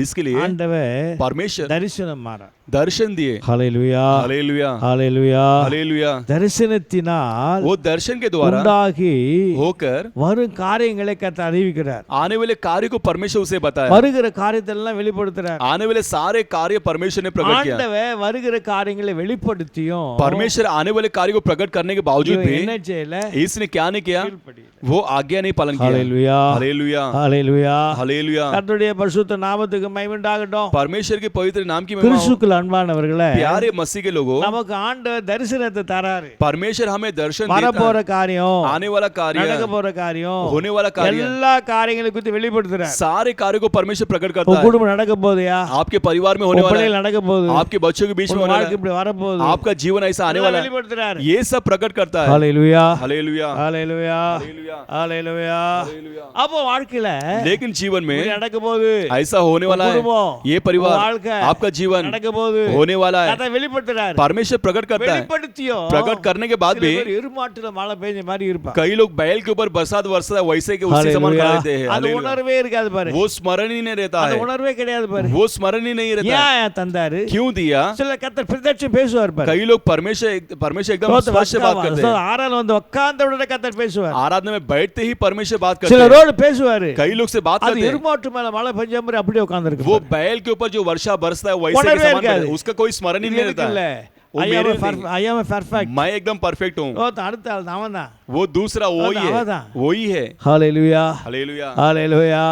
Speaker 2: इसके लिए
Speaker 1: ஆண்டவர்
Speaker 2: परमेश्वर
Speaker 1: தரிசனம் மாற.
Speaker 2: दर्शन दिए।
Speaker 1: ஹalleluya.
Speaker 2: हालेलुया
Speaker 1: ஹalleluya.
Speaker 2: हालेलुया।
Speaker 1: தரிசனத்தினால்
Speaker 2: वो दर्शन के द्वारा
Speaker 1: உண்டாகி
Speaker 2: होकर
Speaker 1: வரும் காரியங்களை கர்த்தர் அறிவிக்கிறார்.
Speaker 2: आने वाले कार्य को परमेश्वर उसे बताया।
Speaker 1: வருகிற காரியத்தை எல்லாம் வெளிப்படுத்துறார்.
Speaker 2: आने वाले सारे कार्य परमेश्वर ने प्रकट किया।
Speaker 1: ஆண்டவர் வருகிற காரியங்களை வெளிப்படுத்தியும்
Speaker 2: परमेश्वर आने वाले कार्य को प्रकट करने के बावजूद
Speaker 1: இவன்
Speaker 2: भी
Speaker 1: என்ன செய்யல?
Speaker 2: इसने क्या नहीं किया?
Speaker 1: கீழ்ப்படியல.
Speaker 2: वो आज्ञा नहीं पालन किया।
Speaker 1: ஹalleluya.
Speaker 2: हालेलुया
Speaker 1: ஹalleluya.
Speaker 2: हालेलुया।
Speaker 1: கர்த்தருடைய பரிசுத்த நாமத்துக்கு மகிமை உண்டாகட்டும்.
Speaker 2: परमेश्वर के पवित्र नाम की महिमा हो।
Speaker 1: கிறிஸ்துவுக்குள் அன்பானவர்களே,
Speaker 2: प्यारे मसीह के लोगों,
Speaker 1: நமக்கு ஆண்டவர் தரிசனத்தை தராரு.
Speaker 2: परमेश्वर हमें दर्शन देता
Speaker 1: வரப்போற
Speaker 2: है।
Speaker 1: காரியம்,
Speaker 2: आने वाला कार्य,
Speaker 1: நடக்க போற காரியம்,
Speaker 2: होने वाला कार्य,
Speaker 1: எல்லா காரியங்களை குறித்து வெளிப்படுத்துறார்.
Speaker 2: सारे कार्यों को परमेश्वर प्रकट
Speaker 1: உன்
Speaker 2: करता है।
Speaker 1: குடும்பம் நடக்க போகுதுயா,
Speaker 2: आपके परिवार में होने
Speaker 1: உன்
Speaker 2: वाला
Speaker 1: பிள்ளைகள்
Speaker 2: है,
Speaker 1: நடக்க போகுது,
Speaker 2: आपके बच्चों के बीच में
Speaker 1: உன்
Speaker 2: होने वाला
Speaker 1: வாழ்க்கை இப்படி வரப்போகுது,
Speaker 2: है, आपका जीवन ऐसा आने वाला है,
Speaker 1: வெளிப்படுத்துறாரு.
Speaker 2: ये सब प्रकट करता है।
Speaker 1: ஹalleluya.
Speaker 2: हालेलुया
Speaker 1: ஹalleluya.
Speaker 2: हालेलुया
Speaker 1: ஹalleluya.
Speaker 2: हालेलुया।
Speaker 1: அப்போ வாழ்க்கையில
Speaker 2: लेकिन जीवन में
Speaker 1: இப்படி நடக்க போகுது,
Speaker 2: ऐसा होने वाला है।
Speaker 1: குடும்பம்,
Speaker 2: ये
Speaker 1: உன்
Speaker 2: परिवार,
Speaker 1: வாழ்க்கை
Speaker 2: आपका जीवन
Speaker 1: நடக்க போகுது,
Speaker 2: होने वाला है।
Speaker 1: கர்த்தர் வெளிப்படுத்துறாரு.
Speaker 2: परमेश्वर प्रकट करता है।
Speaker 1: வெளிப்படுத்தியும்
Speaker 2: प्रकट करने के बाद
Speaker 1: சில
Speaker 2: भी
Speaker 1: பேர் எருமாட்டுல மழை பெய்ஞ்ச மாதிரி இருப்பான்.
Speaker 2: कई लोग बैल के ऊपर बरसात बरसता है वैसे के उसी समान खड़े रहते हैं।
Speaker 1: அது
Speaker 2: हालेलुया।
Speaker 1: உணர்வே இருக்காது பாரு.
Speaker 2: वो स्मरण ही नहीं रहता
Speaker 1: அது
Speaker 2: है,
Speaker 1: உணர்வே கிடையாது பாரு.
Speaker 2: वो स्मरण ही नहीं रहता है।
Speaker 1: ஏன் தந்தாரு?
Speaker 2: क्यों दिया?
Speaker 1: சில கர்த்தர் பிரத்யட்சம் பேசுவார் பாரு.
Speaker 2: कई लोग परमेश्वर एकदम स्पष्ट से बात करते हैं।
Speaker 1: ஆறால வந்து உட்கார்ந்த உடனே கர்த்தர் பேசுவார்.
Speaker 2: आराधना में बैठते ही परमेश्वर बात करते
Speaker 1: சில
Speaker 2: हैं।
Speaker 1: ரோடு பேசுவாரு.
Speaker 2: कई लोग से बात
Speaker 1: அது
Speaker 2: करते हैं।
Speaker 1: எருமாட்டு மேல மழை பெஞ்ச மாதிரி அப்படியே உட்கார்ந்திருக்கு.
Speaker 2: वो बैल के ऊपर जो वर्षा बरसता है वैसे के
Speaker 1: उणर्वे
Speaker 2: समान
Speaker 1: இருக்காது.
Speaker 2: खड़े- उसका कोई स्मरण ही नहीं रहता
Speaker 1: இல்ல.
Speaker 2: है। वो
Speaker 1: I am
Speaker 2: मेरे
Speaker 1: a
Speaker 2: नहीं।
Speaker 1: I am a perfect.
Speaker 2: मैं एकदम परफेक्ट हूँ।
Speaker 1: அடுத்த ஆள் அவன் தான்.
Speaker 2: वो दूसरा वही है,
Speaker 1: அவதான்.
Speaker 2: वही है।
Speaker 1: ஹalleluya.
Speaker 2: हालेलुया
Speaker 1: ஹalleluya.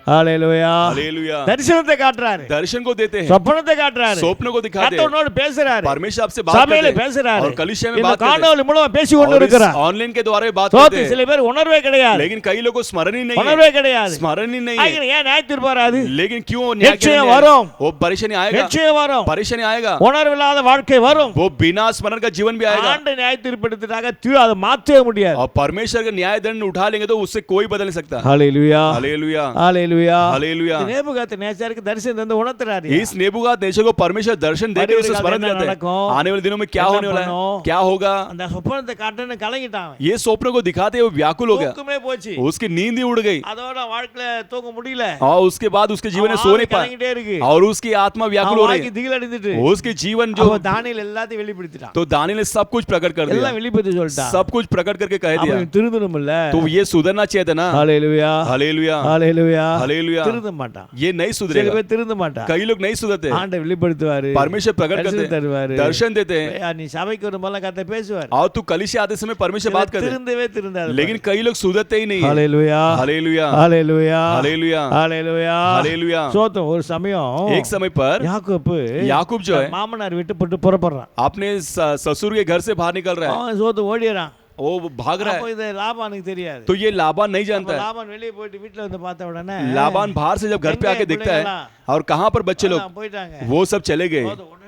Speaker 1: ஹalleluya.
Speaker 2: हालेलुया।
Speaker 1: தரிசனத்தை காட்டுறாரு.
Speaker 2: दर्शन को देते हैं,
Speaker 1: சொப்பனத்தை காட்டுறாரு.
Speaker 2: स्वप्न को दिखाते
Speaker 1: கர்த்தர்
Speaker 2: हैं।
Speaker 1: உன்னோடு பேசுறாரு.
Speaker 2: परमेश्वर आपसे बात
Speaker 1: சபையில
Speaker 2: करते हैं
Speaker 1: பேசுறாரு.
Speaker 2: और कलीसिया में
Speaker 1: இந்த
Speaker 2: बात करते हैं
Speaker 1: காணொளி மூலமா பேசி கொண்டு
Speaker 2: और इस
Speaker 1: இருக்கிறார்.
Speaker 2: ऑनलाइन के द्वारा भी बात
Speaker 1: தோத்து
Speaker 2: करते हैं।
Speaker 1: சில பேர் உணர்வே கிடையாது.
Speaker 2: लेकिन कई लोगों को स्मरण ही नहीं
Speaker 1: உணர்வே
Speaker 2: है,
Speaker 1: கிடையாது.
Speaker 2: स्मरण ही नहीं है।
Speaker 1: ஆகிற ஏன் நியாய தீர்ப்பு வராது?
Speaker 2: लेकिन क्यों न्याय
Speaker 1: நிச்சயம்
Speaker 2: करने
Speaker 1: வரும்.
Speaker 2: वो परेशानी आएगा,
Speaker 1: நிச்சயம் வரும்.
Speaker 2: परेशानी आएगा,
Speaker 1: உணர்வில்லாத வாழ்க்கை வரும்.
Speaker 2: वो बिना स्मरण का जीवन भी आएगा।
Speaker 1: ஆண்டு நியாய தீர்ப்பு எடுத்துட்டாக அதை மாற்றவே முடியாது.
Speaker 2: और परमेश्वर का न्याय दंड उठा लेंगे तो उससे कोई बदल नहीं सकता।
Speaker 1: ஹalleluya.
Speaker 2: हालेलुया
Speaker 1: ஹalleluya.
Speaker 2: हालेलुया।
Speaker 1: நேபுகாத் நேச்சாருக்கு தரிசனம் தந்து உணர்த்துறாரு.
Speaker 2: इस नेबुकात नेचर को परमेश्वर दर्शन देकर उसे स्मरण देते हैं। आने वाले दिनों में क्या होने वाला है, क्या होगा,
Speaker 1: அந்த சொப்பனத்தை காட்டுன்னு கலங்கிட்டான்.
Speaker 2: ये स्वप्न को दिखाते हुए व्याकुल हो गया,
Speaker 1: தூக்கமே போச்சு.
Speaker 2: उसकी नींद ही उड़ गई
Speaker 1: அதோட வாழ்க்கையில தூங்க முடியல.
Speaker 2: और उसके बाद उसके जीवन में
Speaker 1: அவன்
Speaker 2: सो
Speaker 1: ஆவி
Speaker 2: नहीं पाया
Speaker 1: கலங்கிட்டே இருக்கு.
Speaker 2: और उसकी आत्मा व्याकुल हो रही
Speaker 1: வாழ்க்கை திகில் அடைந்துட்டு.
Speaker 2: है। उसके जीवन जो
Speaker 1: அவன் தானியேல் எல்லாத்தையும் வெளிப்படுத்திட்டான்.
Speaker 2: तो दानियेल ने सब कुछ प्रकट कर दिया,
Speaker 1: எல்லாம் வெளிப்படுத்தி சொல்லிட்டான்.
Speaker 2: सब कुछ प्रकट करके कह दिया।
Speaker 1: அவன் திருந்தணும்ல.
Speaker 2: तो ये सुधरना चाहिए था ना।
Speaker 1: ஹalleluya.
Speaker 2: हालेलुया
Speaker 1: ஹalleluya.
Speaker 2: हालेलुया।
Speaker 1: திருந்த மாட்டான்.
Speaker 2: ये नहीं
Speaker 1: சில
Speaker 2: सुधरेगा,
Speaker 1: பேர் திருந்த மாட்டான்.
Speaker 2: कई लोग नहीं सुधरते।
Speaker 1: ஆண்டவர் வெளிப்படுத்துவாரு.
Speaker 2: परमेश्वर प्रकट
Speaker 1: தரிசனம்
Speaker 2: करते
Speaker 1: தருவாரு.
Speaker 2: हैं, दर्शन देते हैं
Speaker 1: நீ சபைக்கு ஒரு முதல்ல கர்த்தர் பேசுவார்.
Speaker 2: और तू कलीसिया आते समय परमेश्वर बात करते हैं।
Speaker 1: திருந்தவே திருந்தாது.
Speaker 2: लेकिन कई लोग सुधरते ही नहीं है।
Speaker 1: ஹalleluya.
Speaker 2: हालेलुया
Speaker 1: ஹalleluya.
Speaker 2: हालेलुया
Speaker 1: ஹalleluya.
Speaker 2: हालेलुया।
Speaker 1: சோதம் ஒரு சமயம்
Speaker 2: एक समय पर
Speaker 1: யாக்கோப்பு
Speaker 2: याकूब जो है
Speaker 1: மாமனார் விட்டு போட்டு புறப்படுறான்.
Speaker 2: अपने ससुर के घर से बाहर निकल रहा है,
Speaker 1: அவன் சோத்து ஓடிறான்.
Speaker 2: वो भाग रहा
Speaker 1: அப்போ
Speaker 2: है।
Speaker 1: இது லாபானுக்கு தெரியாது.
Speaker 2: तो ये लाबान नहीं
Speaker 1: அப்போ
Speaker 2: जानता है।
Speaker 1: லாபான் வெளியே போயிட்டு வீட்ல வந்து பார்த்த உடனே
Speaker 2: लाबान बाहर से जब घर पे आके दिखता है और कहाँ पर बच्चे लोग,
Speaker 1: அதான் போயிட்டாங்க.
Speaker 2: वो सब चले गए।
Speaker 1: சோத்து உடனே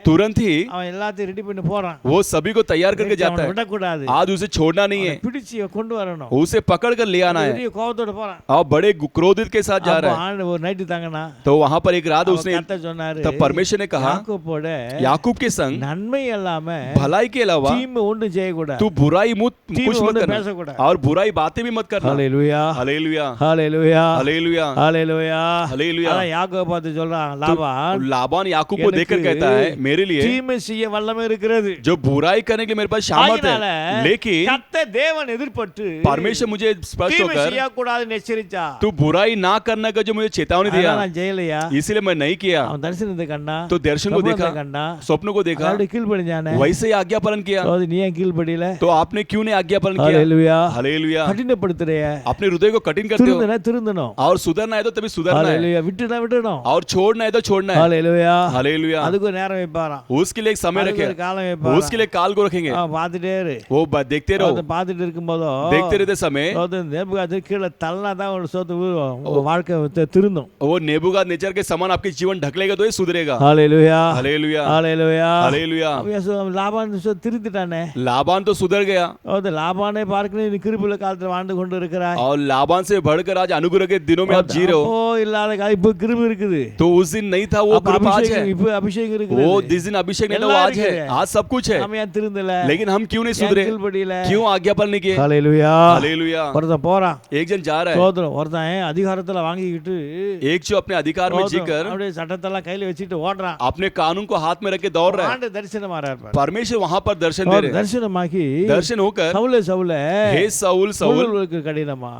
Speaker 2: तुरंत ही
Speaker 1: அவன் எல்லாத்தையும் ரெடி பண்ணி போறான்.
Speaker 2: वो सभी को तैयार करके जाता
Speaker 1: அவனை
Speaker 2: है।
Speaker 1: விடக்கூடாது.
Speaker 2: आज उसे छोड़ना नहीं है,
Speaker 1: பிடிச்சு கொண்டு வரணும்.
Speaker 2: उसे पकड़ कर ले आना है
Speaker 1: பெரிய கோவத்தோட போறான்.
Speaker 2: और बड़े क्रोधित के साथ जा
Speaker 1: அப்போ
Speaker 2: रहा है।
Speaker 1: ஆண்டு ஒரு நைட்டு தாங்கனா.
Speaker 2: तो वहां पर एक रात
Speaker 1: அப்போ
Speaker 2: उसने
Speaker 1: கர்த்தர் சொன்னாரு.
Speaker 2: तब परमेश्वर ने कहा
Speaker 1: யாக்கோபோட
Speaker 2: याकूब के संग
Speaker 1: நன்மை இல்லாம
Speaker 2: भलाई के अलावा
Speaker 1: தீமை ஒண்ணும் செய்யக்கூடாது.
Speaker 2: तू बुराई कुछ
Speaker 1: தீமை
Speaker 2: मत
Speaker 1: ஒண்ணும்
Speaker 2: करना
Speaker 1: பேசக்கூடாது.
Speaker 2: और बुराई बातें भी मत करना।
Speaker 1: ஹalleluya.
Speaker 2: हालेलुया
Speaker 1: ஹalleluya.
Speaker 2: हालेलुया
Speaker 1: ஹalleluya.
Speaker 2: हालेलुया।
Speaker 1: அதான் யாக்கோபு பார்த்து சொல்றான் லாபான்,
Speaker 2: लाबान याकूब को देखकर कहता है मेरे लिए
Speaker 1: தீமை செய்ய வல்லமை இருக்கிறது.
Speaker 2: जो बुराई करने के लिए मेरे पास सामर्थ
Speaker 1: ஆகினால
Speaker 2: है, लेकिन
Speaker 1: கர்த்தர் தேவன் எதிர்பட்டு
Speaker 2: परमेश्वर मुझे स्पष्ट
Speaker 1: தீமை
Speaker 2: होकर
Speaker 1: செய்யக்கூடாதுன்னு எச்சரிச்சா.
Speaker 2: तू बुराई ना करने का जो मुझे चेतावनी दिया,
Speaker 1: அதான் நான் ஜெயலையா.
Speaker 2: इसीलिए मैं नहीं किया।
Speaker 1: அவன் தரிசனத்தை கண்டா.
Speaker 2: तो दर्शन को देखा,
Speaker 1: கண்டா.
Speaker 2: स्वप्न को देखा,
Speaker 1: அவருடைய கீழ்ப்படிஞ்சானே.
Speaker 2: वैसे ही आज्ञा पालन किया।
Speaker 1: அது நீ ஏன் கீழ்ப்படியல?
Speaker 2: तो आपने क्यों नहीं आज्ञा पालन किया?
Speaker 1: ஹalleluya.
Speaker 2: हालेलुया।
Speaker 1: கடினப்படுத்துறிய.
Speaker 2: अपने हृदय को कठिन करते हो
Speaker 1: திருந்தணும்.
Speaker 2: और सुधरना है तो तभी सुधरना है
Speaker 1: ஹalleluya. விட்டுடணும்.
Speaker 2: और छोड़ना है तो छोड़ना है।
Speaker 1: ஹalleluya.
Speaker 2: हालेलुया।
Speaker 1: அதுக்கு ஒரு நேரம் வைப்பா. வைப்பாராம்.
Speaker 2: उसके लिए एक समय
Speaker 1: அதுக்கு
Speaker 2: रखे,
Speaker 1: ஒரு காலம் வைப்பாராம்.
Speaker 2: उसके लिए काल को रखेंगे,
Speaker 1: பார்த்துட்டே இரு.
Speaker 2: वो देखते रहो,
Speaker 1: அதை பார்த்துட்டு இருக்கும்போதோ
Speaker 2: देखते रहते समय
Speaker 1: நேபுகாத்நேச்சர் கீழே தள்ளனா தான் ஒரு சோத்து உங்க வாழ்க்கை திருந்தும்.
Speaker 2: वो नेबूकादनेस्सर के समान आपके जीवन ढकलेगा तो ये सुधरेगा।
Speaker 1: ஹல்லேலூயா
Speaker 2: हालेलुया
Speaker 1: ஹல்லேலூயா
Speaker 2: हालेलुया।
Speaker 1: லாபான் திருந்துட்டானே.
Speaker 2: लाबान तो सुधर गया
Speaker 1: அது லாபானை பார்க்கணும் நீ கிருபையுள்ள காலத்துல வாழ்ந்து கொண்டு இருக்கிறாய்.
Speaker 2: और लाबान से बढ़कर आज अनुग्रह के दिनों में आप जी रहे हो।
Speaker 1: ஓ இல்லாத இப்போ கிருபை இருக்குது.
Speaker 2: तो उस दिन नहीं था वो कृपा आज है,
Speaker 1: இப்போ அபிஷேகம் இருக்குது.
Speaker 2: वो जिस दिन अभिषेक नहीं था वो आज है, आज सब कुछ है।
Speaker 1: हम ஏன் திருந்தல?
Speaker 2: लेकिन हम क्यों नहीं सुधरे, क्यों आज्ञा पालन नहीं किए?
Speaker 1: ஹல்லேலூயா
Speaker 2: हालेलुया।
Speaker 1: ஒருத்தன் போறான்,
Speaker 2: एक जन जा रहा है,
Speaker 1: சோதரம் ஒருத்தன் அதிகாரத்துல வாங்கிக்கிட்டு
Speaker 2: एक जो अपने अधिकार में जीकर
Speaker 1: அப்படியே சட்டத்தெல்லாம் கையில வச்சிட்டு ஓடுறான்.
Speaker 2: अपने कानून को हाथ में रख के दौड़ रहा है।
Speaker 1: ஆண்டு தரிசனமா இருப்பார்.
Speaker 2: परमेश्वर वहां पर दर्शन दे रहे हैं,
Speaker 1: தரிசனமாகி
Speaker 2: दर्शन होकर
Speaker 1: சவுலே சவுலே
Speaker 2: हे साउल साउल
Speaker 1: முள்ளுக்கு கடினமா,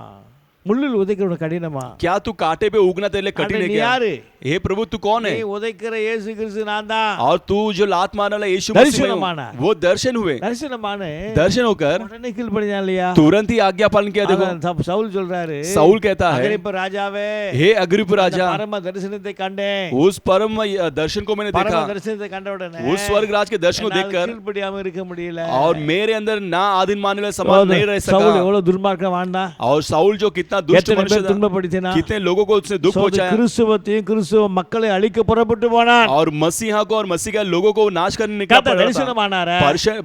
Speaker 1: முள்ளில் உதைக்கிற கடினமா,
Speaker 2: क्या तू कांटे पे उगना तेरे लिए कठिन है
Speaker 1: நீ
Speaker 2: क्या?
Speaker 1: யாரு?
Speaker 2: हे प्रभु तू कौन
Speaker 1: நீ
Speaker 2: है?
Speaker 1: உதைக்கிற இயேசு கிறிஸ்து நான் தான்.
Speaker 2: और तू जो लात मारने वाला यीशु मसीह में
Speaker 1: दर्शनमाना।
Speaker 2: हूं। वो दर्शन हुए,
Speaker 1: தரிசனமான
Speaker 2: दर्शन होकर
Speaker 1: உடனே கீழ்ப்படிஞ்சான் இல்லையா?
Speaker 2: तुरंत ही आज्ञा पालन किया। देखो
Speaker 1: அவன் சவுல் சொல்றாரு,
Speaker 2: साउल कहता है,
Speaker 1: அகிரிப்ப ராஜாவே,
Speaker 2: हे अग्रिप राजा,
Speaker 1: பரம தரிசனத்தை கண்டேன்.
Speaker 2: उस परम दर्शन को मैंने
Speaker 1: பரம
Speaker 2: देखा,
Speaker 1: தரிசனத்தை கண்ட உடனே
Speaker 2: उस स्वर्ग राज के दर्शन को
Speaker 1: என்னால
Speaker 2: देखकर
Speaker 1: கீழ்ப்படியாம இருக்க முடியல.
Speaker 2: और मेरे अंदर ना आधीन मानने वाला समाज नहीं रह
Speaker 1: சவுல்
Speaker 2: सका।
Speaker 1: எவ்வளவு துர்மார்க்கம் வாழ்ந்தா,
Speaker 2: और साउल जो कितना दुष्ट
Speaker 1: எத்தனை
Speaker 2: मनुष्य
Speaker 1: பேர்
Speaker 2: था,
Speaker 1: துன்பப்படுத்தினா,
Speaker 2: कितने लोगों को उसने दुख पहुंचाया,
Speaker 1: கிறிஸ்துவத்தையும் கிறிஸ்துவ மக்களை அழிக்க புறப்பட்டு போனான்.
Speaker 2: और मसीहा को और मसीह के लोगों को नाश करने निकला
Speaker 1: கர்த்தர்
Speaker 2: पड़ा था।
Speaker 1: தரிசனமானார,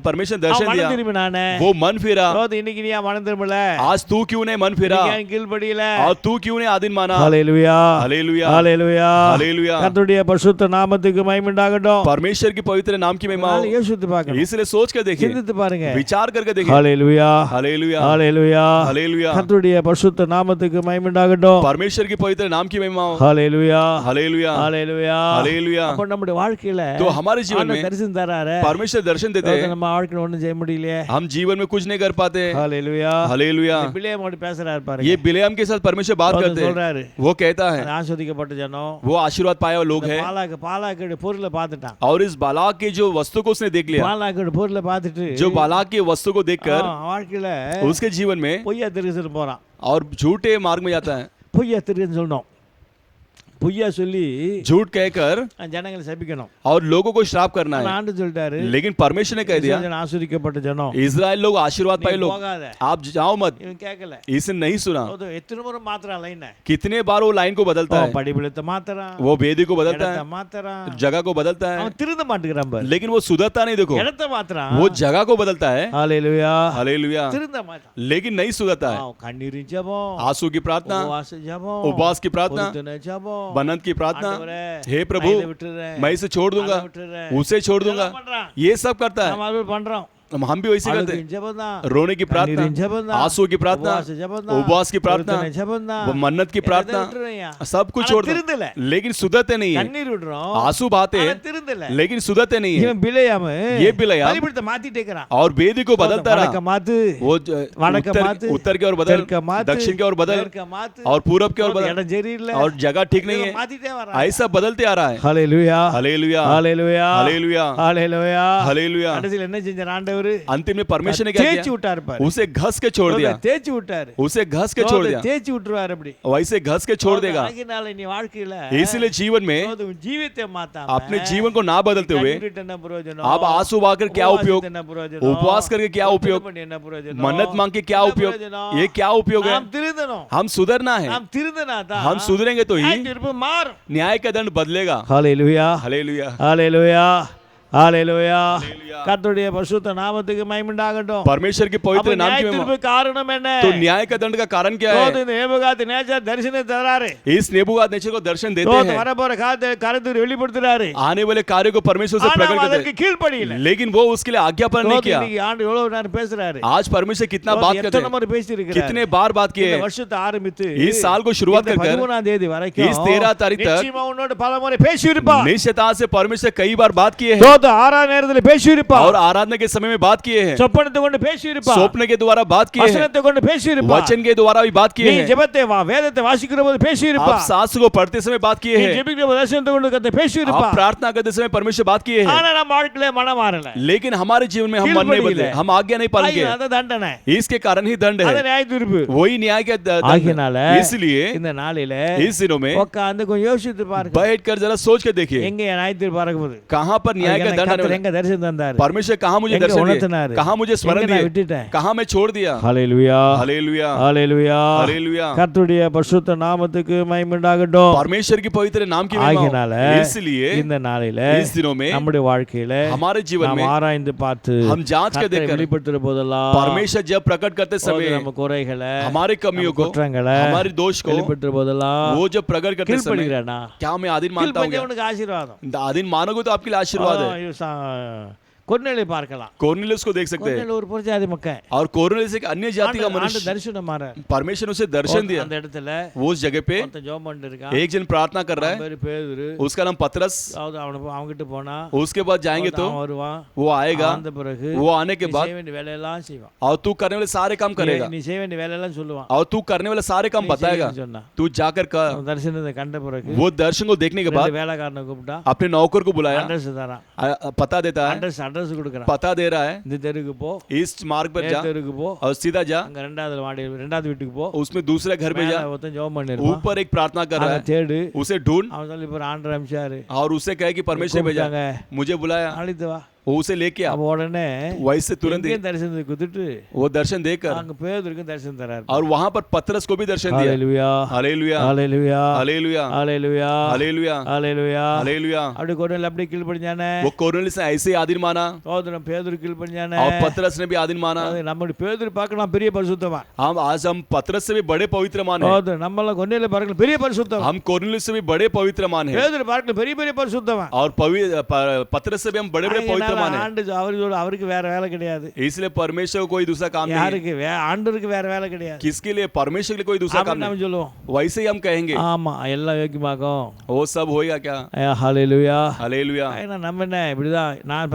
Speaker 2: परमेश्वर
Speaker 1: அவன்
Speaker 2: दर्शन
Speaker 1: மனம்
Speaker 2: दिया,
Speaker 1: திரும்பினானே.
Speaker 2: वो मन फिरा।
Speaker 1: இன்னைக்கு நீ மனம் திரும்பல,
Speaker 2: आज तू क्यों नहीं मन फिरा,
Speaker 1: நீ ஏன் கீழ்ப்படியல?
Speaker 2: और तू क्यों नहीं आधीन माना?
Speaker 1: ஹல்லேலூயா
Speaker 2: हालेलुया
Speaker 1: ஹல்லேலூயா
Speaker 2: हालेलुया।
Speaker 1: கர்த்தருடைய பரிசுத்த நாமத்துக்கு மகிமை உண்டாகட்டும்.
Speaker 2: परमेश्वर की पवित्र नाम की महिमा हो।
Speaker 1: யோசித்து பார்க்கணும்,
Speaker 2: इसलिए सोच कर देखिए,
Speaker 1: சிந்தித்து பாருங்க.
Speaker 2: विचार करके देखिए।
Speaker 1: ஹல்லேலூயா
Speaker 2: हालेलुया
Speaker 1: ஹல்லேலூயா
Speaker 2: हालेलुया।
Speaker 1: கர்த்தருடைய பரிசுத்த நாமத்துக்கு மகிமை உண்டாகட்டும்.
Speaker 2: परमेश्वर की पवित्र नाम की महिमा हो।
Speaker 1: ஹல்லேலூயா
Speaker 2: हालेलुया
Speaker 1: ஹல்லேலூயா
Speaker 2: हालेलुया।
Speaker 1: அப்ப நம்முடைய வாழ்க்கையில
Speaker 2: तो हमारे जीवन में
Speaker 1: தரிசனம் தராரு,
Speaker 2: परमेश्वर दर्शन देते हैं,
Speaker 1: நம்ம வாழ்க்கையில ஒண்ணும் செய்ய முடியலையே.
Speaker 2: हम जीवन में कुछ नहीं कर पाते।
Speaker 1: ஹல்லேலூயா
Speaker 2: हालेलुया।
Speaker 1: பிள்ளையோட பேசுறாரு பாருங்க.
Speaker 2: ये बिलेम के साथ परमेश्वर बात करते हैं,
Speaker 1: சொல்றாரு,
Speaker 2: वो कहता है,
Speaker 1: ஆசீர்வதிக்கப்பட்ட ஜனம்,
Speaker 2: वो आशीर्वाद पाया हुआ लोग है।
Speaker 1: பாலாக்கு பொருளை பார்த்துட்டான்.
Speaker 2: और इस बालाक की जो वस्तु को उसने देख लिया,
Speaker 1: பாலாக்கு பொருளை பார்த்துட்டு
Speaker 2: जो बालाक की वस्तु को देखकर
Speaker 1: வாழ்க்கையில
Speaker 2: उसके जीवन में
Speaker 1: பொய்யா தரிசனம் போறான்.
Speaker 2: और झूठे मार्ग में जाता है,
Speaker 1: பொய்யா தரிசனம் சொல்லணும், பொய்யா சொல்லி
Speaker 2: झूठ कहकर
Speaker 1: ஜனங்களை சபிக்கணும்.
Speaker 2: और लोगों को श्राप करना है।
Speaker 1: ஆண்டு சொல்லிட்டாரு,
Speaker 2: लेकिन परमेश्वर ने कह दिया,
Speaker 1: ஆசீர்வதிக்கப்பட்ட ஜனம்,
Speaker 2: इजराइल लोग आशीर्वाद पाए लोग,
Speaker 1: போகாத.
Speaker 2: आप जाओ मत।
Speaker 1: இவன் கேட்கல,
Speaker 2: इसने नहीं सुना,
Speaker 1: எத்தனை முறை மாத்திரம் லைன்,
Speaker 2: कितने बार वो लाइन को बदलता है,
Speaker 1: படிப்பிலத்தை மாத்திரம்,
Speaker 2: वो वेदी को बदलता
Speaker 1: இடத்தை
Speaker 2: है,
Speaker 1: மாத்திரம்,
Speaker 2: जगह को बदलता है,
Speaker 1: அவன் திருந்த மாட்டேங்கிறான் பாரு.
Speaker 2: लेकिन वो सुधरता नहीं। देखो
Speaker 1: இடத்தை மாத்திரம்,
Speaker 2: वो जगह को बदलता है,
Speaker 1: ஹல்லேலூயா
Speaker 2: हालेलुया,
Speaker 1: திருந்த மாட்டான்.
Speaker 2: लेकिन नहीं सुधरता है।
Speaker 1: கண்ணீரின் ஜெபம்,
Speaker 2: आंसू की प्रार्थना,
Speaker 1: உபவாச ஜெபம்,
Speaker 2: उपवास की प्रार्थना,
Speaker 1: பொருத்தனை ஜெபம்,
Speaker 2: बनत की प्रार्थना,
Speaker 1: ஆண்டவரே,
Speaker 2: हे प्रभु
Speaker 1: நான் இதை விட்டுறேன்,
Speaker 2: मैं इसे छोड़ दूंगा,
Speaker 1: அதை விட்டுறேன்.
Speaker 2: उसे छोड़ दूंगा,
Speaker 1: இதெல்லாம் பண்றான்.
Speaker 2: ये सब करता है।
Speaker 1: நம்ம அது பண்றோம்.
Speaker 2: हम भी वैसे करते
Speaker 1: அழுகையின் ஜெபம் தான்,
Speaker 2: हैं, रोने की प्रार्थना,
Speaker 1: கண்ணீரின் ஜெபம் தான்,
Speaker 2: आंसू की प्रार्थना,
Speaker 1: உபவாச ஜெபம் தான்,
Speaker 2: उपवास की प्रार्थना,
Speaker 1: பொருத்தனை ஜெபம் தான்,
Speaker 2: वो मन्नत की प्रार्थना,
Speaker 1: எல்லாத்தையும் விட்டுறேன்யா.
Speaker 2: सब कुछ
Speaker 1: ஆனா
Speaker 2: छोड़ दो,
Speaker 1: திருந்தல.
Speaker 2: लेकिन सुधरते नहीं है।
Speaker 1: கண்ணீர் விடுறோம்,
Speaker 2: आंसू बहाते
Speaker 1: ஆனா
Speaker 2: हैं,
Speaker 1: திருந்தல.
Speaker 2: लेकिन सुधरते नहीं है।
Speaker 1: இவன் பிலேயாம்,
Speaker 2: ये बिलेयाम
Speaker 1: பலிபீடத்தை மாத்திட்டே இருக்கிறான்.
Speaker 2: और वेदी को बदलता
Speaker 1: வடக்க
Speaker 2: रहा,
Speaker 1: மாத்து,
Speaker 2: वो
Speaker 1: வடக்க மாத்து,
Speaker 2: उत्तर की ओर बदल,
Speaker 1: தெற்க மாத்து,
Speaker 2: दक्षिण की ओर बदल,
Speaker 1: மேற்க மாத்து,
Speaker 2: और पूरब की ओर बदल,
Speaker 1: இடம் சரியில்லை,
Speaker 2: और जगह ठीक नहीं
Speaker 1: இவன்
Speaker 2: है,
Speaker 1: மாத்திட்டே வரான்.
Speaker 2: ऐसा बदलते आ रहा है।
Speaker 1: ஹல்லேலூயா
Speaker 2: हालेलुया
Speaker 1: ஹல்லேலூயா
Speaker 2: हालेलुया
Speaker 1: ஹல்லேலூயா
Speaker 2: हालेलुया।
Speaker 1: கடைசில என்ன செஞ்சார் ஆண்டவர்?
Speaker 2: अंतिम में परमेश्वर ने क्या
Speaker 1: தேய்ச்சி
Speaker 2: किया,
Speaker 1: விட்டார் பாரு.
Speaker 2: उसे घस के छोड़ दिया,
Speaker 1: தேய்ச்சி விட்டாரு,
Speaker 2: उसे घस के छोड़ दिया,
Speaker 1: தேய்ச்சி விட்டுருவார் அப்படி.
Speaker 2: वैसे घस के छोड़ देगा।
Speaker 1: ஆகினால நீ வாழ்க்கையில
Speaker 2: इसलिए जीवन में
Speaker 1: உன் ஜீவித்தை மாத்தாம
Speaker 2: अपने जीवन को ना बदलते हुए
Speaker 1: கண்ணீரிட்டு என்ன பிரயோஜனம்?
Speaker 2: आप आंसू बहाकर क्या उपयोग,
Speaker 1: உபவாசத்தை என்ன பிரயோஜனம்?
Speaker 2: उपवास करके क्या उपयोग,
Speaker 1: பண்ணி என்ன பிரயோஜனம்?
Speaker 2: मन्नत मांग के क्या
Speaker 1: என்ன
Speaker 2: उपयोग,
Speaker 1: பிரயோஜனம்?
Speaker 2: ये क्या उपयोग है?
Speaker 1: நாம் திருந்தணும்.
Speaker 2: हम सुधरना है,
Speaker 1: நாம் திருந்தனாதான்
Speaker 2: हम सुधरेंगे तो ही
Speaker 1: நியாய தீர்ப்பு மாறும்.
Speaker 2: न्याय का दंड बदलेगा।
Speaker 1: ஹல்லேலூயா
Speaker 2: हालेलुया
Speaker 1: ஹல்லேலூயா ஹalleluya கர்த்தருடைய பரிசுத்த நாமத்துக்கு மகிமை உண்டாகட்டும்.
Speaker 2: परमेश्वर की पवित्र नाम की
Speaker 1: महिमा காரணம் என்ன?
Speaker 2: तो न्याय का दंड का कारण क्या है?
Speaker 1: இந்த நேபுகாத்நேச்சர் தரிசனம் தராரு.
Speaker 2: इस नेबूकादनेस्सर को दर्शन देते हैं,
Speaker 1: வரப்போற காரியத்தை வெளிப்படுத்துறாரு.
Speaker 2: आने वाले कार्य को परमेश्वर से प्रकट करते
Speaker 1: அதற்கு கீழ்ப்படியல.
Speaker 2: हैं, लेकिन वो उसके लिए आज्ञा पालन नहीं किया।
Speaker 1: இன்னைக்கு ஆண்டு எவ்வளவு நேரம் பேசுறாரு.
Speaker 2: आज परमेश्वर कितना बात करते
Speaker 1: எத்தனை
Speaker 2: हैं,
Speaker 1: முறை பேசி இருக்காரு.
Speaker 2: कितने बार बात किए
Speaker 1: இந்த வருஷத்தை ஆரம்பித்து
Speaker 2: इस साल को शुरुआत कर
Speaker 1: 13ஆம் தேதி வரைக்கும்
Speaker 2: इस 13 तारीख तक
Speaker 1: நிச்சயமா உன்னோட பல முறை பேசி இருப்பார்.
Speaker 2: निश्चितता से परमेश्वर कई बार बात किए हैं,
Speaker 1: தோத ஆறாம் நேரத்துல பேசி இருப்பார்.
Speaker 2: और आराधना के समय में बात किए हैं,
Speaker 1: சொப்பனத்தை கொண்டு பேசி இருப்பார்.
Speaker 2: स्वप्न के द्वारा बात किए हैं,
Speaker 1: வசனத்தை கொண்டு பேசி இருப்பார்.
Speaker 2: वचन के द्वारा भी बात किए
Speaker 1: நீ
Speaker 2: हैं,
Speaker 1: ஜெபத்தை வேதத்தை வாசிக்கிற போது பேசி
Speaker 2: आप
Speaker 1: இருப்பார்.
Speaker 2: शास्त्र को पढ़ते समय बात किए
Speaker 1: நீ
Speaker 2: हैं,
Speaker 1: ஜெபிக்கிற போது வசனத்தை கொண்டு கத்த பேசி
Speaker 2: आप
Speaker 1: இருப்பார்.
Speaker 2: प्रार्थना करते समय परमेश्वर बात किए हैं,
Speaker 1: ஆனா நம்ம வாழ்க்கையில மனம் மாறல.
Speaker 2: लेकिन हमारे जीवन में हम मन नहीं बदले, हम आज्ञा नहीं पालन किए,
Speaker 1: அது தண்டனை.
Speaker 2: इसके कारण ही दंड
Speaker 1: அது
Speaker 2: है,
Speaker 1: நியாய தீர்ப்பு.
Speaker 2: वही न्याय के दंड
Speaker 1: ஆகினால
Speaker 2: है। इसलिए
Speaker 1: இந்த நாளில
Speaker 2: इस दिनों में
Speaker 1: உட்கார்ந்து கொஞ்சம் யோசித்து பாருங்க.
Speaker 2: बैठकर जरा सोच के देखिए
Speaker 1: எங்க நியாய தீர்ப்பு வரப்போகுது.
Speaker 2: कहां पर न्याय का का दंड आने
Speaker 1: கர்த்தர்
Speaker 2: वाला
Speaker 1: எங்க தரிசனம் தந்தாரு,
Speaker 2: परमेश्वर कहाँ मुझे
Speaker 1: எங்க
Speaker 2: दर्शन दिए,
Speaker 1: உணர்த்தினாரு,
Speaker 2: कहाँ मुझे स्मरण
Speaker 1: எங்க நான்
Speaker 2: दिए,
Speaker 1: விட்டுட்டேன்.
Speaker 2: कहाँ मैं छोड़ दिया।
Speaker 1: ஹல்லேலூயா,
Speaker 2: हालेलुया
Speaker 1: ஹல்லேலூயா.
Speaker 2: हालेलुया।
Speaker 1: கர்த்தருடைய பரிசுத்த நாமத்துக்கு மகிமை உண்டாகட்டும்.
Speaker 2: परमेश्वर की पवित्र नाम की महिमा
Speaker 1: ஆகினால
Speaker 2: हो। इसलिए
Speaker 1: இந்த நாளில
Speaker 2: इस दिनों में
Speaker 1: நம்முடைய வாழ்க்கையில
Speaker 2: हमारे जीवन
Speaker 1: நாம்
Speaker 2: में
Speaker 1: ஆராய்ந்து பார்த்து
Speaker 2: हम जांच के
Speaker 1: கர்த்தரை
Speaker 2: देखकर
Speaker 1: வெளிப்படுத்துற போதெல்லாம்
Speaker 2: परमेश्वर जब प्रकट करते समय
Speaker 1: நம்ம குறைகளை,
Speaker 2: हमारे कमियों को,
Speaker 1: குற்றங்களை
Speaker 2: हमारे दोष को
Speaker 1: வெளிப்படுத்துற போதெல்லாம்
Speaker 2: वो जब प्रकट करते समय
Speaker 1: கீழ்ப்படிகிறானா?
Speaker 2: क्या मैं आधीन मानता हूँ?
Speaker 1: கீழ்ப்படிஞ்சவனுக்கு ஆசீர்வாதம்.
Speaker 2: आधीन मानोगे तो आपके लिए आशीर्वाद है।
Speaker 1: கொர்நேலியை பார்க்கலாம்.
Speaker 2: कोर्नेलियस को देख सकते हैं
Speaker 1: கொர்நேலிய ஒரு புறஜாதி மக்கள்.
Speaker 2: और कोर्नेलियस एक अन्य जाति का
Speaker 1: ஆண்டு
Speaker 2: मनुष्य,
Speaker 1: தரிசனம் மாறார்.
Speaker 2: परमेश्वर ने उसे दर्शन दिया।
Speaker 1: அந்த இடத்துல
Speaker 2: वो उस जगह पे
Speaker 1: ஒருத்தன் ஜெபம் பண்ணிட்டு இருக்கான்.
Speaker 2: एक जन प्रार्थना कर रहा है,
Speaker 1: பேரு பேதுரு.
Speaker 2: उसका नाम पतरस।
Speaker 1: அவன்கிட்ட போனா
Speaker 2: उसके बाद जाएंगे तो
Speaker 1: அவன் வருவான்.
Speaker 2: वो आएगा,
Speaker 1: அந்த பிறகு
Speaker 2: वो आने के
Speaker 1: நீ
Speaker 2: बाद
Speaker 1: செய்ய வேண்டிய வேலையெல்லாம் செய்வான்.
Speaker 2: और तू करने वाले सारे काम करेगा,
Speaker 1: நீ செய்ய வேண்டிய வேலையெல்லாம் சொல்லுவான்.
Speaker 2: और तू करने वाले सारे काम
Speaker 1: நீ
Speaker 2: बताएगा।
Speaker 1: செய்யணும்னு சொன்னா.
Speaker 2: तू जाकर कर।
Speaker 1: அவன் தரிசனத்தை கண்ட பிறகு
Speaker 2: वो दर्शन को देखने के बाद
Speaker 1: ரெண்டு வேலைக்காரனை கூப்பிட்டா
Speaker 2: अपने नौकर को बुलाया,
Speaker 1: அட்ரஸ் தரான்.
Speaker 2: पता देता है,
Speaker 1: அட்ரஸ் கொடுக்குறான்.
Speaker 2: पता दे रहा है,
Speaker 1: இந்த தெருக்கு போ,
Speaker 2: ईस्ट मार्ग पर जा
Speaker 1: தெருக்கு போ,
Speaker 2: और सीधा जा,
Speaker 1: அங்க ரெண்டாவது வீட்டுக்கு போ,
Speaker 2: उसमें दूसरे घर में जा,
Speaker 1: ஒருத்தன் ஜெபம் பண்ணிருப்பான்.
Speaker 2: ऊपर एक प्रार्थना कर रहा
Speaker 1: அதை
Speaker 2: है,
Speaker 1: தேடு.
Speaker 2: उसे ढूंढ
Speaker 1: அவன் சொல்லி இப்போ ஆண்டர் அமிச்சாரு,
Speaker 2: और उसे कहे कि परमेश्वर भेजा,
Speaker 1: கூப்பிட்டாங்க,
Speaker 2: मुझे बुलाया,
Speaker 1: அழைத்து वா.
Speaker 2: वो उसे लेके आ।
Speaker 1: அப்ப உடனே
Speaker 2: वैसे तुरंत ही
Speaker 1: இங்கேயும் தரிசனத்தை கொடுத்துட்டு
Speaker 2: वो दर्शन देकर
Speaker 1: அங்க பேதுருக்கும் தரிசனம் தராரு.
Speaker 2: और वहां पर पतरस को भी दर्शन दिया।
Speaker 1: ஹல்லேலூயா,
Speaker 2: हालेलुया
Speaker 1: ஹல்லேலூயா,
Speaker 2: हालेलुया
Speaker 1: ஹல்லேலூயா,
Speaker 2: हालेलुया
Speaker 1: ஹல்லேலூயா.
Speaker 2: हालेलुया।
Speaker 1: அப்படி கொர்நேலிய அப்படி கீழ்ப்படிஞ்சானே,
Speaker 2: वो कोर्नेलियस ने ऐसे ही आधीन माना
Speaker 1: சோதரன் பேதுரு கீழ்ப்படிஞ்சானே.
Speaker 2: और पतरस ने भी आधीन माना।
Speaker 1: நம்முடைய பேதுரு பார்க்கலாம் பெரிய பரிசுத்தவான்.
Speaker 2: आज हम पतरस से भी बड़े पवित्र मान हैं,
Speaker 1: சோதரன் நம்மள கொர்நேலிய பார்க்கலாம் பெரிய பரிசுத்தவான்.
Speaker 2: हम कोर्नेलियस से भी बड़े पवित्र मान हैं,
Speaker 1: பேதுரு பார்க்கலாம் பெரிய பெரிய பரிசுத்தவான்.
Speaker 2: और पतरस से भी हम बड़े बड़े पवित्र मान हैं।
Speaker 1: ஆண்டு அவருக்கு வேற வேலை கிடையாது.
Speaker 2: इसलिए परमेश्वर को कोई दूसरा काम नहीं है।
Speaker 1: யாருக்கு ஆண்டவருக்கு வேற வேலை கிடையாது.
Speaker 2: किसके लिए? परमेश्वर के लिए कोई दूसरा काम
Speaker 1: நம்ம
Speaker 2: नहीं।
Speaker 1: சொல்லுவோம்,
Speaker 2: वैसे ही हम कहेंगे
Speaker 1: ஆமா எல்லாம் யோக்கியமாகும்.
Speaker 2: वो सब होएगा क्या?
Speaker 1: ஹல்லேலூயா.
Speaker 2: हालेलुया।
Speaker 1: ஏன்னா நம்ம என்ன இப்படிதான், நான்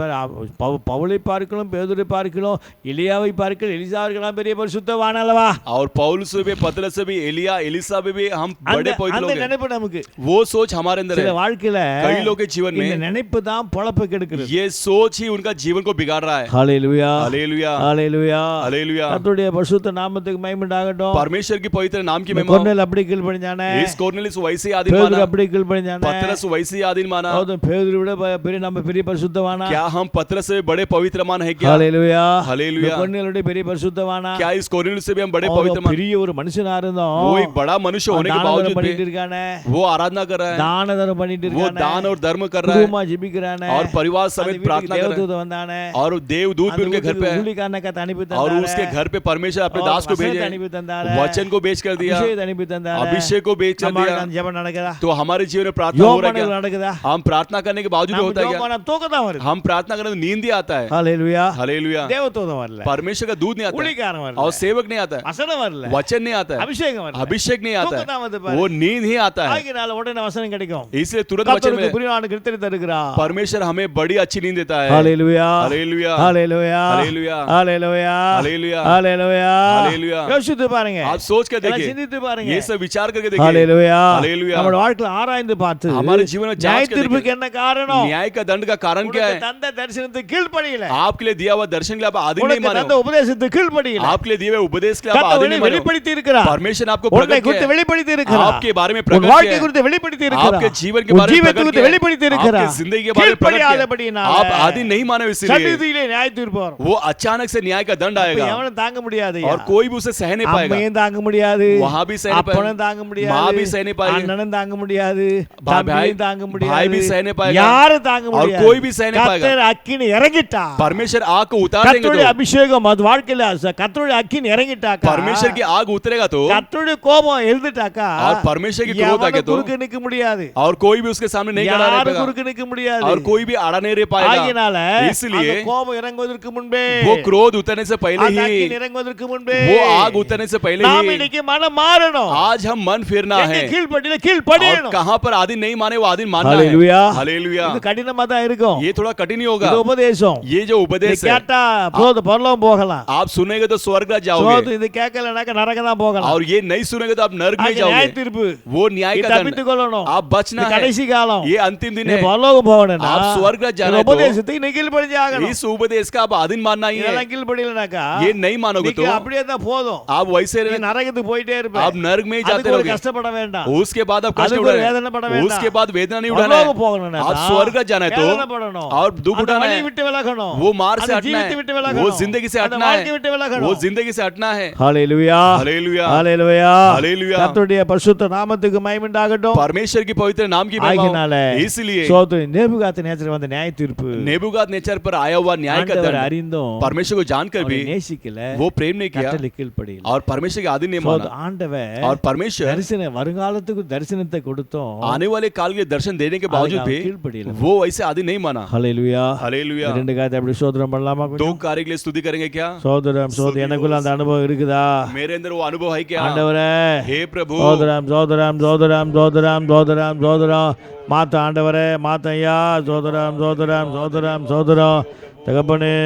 Speaker 1: பவுலை பார்க்கலாம், பேதுரை பார்க்கலாம், எலியாவை பார்க்கலாம், எலிசாவர்களாம் பெரிய பரிசுத்தவான் அல்லவா?
Speaker 2: और पौलुस से भी, पतरस से भी, एलिया, एलिसा से भी हम बड़े पवित्र
Speaker 1: அந்த
Speaker 2: लोग हैं।
Speaker 1: நினைப்பு நமக்கு
Speaker 2: वो सोच हमारे अंदर
Speaker 1: சில
Speaker 2: है।
Speaker 1: வாழ்க்கையில
Speaker 2: कई लोग के जीवन
Speaker 1: இந்த
Speaker 2: में
Speaker 1: நினைப்பு தான் பொழப்பை கெடுக்கிறது.
Speaker 2: ये सोच ही उनका जीवन को बिगाड़ रहा है।
Speaker 1: ஹல்லேலூயா,
Speaker 2: हालेलुया
Speaker 1: ஹல்லேலூயா,
Speaker 2: हालेलुया।
Speaker 1: கர்த்தருடைய பரிசுத்த நாமத்துக்கு மகிமை உண்டாகட்டும்.
Speaker 2: परमेश्वर की पवित्र नाम की महिमा हो।
Speaker 1: கொர்நேலிய அப்படி கீழ்ப்படிஞ்சானே,
Speaker 2: इस कोर्नेलियस वैसे ही आधीन
Speaker 1: பேதுரு
Speaker 2: माना,
Speaker 1: அப்படி கீழ்ப்படிஞ்சானே.
Speaker 2: पतरस वैसे ही आधीन माना।
Speaker 1: சோதரன் பேதுரு விட பெரிய நம்ம பெரிய பரிசுத்தவானா?
Speaker 2: क्या हम पतरस से भी बड़े पवित्र मान है क्या?
Speaker 1: ஹல்லேலூயா,
Speaker 2: हालेलुया।
Speaker 1: கொர்நேலியோட பெரிய பரிசுத்தவானா?
Speaker 2: क्या इस कोर्नेलियस से भी हम बड़े पवित्र मान?
Speaker 1: பெரிய ஒரு மனுஷனா இருந்தோம்,
Speaker 2: वो एक बड़ा मनुष्य होने के
Speaker 1: தானம்
Speaker 2: बावजूद
Speaker 1: பண்ணிட்டு
Speaker 2: भी
Speaker 1: இருக்கானே,
Speaker 2: वो आराधना कर रहा है,
Speaker 1: தான தர்மம் பண்ணிட்டு
Speaker 2: वो
Speaker 1: இருக்கானே,
Speaker 2: दान और धर्म कर रहा है,
Speaker 1: குடும்பமா ஜெபிக்கிறானே,
Speaker 2: और परिवार
Speaker 1: அந்த
Speaker 2: समेत
Speaker 1: வீட்டுக்கு
Speaker 2: प्रार्थना कर रहा
Speaker 1: தேவதூதன் வந்தானே,
Speaker 2: है, और देवदूत भी उनके घर पे है,
Speaker 1: ஊழியக்காரனை கத்த அனுப்பி
Speaker 2: और
Speaker 1: தந்தாரே,
Speaker 2: उसके घर पे परमेश्वर अपने दास को
Speaker 1: வசனத்தை
Speaker 2: भेजे,
Speaker 1: அனுப்பி தந்தாரே,
Speaker 2: वचन को बेच कर दिया,
Speaker 1: அபிஷேகத்தை அனுப்பி தந்தாரே.
Speaker 2: अभिषेक को बेच कर
Speaker 1: நம்மளுக்கு
Speaker 2: दिया।
Speaker 1: அந்த ஜெபம் நடக்குதா?
Speaker 2: तो हमारे जीवन में प्रार्थना हो रहा है
Speaker 1: யோவானுக்கு
Speaker 2: क्या?
Speaker 1: நடக்குதா?
Speaker 2: हम प्रार्थना करने के बावजूद भी
Speaker 1: நம்ம
Speaker 2: होता है
Speaker 1: ஜெபம்
Speaker 2: क्या?
Speaker 1: பண்ணா தூக்கம் தான் வருது.
Speaker 2: हम प्रार्थना करने में नींद ही आता है।
Speaker 1: ஹல்லேலூயா,
Speaker 2: हालेलुया।
Speaker 1: தேவதூதன் வரல,
Speaker 2: परमेश्वर का दूध नहीं आता है,
Speaker 1: ஊழியக்காரன் வரல,
Speaker 2: और सेवक नहीं आता है,
Speaker 1: வசனம் வரல,
Speaker 2: वचन नहीं आता है,
Speaker 1: அபிஷேகம் வரல,
Speaker 2: अभिषेक नहीं आता
Speaker 1: தூக்கம் தான் வருது
Speaker 2: है,
Speaker 1: பாரு.
Speaker 2: वो नींद ही आता है।
Speaker 1: ஆகினால உடனே வசனம் கிடைக்கும்.
Speaker 2: इसलिए तुरंत वचन
Speaker 1: கர்த்தருக்கு
Speaker 2: में
Speaker 1: புரியான கிருத்திரை தருகிறார்.
Speaker 2: परमेश्वर हमें बड़ी अच्छी नींद देता है।
Speaker 1: ஹல்லேலூயா,
Speaker 2: हालेलुया
Speaker 1: ஹல்லேலூயா,
Speaker 2: हालेलुया
Speaker 1: ஹல்லேலூயா,
Speaker 2: हालेलुया
Speaker 1: ஹல்லேலூயா.
Speaker 2: हालेलुया।
Speaker 1: யோசித்து பாருங்க,
Speaker 2: आप सोच कर
Speaker 1: எல்லாம்
Speaker 2: देखिए,
Speaker 1: சிந்தித்து பாருங்க.
Speaker 2: ये सब विचार करके देखिए।
Speaker 1: ஹல்லேலூயா.
Speaker 2: हालेलुया।
Speaker 1: நம்ம வாழ்க்கையில ஆராய்ந்து பார்த்து
Speaker 2: हमारे जीवन में
Speaker 1: நியாய
Speaker 2: जांच कर
Speaker 1: தீர்ப்புக்கு
Speaker 2: देखिए,
Speaker 1: என்ன காரணம்?
Speaker 2: न्याय का दंड का कारण क्या
Speaker 1: உனக்கு
Speaker 2: है?
Speaker 1: தந்த தரிசனத்துக்கு கீழ்ப்படியல,
Speaker 2: आपके लिए दिया हुआ दर्शन के लिए आप आदि नहीं
Speaker 1: உனக்கு
Speaker 2: माने
Speaker 1: தந்த
Speaker 2: हो,
Speaker 1: உபதேசத்துக்கு கீழ்ப்படியல,
Speaker 2: आपके लिए दिए हुए उपदेश के लिए आप
Speaker 1: கர்த்தர்
Speaker 2: आदि नहीं माने हो।
Speaker 1: வெளிப்படுத்தி இருக்கிறார்,
Speaker 2: परमेश्वर ने आपको
Speaker 1: உன்னை
Speaker 2: प्रकट
Speaker 1: குறித்து
Speaker 2: किया है,
Speaker 1: வெளிப்படுத்தி இருக்கிறார்,
Speaker 2: आपके बारे में
Speaker 1: உன்
Speaker 2: प्रकट
Speaker 1: வாழ்க்கை
Speaker 2: किया है,
Speaker 1: குறித்து வெளிப்படுத்தி இருக்கிறார்,
Speaker 2: आपके जीवन के
Speaker 1: உன்
Speaker 2: बारे में
Speaker 1: ஜீவியத்தை
Speaker 2: प्रकट
Speaker 1: குறித்து
Speaker 2: किया है,
Speaker 1: வெளிப்படுத்தி இருக்கிறார்.
Speaker 2: आपके जिंदगी के बारे में प्रकट किया है।
Speaker 1: கீழ்ப்படியாதபடியினால
Speaker 2: आप आदि नहीं माने हो, इसलिए
Speaker 1: சடுதியிலே நியாய தீர்ப்பு வரும்.
Speaker 2: वो अचानक से न्याय का दंड
Speaker 1: அப்ப
Speaker 2: आएगा
Speaker 1: எவனும் தாங்க முடியாது,
Speaker 2: और कोई भी उसे सह नहीं पाएगा।
Speaker 1: அம்மையும் தாங்க முடியாது,
Speaker 2: वहां भी सह नहीं
Speaker 1: அப்பனும்
Speaker 2: पाएगा,
Speaker 1: தாங்க
Speaker 2: माँ
Speaker 1: முடியாது,
Speaker 2: भी सह नहीं पाएगी,
Speaker 1: அண்ணனும் தாங்க முடியாது,
Speaker 2: भाई
Speaker 1: தம்பியும் தாங்க
Speaker 2: भाई
Speaker 1: முடியாது,
Speaker 2: भी सह नहीं पाएगा,
Speaker 1: யாரும் தாங்க
Speaker 2: और
Speaker 1: முடியாது.
Speaker 2: कोई भी सह नहीं पाएगा।
Speaker 1: கர்த்தர் அக்கினி இறங்கிட்டா,
Speaker 2: परमेश्वर आग को उतार देंगे
Speaker 1: கர்த்தருடைய
Speaker 2: तो,
Speaker 1: அபிஷேகம் அது வாழ்க்கையில கர்த்தருடைய அக்கினி இறங்கிட்டாக்கா,
Speaker 2: परमेश्वर की आग उतरेगा तो,
Speaker 1: கர்த்தருடைய கோபம் எழுந்துட்டாக்கா,
Speaker 2: और परमेश्वर की क्रोध आगे
Speaker 1: எவனும்
Speaker 2: तो,
Speaker 1: குறுக்க நிக்க முடியாது,
Speaker 2: और कोई भी उसके सामने नहीं खड़ा रह
Speaker 1: யாரும்
Speaker 2: पाएगा,
Speaker 1: குறுக்க நிக்க முடியாது.
Speaker 2: और कोई भी आड़ा नहीं रह पाएगा।
Speaker 1: ஆகினால
Speaker 2: इसलिए
Speaker 1: அந்த கோபம் இறங்குவதற்கு முன்பே,
Speaker 2: वो क्रोध उतरने से पहले
Speaker 1: அந்த
Speaker 2: ही,
Speaker 1: அக்கினி இறங்குவதற்கு முன்பே,
Speaker 2: वो आग उतरने से पहले
Speaker 1: நாம்
Speaker 2: ही,
Speaker 1: இன்னைக்கு மனம் மாறணும்.
Speaker 2: आज हम मन फिरना
Speaker 1: எங்க
Speaker 2: है,
Speaker 1: கீழ்ப்படியில
Speaker 2: और
Speaker 1: கீழ்ப்படியணும்.
Speaker 2: कहां पर आदि नहीं माने वो आदि मानना
Speaker 1: हालेलुया।
Speaker 2: है। हालेलुया।
Speaker 1: இது கடினமா தான் இருக்கும்.
Speaker 2: ये थोड़ा कठिन ही होगा।
Speaker 1: இது உபதேசம்.
Speaker 2: ये जो
Speaker 1: இது
Speaker 2: उपदेश है,
Speaker 1: கேட்டா போது பரலோகம் போகலாம்,
Speaker 2: आप सुनेंगे तो स्वर्ग
Speaker 1: சோது
Speaker 2: जाओगे,
Speaker 1: இது கேட்கலனாக்க நரகம் தான் போகலாம்.
Speaker 2: और ये नहीं सुनेंगे तो आप नरक में
Speaker 1: ஆகிய நியாய
Speaker 2: जाओगे।
Speaker 1: தீர்ப்பு
Speaker 2: वो न्याय
Speaker 1: இது
Speaker 2: का दंड,
Speaker 1: தப்பித்துக் கொள்ளணும்.
Speaker 2: आप बचना
Speaker 1: இது
Speaker 2: है,
Speaker 1: கடைசி காலம்.
Speaker 2: ये अंतिम दिन
Speaker 1: நீ
Speaker 2: है।
Speaker 1: பரலோகம் போகணும்னா
Speaker 2: आप स्वर्ग जाना
Speaker 1: இந்த
Speaker 2: है तो
Speaker 1: உபதேசத்தை வார்த்தைக்கு நீ கீழ்ப்படிஞ்சே ஆகணும்.
Speaker 2: इस उपदेश का आप आधीन मानना ही है।
Speaker 1: இதெல்லாம் கீழ்ப்படியலனாக்கா
Speaker 2: ये नहीं मानोगे
Speaker 1: நீ
Speaker 2: तो
Speaker 1: அப்படியே தான் போதும்.
Speaker 2: आप वैसे
Speaker 1: நீ நரகத்துக்கு போயிட்டே இருப்ப.
Speaker 2: आप नरक में ही जाते
Speaker 1: அதுக்கு ஒரு
Speaker 2: रहोगे।
Speaker 1: கஷ்டப்பட வேண்டாம்.
Speaker 2: उसके बाद आप कष्ट
Speaker 1: அதுக்கு ஒரு
Speaker 2: उठाना
Speaker 1: வேதனை பட
Speaker 2: है,
Speaker 1: வேண்டாம்.
Speaker 2: उसके बाद वेदना नहीं उठाना
Speaker 1: பரலோகம்
Speaker 2: है।
Speaker 1: போகணும்னா
Speaker 2: आप स्वर्ग जाना है तो
Speaker 1: வேதனை படணும்.
Speaker 2: और दुख
Speaker 1: அந்த
Speaker 2: उठाना
Speaker 1: வழி
Speaker 2: है,
Speaker 1: விட்டு விலகணும்.
Speaker 2: वो मार्ग से
Speaker 1: அந்த
Speaker 2: हटना
Speaker 1: ஜீவித்தை
Speaker 2: है,
Speaker 1: விட்டு விலகணும்.
Speaker 2: वो जिंदगी से
Speaker 1: அந்த
Speaker 2: हटना
Speaker 1: வாழ்க்கை
Speaker 2: है,
Speaker 1: விட்டு விலகணும்.
Speaker 2: वो जिंदगी से हटना है।
Speaker 1: ஹalleluya.
Speaker 2: हालेलुया,
Speaker 1: ஹalleluya.
Speaker 2: हालेलुया।
Speaker 1: கர்த்தருடைய பரிசுத்த நாமத்துக்கு மகிமை உண்டாகட்டும்.
Speaker 2: परमेश्वर की पवित्र नाम की महिमा
Speaker 1: ஆகினால
Speaker 2: हो। इसलिए
Speaker 1: சோதரி நேபுகாத்நேச்சர் வந்த நியாய தீர்ப்பு
Speaker 2: नेबुकाद नेचर पर आया हुआ न्याय का
Speaker 1: ஆண்டவர்
Speaker 2: दंड
Speaker 1: அறிந்தும்
Speaker 2: परमेश्वर को जानकर
Speaker 1: அவரை
Speaker 2: भी
Speaker 1: நேசிக்கல.
Speaker 2: वो प्रेम नहीं किया
Speaker 1: கட்டளை கீழ்ப்படியல.
Speaker 2: और परमेश्वर के आधीन नहीं माना।
Speaker 1: ஆண்டவர்
Speaker 2: और परमेश्वर
Speaker 1: தரிசன வருங்காலத்துக்கு தரிசனத்தை கொடுத்தோம்.
Speaker 2: आने वाले काल के दर्शन देने के बावजूद भी
Speaker 1: கீழ்ப்படியல.
Speaker 2: वो ऐसे आधीन नहीं माना।
Speaker 1: ஹalleluya.
Speaker 2: हालेलुया।
Speaker 1: ரெண்டு காரியத்தை அப்படி சோதரம் பண்ணலாமா?
Speaker 2: दो कार्य के लिए स्तुति करेंगे क्या?
Speaker 1: சோதரம் எனக்குள்ள அந்த அனுபவம் இருக்குதா?
Speaker 2: मेरे अंदर वो अनुभव है क्या?
Speaker 1: ஆண்டவரே
Speaker 2: हे प्रभु,
Speaker 1: சோதரம் சோதரம் சோதரம் சோதரம் சோதரம் சோதரம் மாத்த ஆண்டவரே மாத்தையா சோதரம் சோதரம் சோதரம் சோதரம் தகப்பனே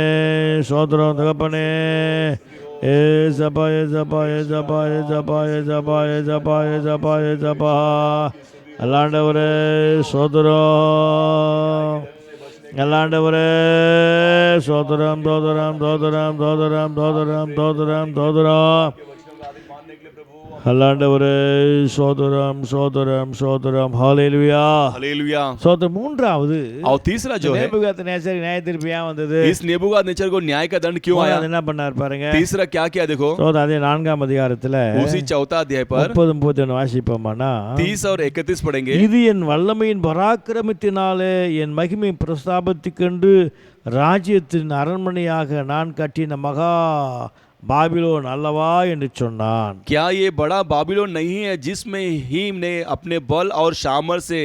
Speaker 1: சோதரம் தகப்பனே ஏ ஜபா ஏ ஜபா ஏ ஜபா ஏ ஜபா ஏ ஜபா ஏ ஜபா ஏ ஜபா ஏ ஜபா அல்லாண்டவரே சோதரம் எல்லாண்டவரே சோதரம் சோதரம் சோதரம் சோதரம் சோதரம் சோதரம் சோதரம் அல்லாண்டவரே சோதரம் சோதரம் சோதரம் ஹalleluya.
Speaker 2: हालेलुया।
Speaker 1: சோதரம் மூன்றாவது
Speaker 2: और तीसरा जो है,
Speaker 1: நேபுகாத்நேச்சர் நியாய தீர்ப்பு ஏன் வந்தது?
Speaker 2: इस नेबुकाद नेचर को न्याय का दंड क्यों आया?
Speaker 1: மூணாவது என்ன பண்ணார் பாருங்க.
Speaker 2: तीसरा क्या किया देखो,
Speaker 1: சோதரம் அதே 4ஆம் அதிகாரத்துல
Speaker 2: उसी 4 अध्याय पर
Speaker 1: 30-31 வாசிப்போமானா
Speaker 2: 30 और 31 पढ़ेंगे।
Speaker 1: இது என் வல்லமையின் பராக்கிரமத்தினாலே என் மகிமை பிரஸ்தாபத்திற்கென்று ராஜ்யத்தின் அரண்மனையாக நான் கட்டின மகா பாபிலோன் அல்லவா என்று சொன்னான்.
Speaker 2: क्या ये बड़ा बाबिलोन नहीं है जिसमें हिम ने अपने बल और सामर्थ से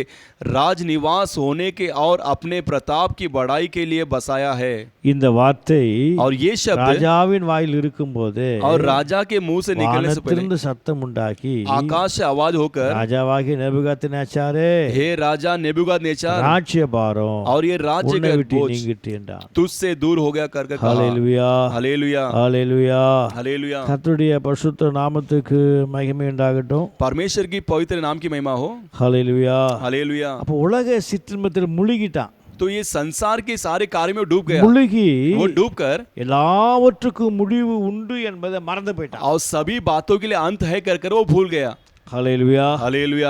Speaker 2: राज निवास होने के और अपने प्रताप की बढ़ाई के लिए बसाया है?
Speaker 1: இந்த வார்த்தை
Speaker 2: और ये शब्द
Speaker 1: ராஜாவின் வாயில் இருக்கும்போது
Speaker 2: और राजा के मुंह से निकलने से पहले
Speaker 1: வானத்திலிருந்து சத்தம் உண்டாக்கி
Speaker 2: आकाश से आवाज होकर,
Speaker 1: ராஜாவாகிய நேபுகாத்நேச்சாரே
Speaker 2: हे राजा नेबुकादनेस्सर,
Speaker 1: ராஜ்யபாரம்
Speaker 2: और ये राज्य
Speaker 1: உன்னை
Speaker 2: का
Speaker 1: விட்டு
Speaker 2: बोझ
Speaker 1: நீங்கிட்டு என்றான்.
Speaker 2: तुझसे दूर हो गया करके कहा।
Speaker 1: ஹalleluya.
Speaker 2: हालेलुया,
Speaker 1: ஹalleluya.
Speaker 2: हालेलुया।
Speaker 1: கர்த்தருடைய பரிசுத்த நாமத்துக்கு மகிமை உண்டாகட்டும்.
Speaker 2: परमेश्वर की पवित्र नाम की महिमा हो।
Speaker 1: ஹalleluya.
Speaker 2: हालेलुया।
Speaker 1: அப்போ உலக சிற்றின்பத்தில் முழுகிட்டான்.
Speaker 2: तो ये संसार के सारे कार्य में डूब गया।
Speaker 1: முழுகி
Speaker 2: वो डूब कर
Speaker 1: எல்லாவற்றுக்கும் முடிவு உண்டு என்பதை மறந்து போயிட்டான்.
Speaker 2: और सभी बातों के लिए अंत है कर कर वो भूल गया।
Speaker 1: ஹalleluya.
Speaker 2: हालेलुया।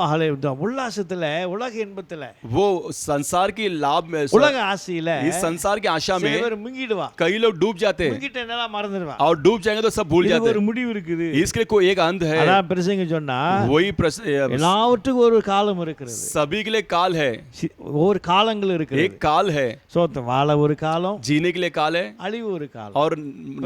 Speaker 1: ஹalleluya. உல்லாசத்துல உலக இன்பத்துல
Speaker 2: वो संसार की लाभ में,
Speaker 1: உலக ஆசையில
Speaker 2: इस संसार की आशा
Speaker 1: சில
Speaker 2: में
Speaker 1: பேர் முங்கிடுவா.
Speaker 2: कई लोग डूब जाते हैं
Speaker 1: முங்கிட்ட என்னலாம் மறந்துடுவா.
Speaker 2: और डूब जाएंगे तो सब भूल
Speaker 1: இதுக்கு
Speaker 2: जाते
Speaker 1: ஒரு
Speaker 2: हैं।
Speaker 1: முடிவு இருக்குது.
Speaker 2: इसके लिए कोई एक अंत है।
Speaker 1: அதான் பிரசங்க சொன்னா
Speaker 2: वही
Speaker 1: எல்லாவற்றுக்கும் ஒரு காலம் இருக்கிறது.
Speaker 2: सभी के लिए काल है,
Speaker 1: ஒவ்வொரு காலங்கள்
Speaker 2: एक
Speaker 1: இருக்கிறது.
Speaker 2: काल है।
Speaker 1: சோத்த வாழ ஒரு காலம்,
Speaker 2: जीने के लिए काल है
Speaker 1: அழிவு ஒரு காலம்,
Speaker 2: और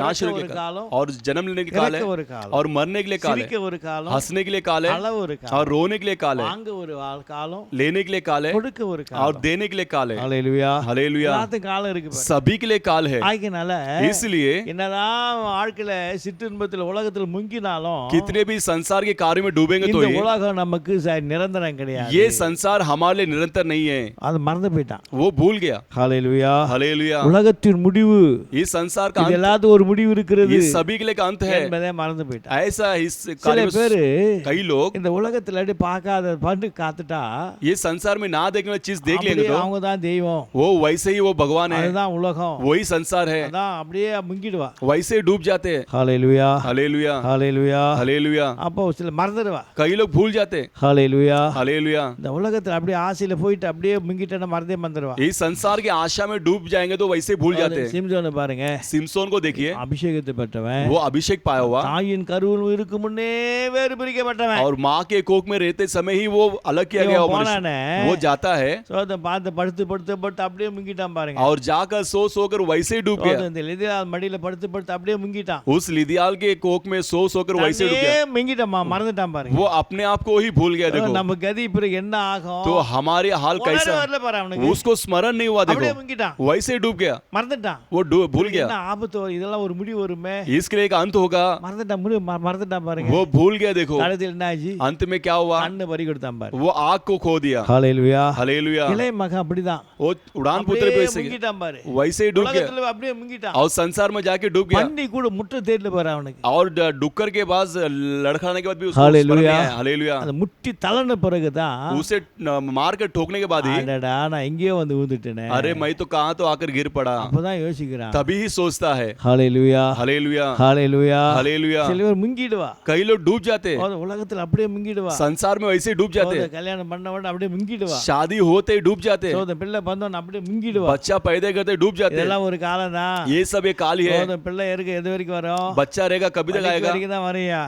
Speaker 2: नाश होने
Speaker 1: ஒரு
Speaker 2: के काल,
Speaker 1: காலம்,
Speaker 2: और जन्म लेने के काल है,
Speaker 1: இறக்க ஒரு காலம்,
Speaker 2: और मरने के लिए काल
Speaker 1: சிரிக்க
Speaker 2: है,
Speaker 1: ஒரு காலம்,
Speaker 2: हंसने के लिए काल है,
Speaker 1: அளவு ஒரு
Speaker 2: और
Speaker 1: காலம்,
Speaker 2: रोने के लिए काल है,
Speaker 1: வாங்க ஒரு காலம்,
Speaker 2: लेने के लिए काल है,
Speaker 1: கொடுக்க ஒரு
Speaker 2: और
Speaker 1: காலம்.
Speaker 2: देने के लिए काल है।
Speaker 1: ஹalleluya.
Speaker 2: हालेलुया।
Speaker 1: எல்லாத்துக்கும் காலம் இருக்கு பாரு.
Speaker 2: सभी के लिए काल है।
Speaker 1: ஆகினால
Speaker 2: इसलिए
Speaker 1: என்னதான் வாழ்க்கையில சிற்றின்பத்தில் உலகத்தில் முங்கினாலும்
Speaker 2: कितने भी संसार के कार्य में डूबेंगे तो
Speaker 1: இந்த உலகம் நமக்கு நிரந்தரம் கிடையாது.
Speaker 2: ये संसार हमारे लिए निरंतर नहीं है।
Speaker 1: அது மறந்து போயிட்டான்.
Speaker 2: वो भूल गया।
Speaker 1: ஹalleluya.
Speaker 2: हालेलुया।
Speaker 1: உலகத்தின் முடிவு,
Speaker 2: इस संसार का
Speaker 1: இது
Speaker 2: अंत,
Speaker 1: எல்லாத்துக்கும் ஒரு முடிவு இருக்கிறது
Speaker 2: ये सभी के लिए का अंत है,
Speaker 1: என்பதை மறந்து போயிட்டான்.
Speaker 2: ऐसा इस
Speaker 1: சில
Speaker 2: कार्य
Speaker 1: பேரு
Speaker 2: में कई लोग
Speaker 1: இந்த உலகத்துல அடி பார்க்காத பண்ணு காத்துட்டா
Speaker 2: ये संसार में ना देखने वाली चीज देख लेंगे
Speaker 1: அப்படியே
Speaker 2: तो
Speaker 1: அவங்க தான் தெய்வம்,
Speaker 2: वो वैसे ही वो भगवान है,
Speaker 1: அதுதான் உலகம்,
Speaker 2: वही संसार है,
Speaker 1: அதான் அப்படியே முங்கிடுவா.
Speaker 2: वैसे ही डूब जाते हैं।
Speaker 1: ஹalleluya.
Speaker 2: हालेलुया,
Speaker 1: ஹalleluya.
Speaker 2: हालेलुया।
Speaker 1: அப்போ சில மறந்துடுவா.
Speaker 2: कई लोग भूल जाते हैं।
Speaker 1: ஹalleluya.
Speaker 2: हालेलुया।
Speaker 1: இந்த உலகத்துல அப்படியே ஆசையில போயிட்டு அப்படியே முங்கிட்டா மறந்தே வந்துடுவா.
Speaker 2: इस संसार की आशा में डूब जाएंगे तो वैसे ही भूल जाते हैं।
Speaker 1: சிம்சோனை பாருங்க,
Speaker 2: सिमसोन को देखिए,
Speaker 1: அபிஷேகத்தை பெற்றவன்,
Speaker 2: वो अभिषेक पाया हुआ
Speaker 1: தாயின் கருவில் இருக்கும் முன்னே வேறு பிரிக்கப்பட்டவன்.
Speaker 2: और माँ के कोख में रहते समय ही वो अलग किया गया
Speaker 1: இவன்
Speaker 2: हुआ मनुष्य।
Speaker 1: போனானே,
Speaker 2: वो जाता है
Speaker 1: சோதனை பார்த்து படுத்து படுத்து படுத்து அப்படியே முங்கிட்டான் பாருங்க.
Speaker 2: और जाकर सो सोकर वैसे ही डूब गया।
Speaker 1: சோதனை இந்த லிதியால் மடியில படுத்து படுத்து அப்படியே முங்கிட்டான்.
Speaker 2: उस लिदियाल के कोख में सो सोकर वैसे डूब गया।
Speaker 1: முங்கிட்டான், மறந்துட்டான் பாருங்க.
Speaker 2: वो अपने आप को ही भूल गया। देखो
Speaker 1: நம்ம கதி பிறகு என்ன ஆகும்?
Speaker 2: तो हमारे हाल कैसा,
Speaker 1: வரல பாரு அவனுக்கு.
Speaker 2: उसको स्मरण नहीं हुआ।
Speaker 1: அப்படியே
Speaker 2: देखो
Speaker 1: முங்கிட்டான்,
Speaker 2: वैसे ही डूब गया,
Speaker 1: மறந்துட்டான்.
Speaker 2: वो भूल
Speaker 1: என்ன
Speaker 2: गया।
Speaker 1: ஆபத்து வரும், இதெல்லாம் ஒரு முடிவு வருமே.
Speaker 2: इसके लिए एक अंत होगा,
Speaker 1: மறந்துட்டான், மறந்துட்டான் பாருங்க.
Speaker 2: वो भूल गया। देखो
Speaker 1: கடைசி கடைசியில் என்ன ஆச்சு?
Speaker 2: अंत में क्या हुआ?
Speaker 1: கண்ணு பறி கொடுத்தான் பாரு.
Speaker 2: वो आग को खो दिया।
Speaker 1: ஹalleluya.
Speaker 2: हालेलुया।
Speaker 1: இளைய மகன் அப்படிதான்.
Speaker 2: वो उड़ान पुत्र
Speaker 1: அப்படியே
Speaker 2: भी वैसे
Speaker 1: முங்கிட்டான் பாரு.
Speaker 2: वैसे ही डूब गया
Speaker 1: உலகத்துல அப்படியே முங்கிட்டான்.
Speaker 2: और संसार में जाके डूब गया।
Speaker 1: பண்ணி கூட முட்டை தேடல பாரு அவனுக்கு.
Speaker 2: और डुक्कर के बाद लड़खड़ाने के बाद भी उसको
Speaker 1: हालेलुया।
Speaker 2: हालेलुया।
Speaker 1: அது முட்டி தளன பிறகுதான்
Speaker 2: उसे मार कर ठोकने के बाद ही
Speaker 1: அடடா நான் எங்கேயோ வந்து ஊந்துட்டேனே.
Speaker 2: अरे मैं तो कहाँ तो आकर गिर पड़ा।
Speaker 1: அப்பதான் யோசிக்கிறான்.
Speaker 2: तभी ही सोचता है।
Speaker 1: ஹalleluya.
Speaker 2: हालेलुया।
Speaker 1: ஹalleluya.
Speaker 2: हालेलुया।
Speaker 1: சில பேர் முங்கிடுவா.
Speaker 2: कई लोग डूब जाते हैं
Speaker 1: உலகத்துல அப்படியே முங்கிடுவா.
Speaker 2: संसार में वैसे ही डूब जाते हैं।
Speaker 1: கல்யாணம் பண்ணவன அப்படியே முங்கிடுவா.
Speaker 2: शादी होते ही डूब जाते हैं।
Speaker 1: சோதம் பிள்ளை பந்தவன அப்படியே முங்கிடுவா.
Speaker 2: बच्चा पैदा करते डूब जाते हैं।
Speaker 1: இதெல்லாம் ஒரு காலம் தான்.
Speaker 2: ये सब एक काल ही है।
Speaker 1: சோதம் பிள்ளை இருக்கு எது வரைக்கும் வரும்?
Speaker 2: बच्चा रहेगा कभी तक आएगा?
Speaker 1: வரைக்கும் தான் வரையா.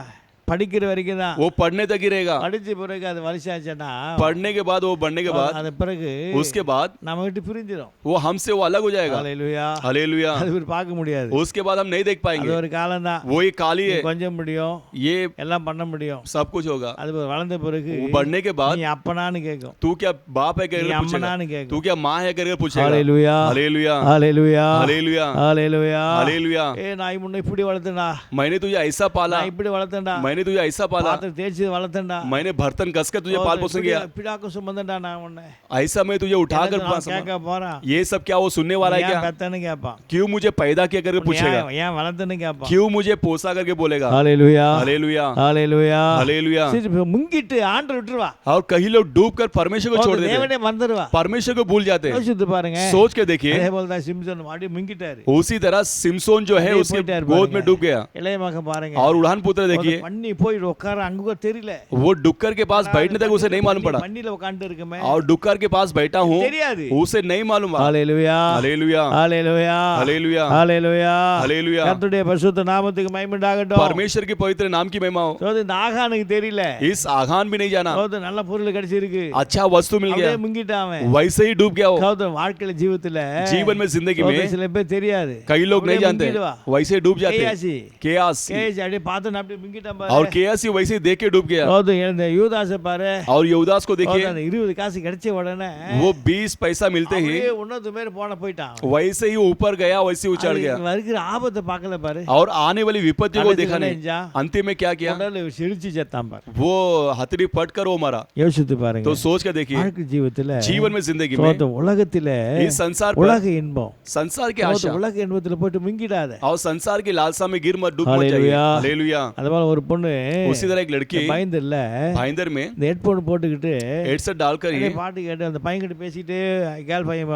Speaker 1: படிக்கிற வரைக்கும் தான்.
Speaker 2: वो पढ़ने तक ही रहेगा।
Speaker 1: படிச்ச பிறகு அது வருஷாச்சுன்னா
Speaker 2: पढ़ने के बाद वो बढ़ने के बाद
Speaker 1: அது பிறகு
Speaker 2: उसके बाद
Speaker 1: நம்ம விட்டு பிரிஞ்சிடும்.
Speaker 2: वो हमसे वो अलग हो जाएगा।
Speaker 1: ஹalleluya.
Speaker 2: हालेलुया।
Speaker 1: அது ஒரு பார்க்க முடியாது.
Speaker 2: उसके बाद हम नहीं देख
Speaker 1: அது
Speaker 2: पाएंगे।
Speaker 1: ஒரு காலம் தான்.
Speaker 2: वो एक काल ही है।
Speaker 1: கொஞ்சம் முடியும்.
Speaker 2: ये
Speaker 1: எல்லாம் பண்ண முடியும்.
Speaker 2: सब कुछ होगा।
Speaker 1: அது வளர்ந்த பிறகு
Speaker 2: वो बढ़ने के बाद
Speaker 1: நீ அப்பனான்னு கேட்கும்.
Speaker 2: तू क्या बाप है
Speaker 1: நீ
Speaker 2: करके पूछेगा?
Speaker 1: அம்மனான்னு கேட்கும்.
Speaker 2: तू क्या माँ है करके पूछेगा?
Speaker 1: ஹalleluya.
Speaker 2: हालेलुया।
Speaker 1: ஹalleluya.
Speaker 2: हालेलुया।
Speaker 1: ஹalleluya.
Speaker 2: हालेलुया।
Speaker 1: நான் முன்ன இப்படி வளர்த்தேன்டா.
Speaker 2: मैंने तुझे ऐसा पाला।
Speaker 1: நான் இப்படி வளர்த்தேன்டா.
Speaker 2: मैंने तुझे ऐसा पाला।
Speaker 1: பாத்திரம் தேய்ச்சி வளர்த்தேன்டா.
Speaker 2: मैंने बर्तन कसकर तुझे पाल पोषण किया।
Speaker 1: பிடாக்கு சுமந்தேன்டா நான் உன்னை.
Speaker 2: ऐसा मैं तुझे उठाकर
Speaker 1: கேட்க போறான்.
Speaker 2: ये सब क्या वो सुनने वाला है
Speaker 1: ஏன்
Speaker 2: क्या?
Speaker 1: பெத்தன்னு கேட்பான்.
Speaker 2: क्यों मुझे पैदा किया करके पूछेगा?
Speaker 1: ஏன் வளர்த்தன்னு கேட்பான்.
Speaker 2: क्यों मुझे पोसा करके बोलेगा?
Speaker 1: ஹalleluya.
Speaker 2: हालेलुया।
Speaker 1: ஹalleluya.
Speaker 2: हालेलुया।
Speaker 1: சரி முங்கிட்டு ஆண்டவர் விட்டுருவா.
Speaker 2: और कई लोग डूब कर परमेश्वर को छोड़ देते हैं।
Speaker 1: தேவனே மறந்துடுவா.
Speaker 2: परमेश्वर को भूल जाते हैं।
Speaker 1: யோசித்து பாருங்க.
Speaker 2: सोच के देखिए।
Speaker 1: அதே போல தான் சிம்சன் அப்படியே முங்கிட்டாரு.
Speaker 2: उसी तरह सिमसोन जो है
Speaker 1: அப்படியே
Speaker 2: उसके
Speaker 1: போயிட்டாரு
Speaker 2: गोद
Speaker 1: பாருங்க.
Speaker 2: में डूब गया।
Speaker 1: இளைய மகன் பாருங்க.
Speaker 2: और उड़ान पुत्र देखिए
Speaker 1: பண்ணி போய் உட்கார அங்க தெரியல.
Speaker 2: वो डुक्कर के पास बैठने तक उसे नहीं मालूम पड़ा।
Speaker 1: பண்ணில உட்கார்ந்து இருக்குமே.
Speaker 2: और डुक्कर के पास बैठा हूँ
Speaker 1: தெரியாது.
Speaker 2: उसे नहीं मालूम।
Speaker 1: ஹalleluya.
Speaker 2: हालेलुया।
Speaker 1: ஹalleluya.
Speaker 2: हालेलुया।
Speaker 1: ஹalleluya.
Speaker 2: हालेलुया।
Speaker 1: கர்த்தருடைய பரிசுத்த நாமத்துக்கு மகிமை உண்டாகட்டும்.
Speaker 2: परमेश्वर के पवित्र नाम की महिमा हो।
Speaker 1: சோது இந்த ஆகானுக்கு தெரியல.
Speaker 2: इस आगान भी नहीं जाना।
Speaker 1: சோது நல்ல பொருள் கிடைச்சிருக்கு.
Speaker 2: अच्छा वस्तु मिल
Speaker 1: அப்படியே
Speaker 2: गया
Speaker 1: முங்கிட்டான் அவன்.
Speaker 2: वैसे ही डूब गया हो।
Speaker 1: சோது வாழ்க்கையில ஜீவிதத்துல
Speaker 2: जीवन में जिंदगी
Speaker 1: சோது
Speaker 2: में
Speaker 1: சில பேர் தெரியாது.
Speaker 2: कई लोग नहीं
Speaker 1: அப்படியே
Speaker 2: जानते
Speaker 1: முங்கிடுவா.
Speaker 2: वैसे डूब जाते
Speaker 1: கேயாசி.
Speaker 2: केयास
Speaker 1: கேயாசி அப்படியே பார்த்து அப்படியே முங்கிட்டான் பாரு.
Speaker 2: और केयासी वैसे देख के डूब गया।
Speaker 1: சோது இந்த யூதாசை பாரு.
Speaker 2: और यूदास को
Speaker 1: சோது
Speaker 2: देखिए
Speaker 1: அந்த 20 காசு கிடைச்ச உடனே
Speaker 2: वो 20 पैसा मिलते ही
Speaker 1: அப்படியே உன்னத மேல போயிட்டான்.
Speaker 2: वैसे ही ऊपर गया वैसे ही चढ़ गया।
Speaker 1: வருகிற ஆபத்தை பார்க்கல பாரு.
Speaker 2: और आने वाली विपत्ति को देखा नहीं।
Speaker 1: नहीं।
Speaker 2: अंतिम में क्या किया?
Speaker 1: உடல் சிரிச்சு செத்தான் பாரு.
Speaker 2: वो हथड़ी पट कर वो मरा।
Speaker 1: யோசித்து பாருங்க.
Speaker 2: तो सोच कर देखिए
Speaker 1: வாழ்க்கை ஜீவிதத்துல
Speaker 2: जीवन में जिंदगी में
Speaker 1: சோது உலகத்தில
Speaker 2: इस संसार पर
Speaker 1: உலக இன்பம்
Speaker 2: संसार की
Speaker 1: சோது
Speaker 2: आशा
Speaker 1: உலக இன்பத்துல போட்டு முங்கிடாத.
Speaker 2: और संसार की लालसा में गिर मत डूब मत जाइए।
Speaker 1: हालेलुया।
Speaker 2: हालेलुया।
Speaker 1: அது போல ஒரு பொண்ணு
Speaker 2: उसी तरह एक लड़की
Speaker 1: பயந்துல
Speaker 2: भाईंदर में
Speaker 1: இந்த ஹெட்போன் போட்டுக்கிட்டு
Speaker 2: हेडसेट डालकर
Speaker 1: அப்படியே
Speaker 2: ही
Speaker 1: பாட்டு கேட்டு அந்த பையன் கிட்ட பேசிட்டே கேர்ள் பையன்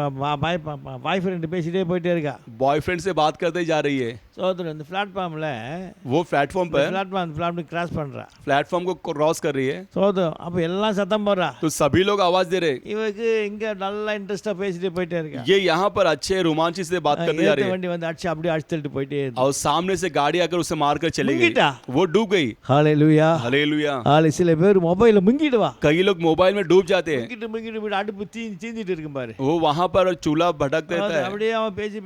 Speaker 1: பாய் ஃப்ரெண்ட் பேசிட்டே போயிட்டே இருக்கா.
Speaker 2: बॉयफ्रेंड से बात करते जा रही है।
Speaker 1: சோதரன் இந்த பிளாட்ஃபார்ம்ல
Speaker 2: वो प्लेटफॉर्म पर
Speaker 1: பிளாட்ஃபார்ம் கிராஸ் பண்றா.
Speaker 2: प्लेटफॉर्म को क्रॉस कर रही है
Speaker 1: சோதம் அப்ப எல்லாம் சத்தம் போடுறா.
Speaker 2: तो सभी लोग आवाज दे रहे
Speaker 1: இவக்கு இங்க நல்லா இன்ட்ரெஸ்டா பேசிட்டே போயிட்டே இருக்கா.
Speaker 2: ये यहाँ पर अच्छे रोमांची से बात करने जा रही है।
Speaker 1: வண்டி வந்து அடிச்சு அப்படியே அடிச்சு தள்ளிட்டு போயிட்டே இருக்கு.
Speaker 2: और सामने से गाड़ी आकर उसे मारकर चली गई।
Speaker 1: मुंगिटा।
Speaker 2: वो डूब गई।
Speaker 1: ஹalleluya.
Speaker 2: हालेलुया।
Speaker 1: சில பேர் மொபைல்ல முங்கிடுவா.
Speaker 2: कई लोग मोबाइल में डूब जाते हैं।
Speaker 1: முங்கிட்டு போய் அடுப்பு தீஞ்சிட்டு இருக்கும் பாரு.
Speaker 2: वो वहां पर चूल्हा भटकते रहता है।
Speaker 1: அப்படியே அவன் பேசி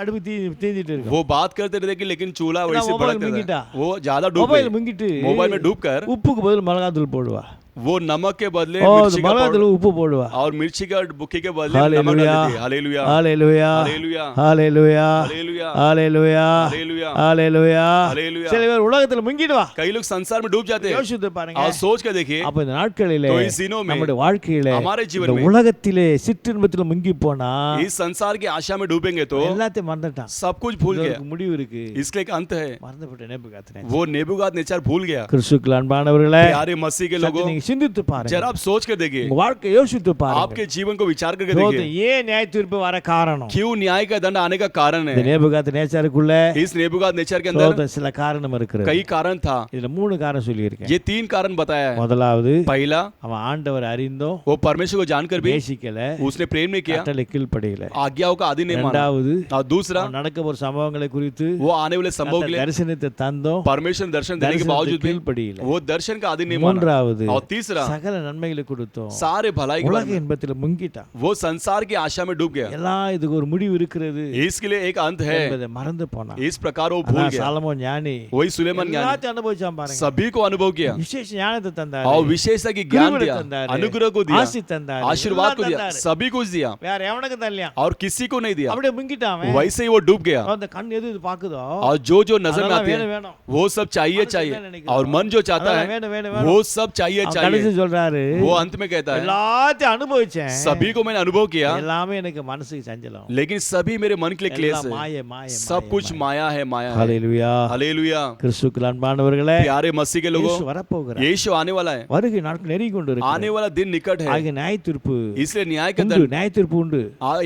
Speaker 1: அடுப்பு தீஞ்சிட்டு இருக்கும்.
Speaker 2: वो बात करते रहते कि लेकिन चूल्हा वैसे
Speaker 1: मोबाइल
Speaker 2: भटकता
Speaker 1: मुंगिटा।
Speaker 2: है। वो ज्यादा डूब
Speaker 1: மொபைல்
Speaker 2: गई।
Speaker 1: முங்கிட்டு
Speaker 2: मोबाइल में डूब कर
Speaker 1: உப்புக்கு பதில் மிளகாத்தூள் போடுவா.
Speaker 2: वो नमक के बदले
Speaker 1: ஓ
Speaker 2: मिर्ची का
Speaker 1: மிளகாத்தூள்
Speaker 2: पाउडर
Speaker 1: உப்பு போடுவா.
Speaker 2: और मिर्ची का बुक्की के बदले नमक डाल देती है। हालेलुया।
Speaker 1: ஹalleluya.
Speaker 2: हालेलुया।
Speaker 1: ஹalleluya.
Speaker 2: हालेलुया।
Speaker 1: ஹalleluya.
Speaker 2: हालेलुया।
Speaker 1: ஹalleluya.
Speaker 2: हालेलुया।
Speaker 1: சில பேர் உலகத்துல முங்கிடுவா.
Speaker 2: कई लोग संसार में डूब जाते हैं।
Speaker 1: யோசித்து பாருங்க.
Speaker 2: और सोच कर देखिए
Speaker 1: அப்ப இந்த நாட்களிலே
Speaker 2: तो इस दिनों में
Speaker 1: நம்முடைய வாழ்க்கையிலே
Speaker 2: हमारे जीवन
Speaker 1: இந்த
Speaker 2: में
Speaker 1: உலகத்திலே சிற்றின்பத்துல முங்கி போனா
Speaker 2: इस संसार की आशा में डूबेंगे तो
Speaker 1: எல்லாத்தையும் மறந்துட்டான்.
Speaker 2: सब कुछ भूल गया।
Speaker 1: இதற்கு முடிவு இருக்கு.
Speaker 2: इसका एक अंत है।
Speaker 1: மறந்துவிட்ட நேபுகாத்நேச்சர்.
Speaker 2: वो नेबुकाद नेचर भूल गया।
Speaker 1: கிறிஸ்துவுக்குள் அன்பானவர்களே
Speaker 2: प्यारे मसीह के
Speaker 1: சற்று
Speaker 2: लोगों
Speaker 1: நீங்க சிந்தித்து பாருங்க.
Speaker 2: जरा आप सोच कर देखिए।
Speaker 1: உங்க வாழ்க்கையை யோசித்து பாருங்க.
Speaker 2: आपके जीवन को विचार करके
Speaker 1: சோதனை
Speaker 2: देखिए
Speaker 1: ஏன் நியாய தீர்ப்பு வர காரணம்?
Speaker 2: क्यों न्याय का दंड आने का कारण
Speaker 1: இந்த
Speaker 2: है।
Speaker 1: நேபுகாத்நேச்சருக்குள்ள
Speaker 2: इस नेबुकाद नेचर के अंदर
Speaker 1: சோதனை சில காரணம் இருக்கிறது.
Speaker 2: कई कारण था।
Speaker 1: இதுல 3 காரணம் சொல்லி இருக்கேன்.
Speaker 2: ये 3 कारण बताया है।
Speaker 1: முதலாவது
Speaker 2: पहला
Speaker 1: அவன் ஆண்டவர் அறிந்தோம்
Speaker 2: वो परमेश्वर को जानकर भी
Speaker 1: நேசிக்கல,
Speaker 2: उसने प्रेम नहीं किया,
Speaker 1: கட்டளை கீழ்ப்படியல.
Speaker 2: आज्ञाओं का आदि नहीं माना।
Speaker 1: இரண்டாவது
Speaker 2: और दूसरा
Speaker 1: அவன் நடக்க போற சம்பவங்களை குறித்து
Speaker 2: वो आने वाले संभव के लिए
Speaker 1: தரிசனத்தை தந்தோம்,
Speaker 2: परमेश्वर ने दर्शन देने के बावजूद भी
Speaker 1: கீழ்ப்படியல.
Speaker 2: वो दर्शन का आदि नहीं माना।
Speaker 1: மூன்றாவது
Speaker 2: और तीसरा,
Speaker 1: சகல நன்மைகளை கொடுத்தோம்,
Speaker 2: सारे भलाई के बारे
Speaker 1: உலக
Speaker 2: में,
Speaker 1: இன்பத்தில் முங்கிட்டான்.
Speaker 2: वो संसार की आशा में डूब गया।
Speaker 1: எல்லாம் இதுக்கு ஒரு முடிவு இருக்கிறது
Speaker 2: इसके लिए एक अंत है,
Speaker 1: என்பதை மறந்து போனான்.
Speaker 2: इस प्रकार वो भूल गया।
Speaker 1: சாலமோன் ஞானி
Speaker 2: वही सुलेमान ज्ञानी
Speaker 1: எல்லாத்தையும் அனுபவிச்சான் பாருங்க.
Speaker 2: सभी को अनुभव किया
Speaker 1: விசேஷ ஞானத்தை தந்தாரு,
Speaker 2: और विशेषता की ज्ञान
Speaker 1: கிருபையை
Speaker 2: दिया,
Speaker 1: தந்தாரு,
Speaker 2: अनुग्रह को दिया,
Speaker 1: ஆசி தந்தாரு,
Speaker 2: आशीर्वाद को
Speaker 1: எல்லாம்
Speaker 2: दिया,
Speaker 1: தந்தாரு.
Speaker 2: सभी कुछ दिया
Speaker 1: வேற எவனுக்கும் தரலையா?
Speaker 2: और किसी को नहीं दिया।
Speaker 1: அப்படியே முங்கிட்டான் அவன்.
Speaker 2: वैसे ही वो डूब गया
Speaker 1: அந்த கண் எது இது பாக்குதோ
Speaker 2: और जो जो नजर में
Speaker 1: அதெல்லாம்
Speaker 2: आती
Speaker 1: வேணும்
Speaker 2: है
Speaker 1: வேணும்.
Speaker 2: वो सब चाहिए चाहिए, और मन जो चाहता
Speaker 1: அதெல்லாம்
Speaker 2: है
Speaker 1: வேணும் வேணும்
Speaker 2: वो
Speaker 1: வேணும்.
Speaker 2: सब चाहिए
Speaker 1: அவன் கடைசி
Speaker 2: चाहिए।
Speaker 1: சொல்றாரு,
Speaker 2: वो अंत में कहता है
Speaker 1: எல்லாத்தையும் அனுபவிச்சேன்,
Speaker 2: सभी को मैंने अनुभव किया,
Speaker 1: எல்லாமே எனக்கு மனசுக்கு சஞ்சலம்,
Speaker 2: लेकिन सभी मेरे मन के लिए क्लेश
Speaker 1: எல்லாம்
Speaker 2: है,
Speaker 1: மாயை மாயை
Speaker 2: सब कुछ माया है, माया है।
Speaker 1: ஹalleluya.
Speaker 2: हालेलुया।
Speaker 1: கிறிஸ்துவுக்குள் அன்பானவர்களே,
Speaker 2: प्यारे मसीह के लोगों,
Speaker 1: இயேசு வரப்போகிறார்,
Speaker 2: यीशु आने वाला है,
Speaker 1: வருகை நாட்கள் நெருங்கி கொண்டு
Speaker 2: आने
Speaker 1: இருக்கு.
Speaker 2: वाला दिन निकट है,
Speaker 1: ஆகிய நியாய தீர்ப்பு
Speaker 2: इसलिए न्याय का
Speaker 1: உண்டு,
Speaker 2: दंड,
Speaker 1: நியாய தீர்ப்பு உண்டு.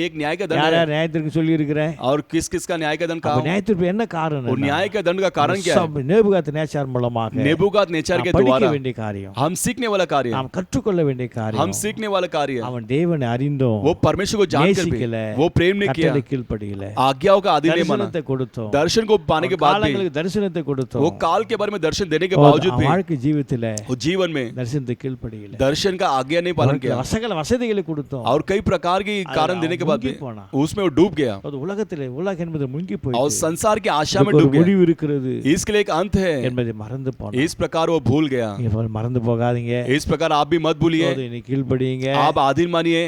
Speaker 2: एक न्याय का दंड
Speaker 1: யார்
Speaker 2: है।
Speaker 1: யார் நியாய தீர்ப்பு சொல்லி இருக்கிறேன்?
Speaker 2: और किस किस का न्याय का दंड
Speaker 1: அப்ப
Speaker 2: कहा?
Speaker 1: நியாய தீர்ப்பு என்ன காரணம்?
Speaker 2: और न्याय का दंड का कारण क्या है?
Speaker 1: நேபுகாத்நேச்சார் மூலமாக
Speaker 2: नेबूकात नेचार के
Speaker 1: நாம் படிக்க
Speaker 2: द्वारा
Speaker 1: வேண்டிய காரியம்,
Speaker 2: हम सीखने वाला कार्य,
Speaker 1: நாம் கற்றுக்கொள்ள வேண்டிய
Speaker 2: हम
Speaker 1: காரியம்,
Speaker 2: सीखने वाला कार्य,
Speaker 1: அவன் தேவனை அறிந்தோம்,
Speaker 2: वो परमेश्वर को जानकर भी
Speaker 1: நேசிக்கல,
Speaker 2: वो प्रेम नहीं किया,
Speaker 1: கட்டளை கீழ்ப்படியல,
Speaker 2: आज्ञाओं का आदि नहीं माना,
Speaker 1: தரிசனத்தை கொடுத்தோம்,
Speaker 2: दर्शन को पाने के बाद भी,
Speaker 1: காலங்களுக்கு தரிசனத்தை கொடுத்தோம்,
Speaker 2: वो काल के बारे में दर्शन देने के बावजूद भी
Speaker 1: வாழ்க்கை ஜீவிதத்துல
Speaker 2: वो जीवन में
Speaker 1: தரிசனத்தை கீழ்ப்படியல,
Speaker 2: दर्शन का आज्ञा नहीं पालन किया,
Speaker 1: சகல வசதிகளை கொடுத்தோம்,
Speaker 2: और कई प्रकार की कारण देने के बाद भी उसमें वो डूब गया
Speaker 1: அது உலகத்திலே உலகம் என்பது முங்கி
Speaker 2: और
Speaker 1: போயிடுச்சு,
Speaker 2: संसार की आशा में
Speaker 1: ஒரு
Speaker 2: डूब गया।
Speaker 1: முடிவு இருக்கிறது
Speaker 2: इसके लिए एक अंत है,
Speaker 1: என்பதை மறந்து போனான்.
Speaker 2: इस प्रकार वो भूल गया।
Speaker 1: நீங்க மறந்து போகாதீங்க,
Speaker 2: इस प्रकार आप भी मत भूलिए,
Speaker 1: நீ கீழ்ப்படியுங்க,
Speaker 2: आप आधीन मानिए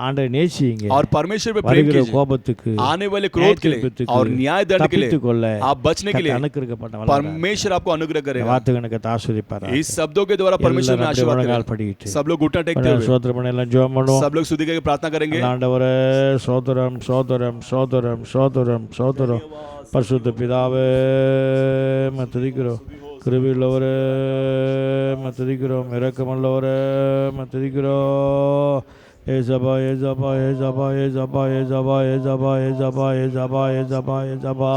Speaker 1: ஆண்டவரை நேசியுங்க,
Speaker 2: और परमेश्वर पे प्रेम
Speaker 1: வருகிற
Speaker 2: कीजिए,
Speaker 1: கோபத்துக்கு,
Speaker 2: आने वाले क्रोध के लिए और न्याय दंड के लिए
Speaker 1: தப்பித்துக்கொள்ள
Speaker 2: आप बचने के लिए
Speaker 1: அனுக்கிரகப்பட்டவன்
Speaker 2: परमेश्वर आपको अनुग्रह करेगा।
Speaker 1: வார்த்தைகள் எனக்கு ஆசீர்வதிப்பாராக.
Speaker 2: इस शब्दों के द्वारा परमेश्वर में आशीर्वाद
Speaker 1: முழங்கால்
Speaker 2: करेगा।
Speaker 1: படிட்டு
Speaker 2: सब लोग घुटना टेकते हुए
Speaker 1: ஸ்தோத்திரம் பண்ணி எல்லாம் ஜெபம் பண்ணுவோம்.
Speaker 2: सब लोग स्तुति करके प्रार्थना करेंगे।
Speaker 1: ஆண்டவரே ஸ்தோத்திரம் ஸ்தோத்திரம் ஸ்தோத்திரம் ஸ்தோத்திரம் ஸ்தோத்திரம். பரிசுத்த பிதாவே உம்மை துதிக்கிறோம், கிருபையுள்ளவரே உம்மை துதிக்கிறோம், இரக்கமுள்ளவரே உம்மை துதிக்கிறோம். ஏசபா ஏசபா ஏசபா ஏசபா ஏசபா ஏசபா ஏசபா ஏசபா ஏசபா ஏசபா.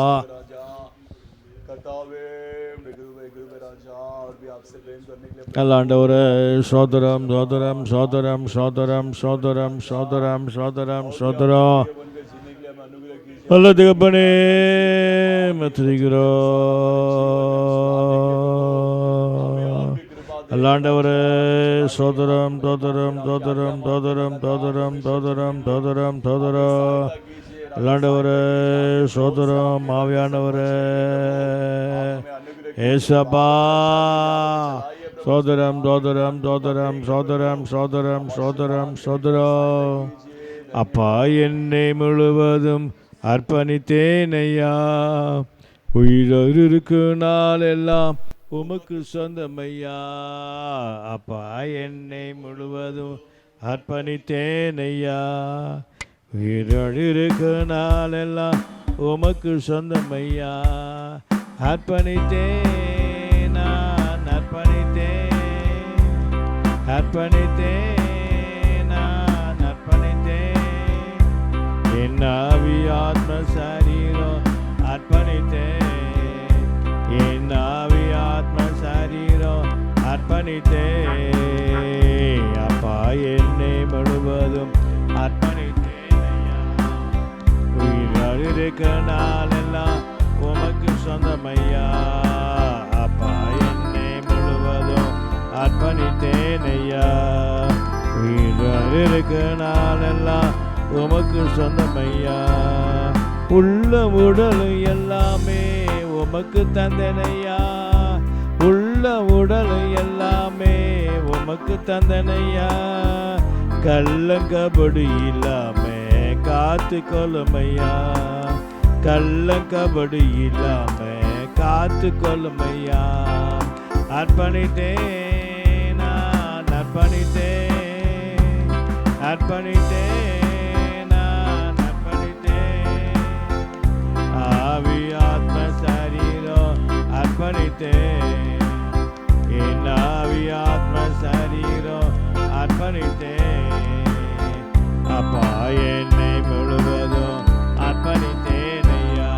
Speaker 1: ஆண்டவரே ஸ்தோத்திரம் ஸ்தோத்திரம் ஸ்தோத்திரம் ஸ்தோத்திரம் ஸ்தோத்திரம் ஸ்தோத்திரம் ஸ்தோத்திரம் ஸ்தோத்திரம். நல்ல தகப்பனே உம்மை துதிக்கிறோம். ஆண்டவரே ஸ்தோத்திரம் ஸ்தோத்திரம் ஸ்தோத்திரம் ஸ்தோத்திரம் ஸ்தோத்திரம் ஸ்தோத்திரம் ஸ்தோத்திரம் ஸ்தோத்திரம். ஆண்டவரே ஸ்தோத்திரம். ஆவியானவரே ஏசப்பா சோதரம் சோதரம் சோதரம் சோதரம் சோதரம் சோதரம் சோதரம். அப்பா என்னை முழுவதும் அர்ப்பணித்தேன் ஐயா, உயிரோடு இருக்கும் நாளெல்லாம் உமக்கு சொந்தமையா. அப்பா என்னை முழுவதும் அர்ப்பணித்தேன் ஐயா, உயிரோடு இருக்கும் நாளெல்லாம் உமக்கு சொந்தமையா. அர்ப்பணித்தேன் நான் அர்ப்பணித்தேன், அர்ப்பணித்தேன் நான் அர்ப்பணித்தேன், என் ஆவி ஆத்ம சரீரம் அர்ப்பணித்தேன், என் ஆவி ஆத்ம சரீரம் அர்ப்பணித்தேன். அப்பா என்னை முழுவதும் அர்ப்பணித்தேன் ஐயா, உயிரோடு இருக்க நாளெல்லாம் உமக்கு சொந்தமையா. அப்பா என்னை முழுவதும் அர்ப்பணித்தேன் ஐயா, உயிரோடு இருக்க நாளெல்லாம் உமக்கு சொந்தமையா. உள்ள உடல் எல்லாமே உமக்கு தந்தனையா, உள்ள உடல் எல்லாமே உமக்கு தந்தனையா. கள்ளங்கபடி இல்லாம காத்து கொள்ளுமையா, கள்ளங்கபடி இல்லாம காத்து கொள்ளுமையா. அர்ப்பணித்தேன் நான் அர்ப்பணித்தேன், அர்ப்பணித்தேன் நான் அர்ப்பணித்தேன், ஆவி ஆத்ம சரீரம் அர்ப்பணித்தேன், என் ஆவி ஆத்ம சரீரம் அர்ப்பணித்தேன். அப்பா என்னை முழுவதும் அர்ப்பணித்தேன் ஐயா,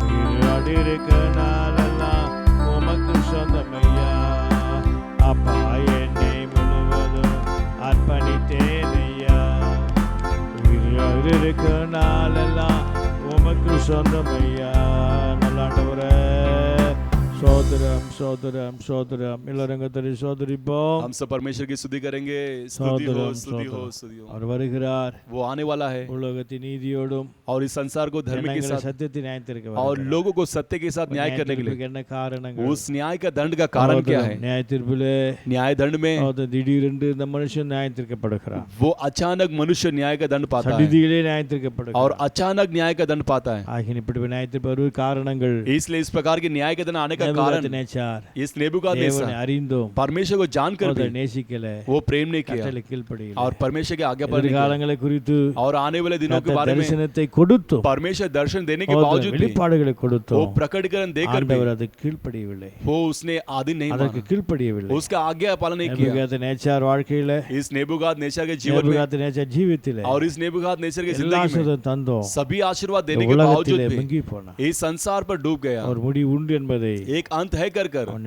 Speaker 1: உயிரோடு இருக்க நாளெல்லாம் உமக்கு சொந்தமையா. அப்பா என்னை முழுவதும் அர்ப்பணித்தேன் ஐயா, உயிரோடு இருக்க நாளெல்லாம் உமக்கு சொந்தமையா. நல்லாண்டவரே சோதரம் சோதரம் சோதரம் எல்லாரும் கர்த்தரை சோதரிப்போம்.
Speaker 2: हम सब परमेश्वर की स्तुति करेंगे। स्तुति हो,
Speaker 1: சோதரம்
Speaker 2: स्तुति हो,
Speaker 1: சோதரம்.
Speaker 2: स्तुति हो।
Speaker 1: அவர் வருகிறார்.
Speaker 2: वो आने वाला है
Speaker 1: உலகத்தின் நீதியோடும்
Speaker 2: और इस संसार को धर्म के
Speaker 1: ஜனங்களை
Speaker 2: साथ
Speaker 1: சத்தியத்தை நியாயத்திற்கு
Speaker 2: और
Speaker 1: வருகிறார்.
Speaker 2: लोगों को सत्य के साथ न्याय करने के लिए।
Speaker 1: நியாயத்தீர்ப்புக்கு என்ன காரணங்கள்?
Speaker 2: उस न्याय का दंड का कारण क्या है?
Speaker 1: நியாயத்தீர்ப்பிலே
Speaker 2: न्याय दंड में
Speaker 1: திடீரென்று இந்த மனுஷன் நியாயத்தீர்க்கப்படுகிறார்.
Speaker 2: वो अचानक मनुष्य न्याय का दंड पाता है
Speaker 1: சடிதியிலே நியாயத்தீர்க்கப்படுகிறார்.
Speaker 2: और अचानक न्याय का दंड पाता है।
Speaker 1: ஆகிய இப்படி நியாயத்தீர்ப்பு வருவதற்கு காரணங்கள்
Speaker 2: इसलिए इस प्रकार के न्याय का दंड आने का कारण
Speaker 1: நேச்சார்
Speaker 2: इस नेबूकादनेस्सर
Speaker 1: தேவனை அறிந்தோம்
Speaker 2: परमेश्वर को जानकर भी
Speaker 1: நேசிக்கல
Speaker 2: वो प्रेम नहीं किया
Speaker 1: கட்டளை கீழ்ப்படியல.
Speaker 2: और परमेश्वर के आज्ञा पर नहीं किया।
Speaker 1: காலங்களை குறித்து
Speaker 2: और आने वाले दिनों के
Speaker 1: கர்த்தர்
Speaker 2: बारे में
Speaker 1: தரிசனத்தை கொடுத்தோம்.
Speaker 2: परमेश्वर दर्शन देने के बावजूद भी
Speaker 1: வெளிப்பாடுகளை
Speaker 2: वो
Speaker 1: கொடுத்தோம்.
Speaker 2: प्रकटीकरण देकर भी
Speaker 1: ஆண்டவர் அது கீழ்ப்படியவில்லை.
Speaker 2: वो उसने आदि नहीं
Speaker 1: அதற்கு
Speaker 2: माना,
Speaker 1: கீழ்ப்படியவில்லை.
Speaker 2: उसका आज्ञा पालन नहीं किया।
Speaker 1: நேச்சார் வாழ்க்கையில
Speaker 2: इस नेबूकादनेस्सर के जीवन में
Speaker 1: நேச்சார் ஜீவித்திலே
Speaker 2: और इस नेबूकादनेस्सर के
Speaker 1: எல்லா
Speaker 2: जिंदगी में
Speaker 1: ஆசீர்வாதம் தந்தோம்.
Speaker 2: सभी आशीर्वाद देने के बावजूद
Speaker 1: உலகத்திலே
Speaker 2: भी
Speaker 1: முங்கி போனார்.
Speaker 2: इस संसार पर डूब गया।
Speaker 1: அவர் முடிவு உண்டு என்பதை
Speaker 2: एक अंत है कर कर
Speaker 1: அவன்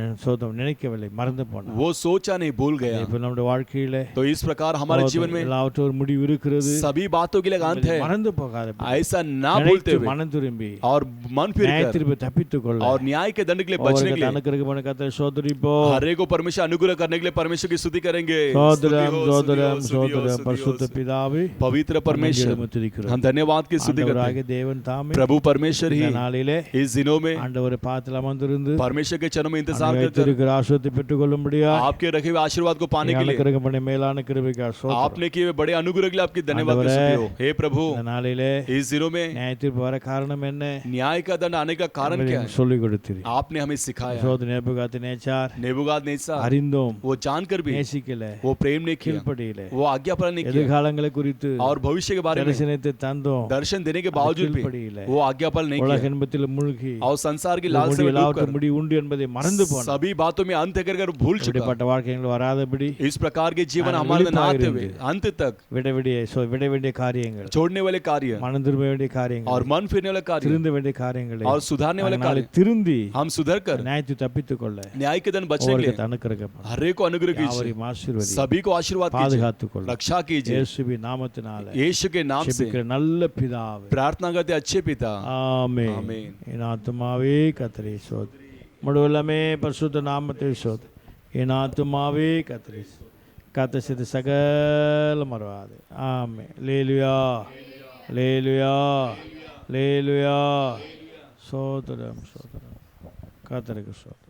Speaker 1: நினைக்கவில்லை, மறந்து போனார்.
Speaker 2: वो सोचा नहीं, भूल गया।
Speaker 1: இப்ப நம்முடைய வாழ்க்கையில
Speaker 2: तो इस प्रकार हमारे जीवन में
Speaker 1: எல்லாவற்றும் ஒரு முடிவு இருக்கிறது.
Speaker 2: सभी बातों के लिए एक अंत है।
Speaker 1: மறந்து போகாத
Speaker 2: ऐसा ना भूलते हुए
Speaker 1: மனம் திரும்பி
Speaker 2: और मन फिर कर
Speaker 1: நியாயத்தீர்ப்பு தப்பித்துக் கொள்ள
Speaker 2: और न्याय के दंड के लिए बचने के लिए
Speaker 1: அனுக்கிரகமான கர்த்தரை சோதரிப்போம்.
Speaker 2: हर एक को परमेश्वर अनुग्रह करने के लिए परमेश्वर की स्तुति करेंगे।
Speaker 1: சோதரம்
Speaker 2: स्तुति हो,
Speaker 1: சோதரம்
Speaker 2: स्तुति हो,
Speaker 1: சோதரம்
Speaker 2: स्तुति हो,
Speaker 1: பரிசுத்த
Speaker 2: स्तुति हो।
Speaker 1: பிதாவே
Speaker 2: पवित्र परमेश्वर
Speaker 1: துதிக்கிறோம்.
Speaker 2: हम धन्यवाद की स्तुति करते
Speaker 1: ஆண்டவராகிய
Speaker 2: हैं।
Speaker 1: தேவன் தாமே
Speaker 2: प्रभु परमेश्वर ही
Speaker 1: இந்த நாளிலே
Speaker 2: इस दिनों में
Speaker 1: ஆண்டவரை பாதத்தில் அமர்ந்திருந்து
Speaker 2: परमेश्वर के चरणों में इंतजार करते हैं
Speaker 1: வைத்திருக்கிற ஆசீர்வாதத்தை பெற்றுக்கொள்ளும்படியா
Speaker 2: आपके रखे हुए आशीर्वाद को पाने के लिए।
Speaker 1: அனுக்கிரகம் பண்ணி மேலான கிருபைக்காக ஸ்தோத்திரம்.
Speaker 2: आपने किए हुए बड़े अनुग्रह के लिए आपकी धन्यवाद की स्तुति हो। हे प्रभु
Speaker 1: இந்த நாளிலே
Speaker 2: इस दिनों में
Speaker 1: நியாயத்தீர்ப்பு வர காரணம் என்ன?
Speaker 2: न्याय का दंड आने का कारण क्या है?
Speaker 1: சொல்லிக் கொடுத்தீர்.
Speaker 2: आपने हमें सिखाया।
Speaker 1: நேச்சார்
Speaker 2: नेबूकादनेस्सर
Speaker 1: அறிந்தோம்,
Speaker 2: वो जानकर भी
Speaker 1: நேசிக்கல,
Speaker 2: वो प्रेम नहीं किया,
Speaker 1: கீழ்ப்படியல,
Speaker 2: वो आज्ञा पालन नहीं किया
Speaker 1: எதிர்காலங்களை குறித்து
Speaker 2: और भविष्य के बारे में
Speaker 1: தரிசனத்தை தந்தோம்,
Speaker 2: दर्शन देने के बावजूद भी
Speaker 1: கீழ்ப்படியல,
Speaker 2: वो आज्ञा पालन नहीं
Speaker 1: உலக
Speaker 2: किया
Speaker 1: இன்பத்தில் மூழ்கி
Speaker 2: और संसार की लालसा में डूबकर
Speaker 1: முடிவு உண்டு என்பதை மறந்து போனார்.
Speaker 2: सभी बातों में अंत कर भूल चुका।
Speaker 1: இப்படிப்பட்ட வாழ்க்கைகள் வராதபடி
Speaker 2: इस प्रकार के जीवन
Speaker 1: நான்
Speaker 2: हमारे ना आते
Speaker 1: விழிப்பாக
Speaker 2: हुए अंत तक
Speaker 1: விட வேண்டிய காரியங்கள்,
Speaker 2: छोड़ने वाले कार्य
Speaker 1: மனம் திரும்ப வேண்டிய காரியங்கள்,
Speaker 2: और मन फिरने वाले कार्य
Speaker 1: திருந்த வேண்டிய காரியங்களை
Speaker 2: और सुधारने वाले
Speaker 1: நாளை
Speaker 2: कार्य
Speaker 1: திருந்தி
Speaker 2: हम सुधर कर
Speaker 1: நியாயத்தை தப்பித்துக் கொள்ள
Speaker 2: न्याय के दिन बचने के
Speaker 1: அவருக்கு
Speaker 2: लिए
Speaker 1: அனுக்கிரகம்
Speaker 2: हर एक को अनुग्रह कीजिए,
Speaker 1: அவரையும் ஆசீர்வதி
Speaker 2: सभी को आशीर्वाद कीजिए,
Speaker 1: பாதுகாத்துக் கொள்ள
Speaker 2: रक्षा कीजिए।
Speaker 1: இயேசுவின் நாமத்தினால
Speaker 2: यीशु के नाम से
Speaker 1: ஜெபிக்கிற நல்ல பிதாவே,
Speaker 2: प्रार्थना करते अच्छे पिता
Speaker 1: ஆமென்.
Speaker 2: ஆமென்.
Speaker 1: என் ஆத்துமாவே கர்த்தரை சோதரி, முழுவலமே பரிசுத்த நாமத்தை சோதரி. என் ஆத்துமாவே கர்த்தரை கர்த்தர் செய்த சகல மறவாதே. ஆமென். அல்லேலூயா, அல்லேலூயா, அல்லேலூயா. சோதரம் சோதரம் கர்த்தருக்கு சோதரம்.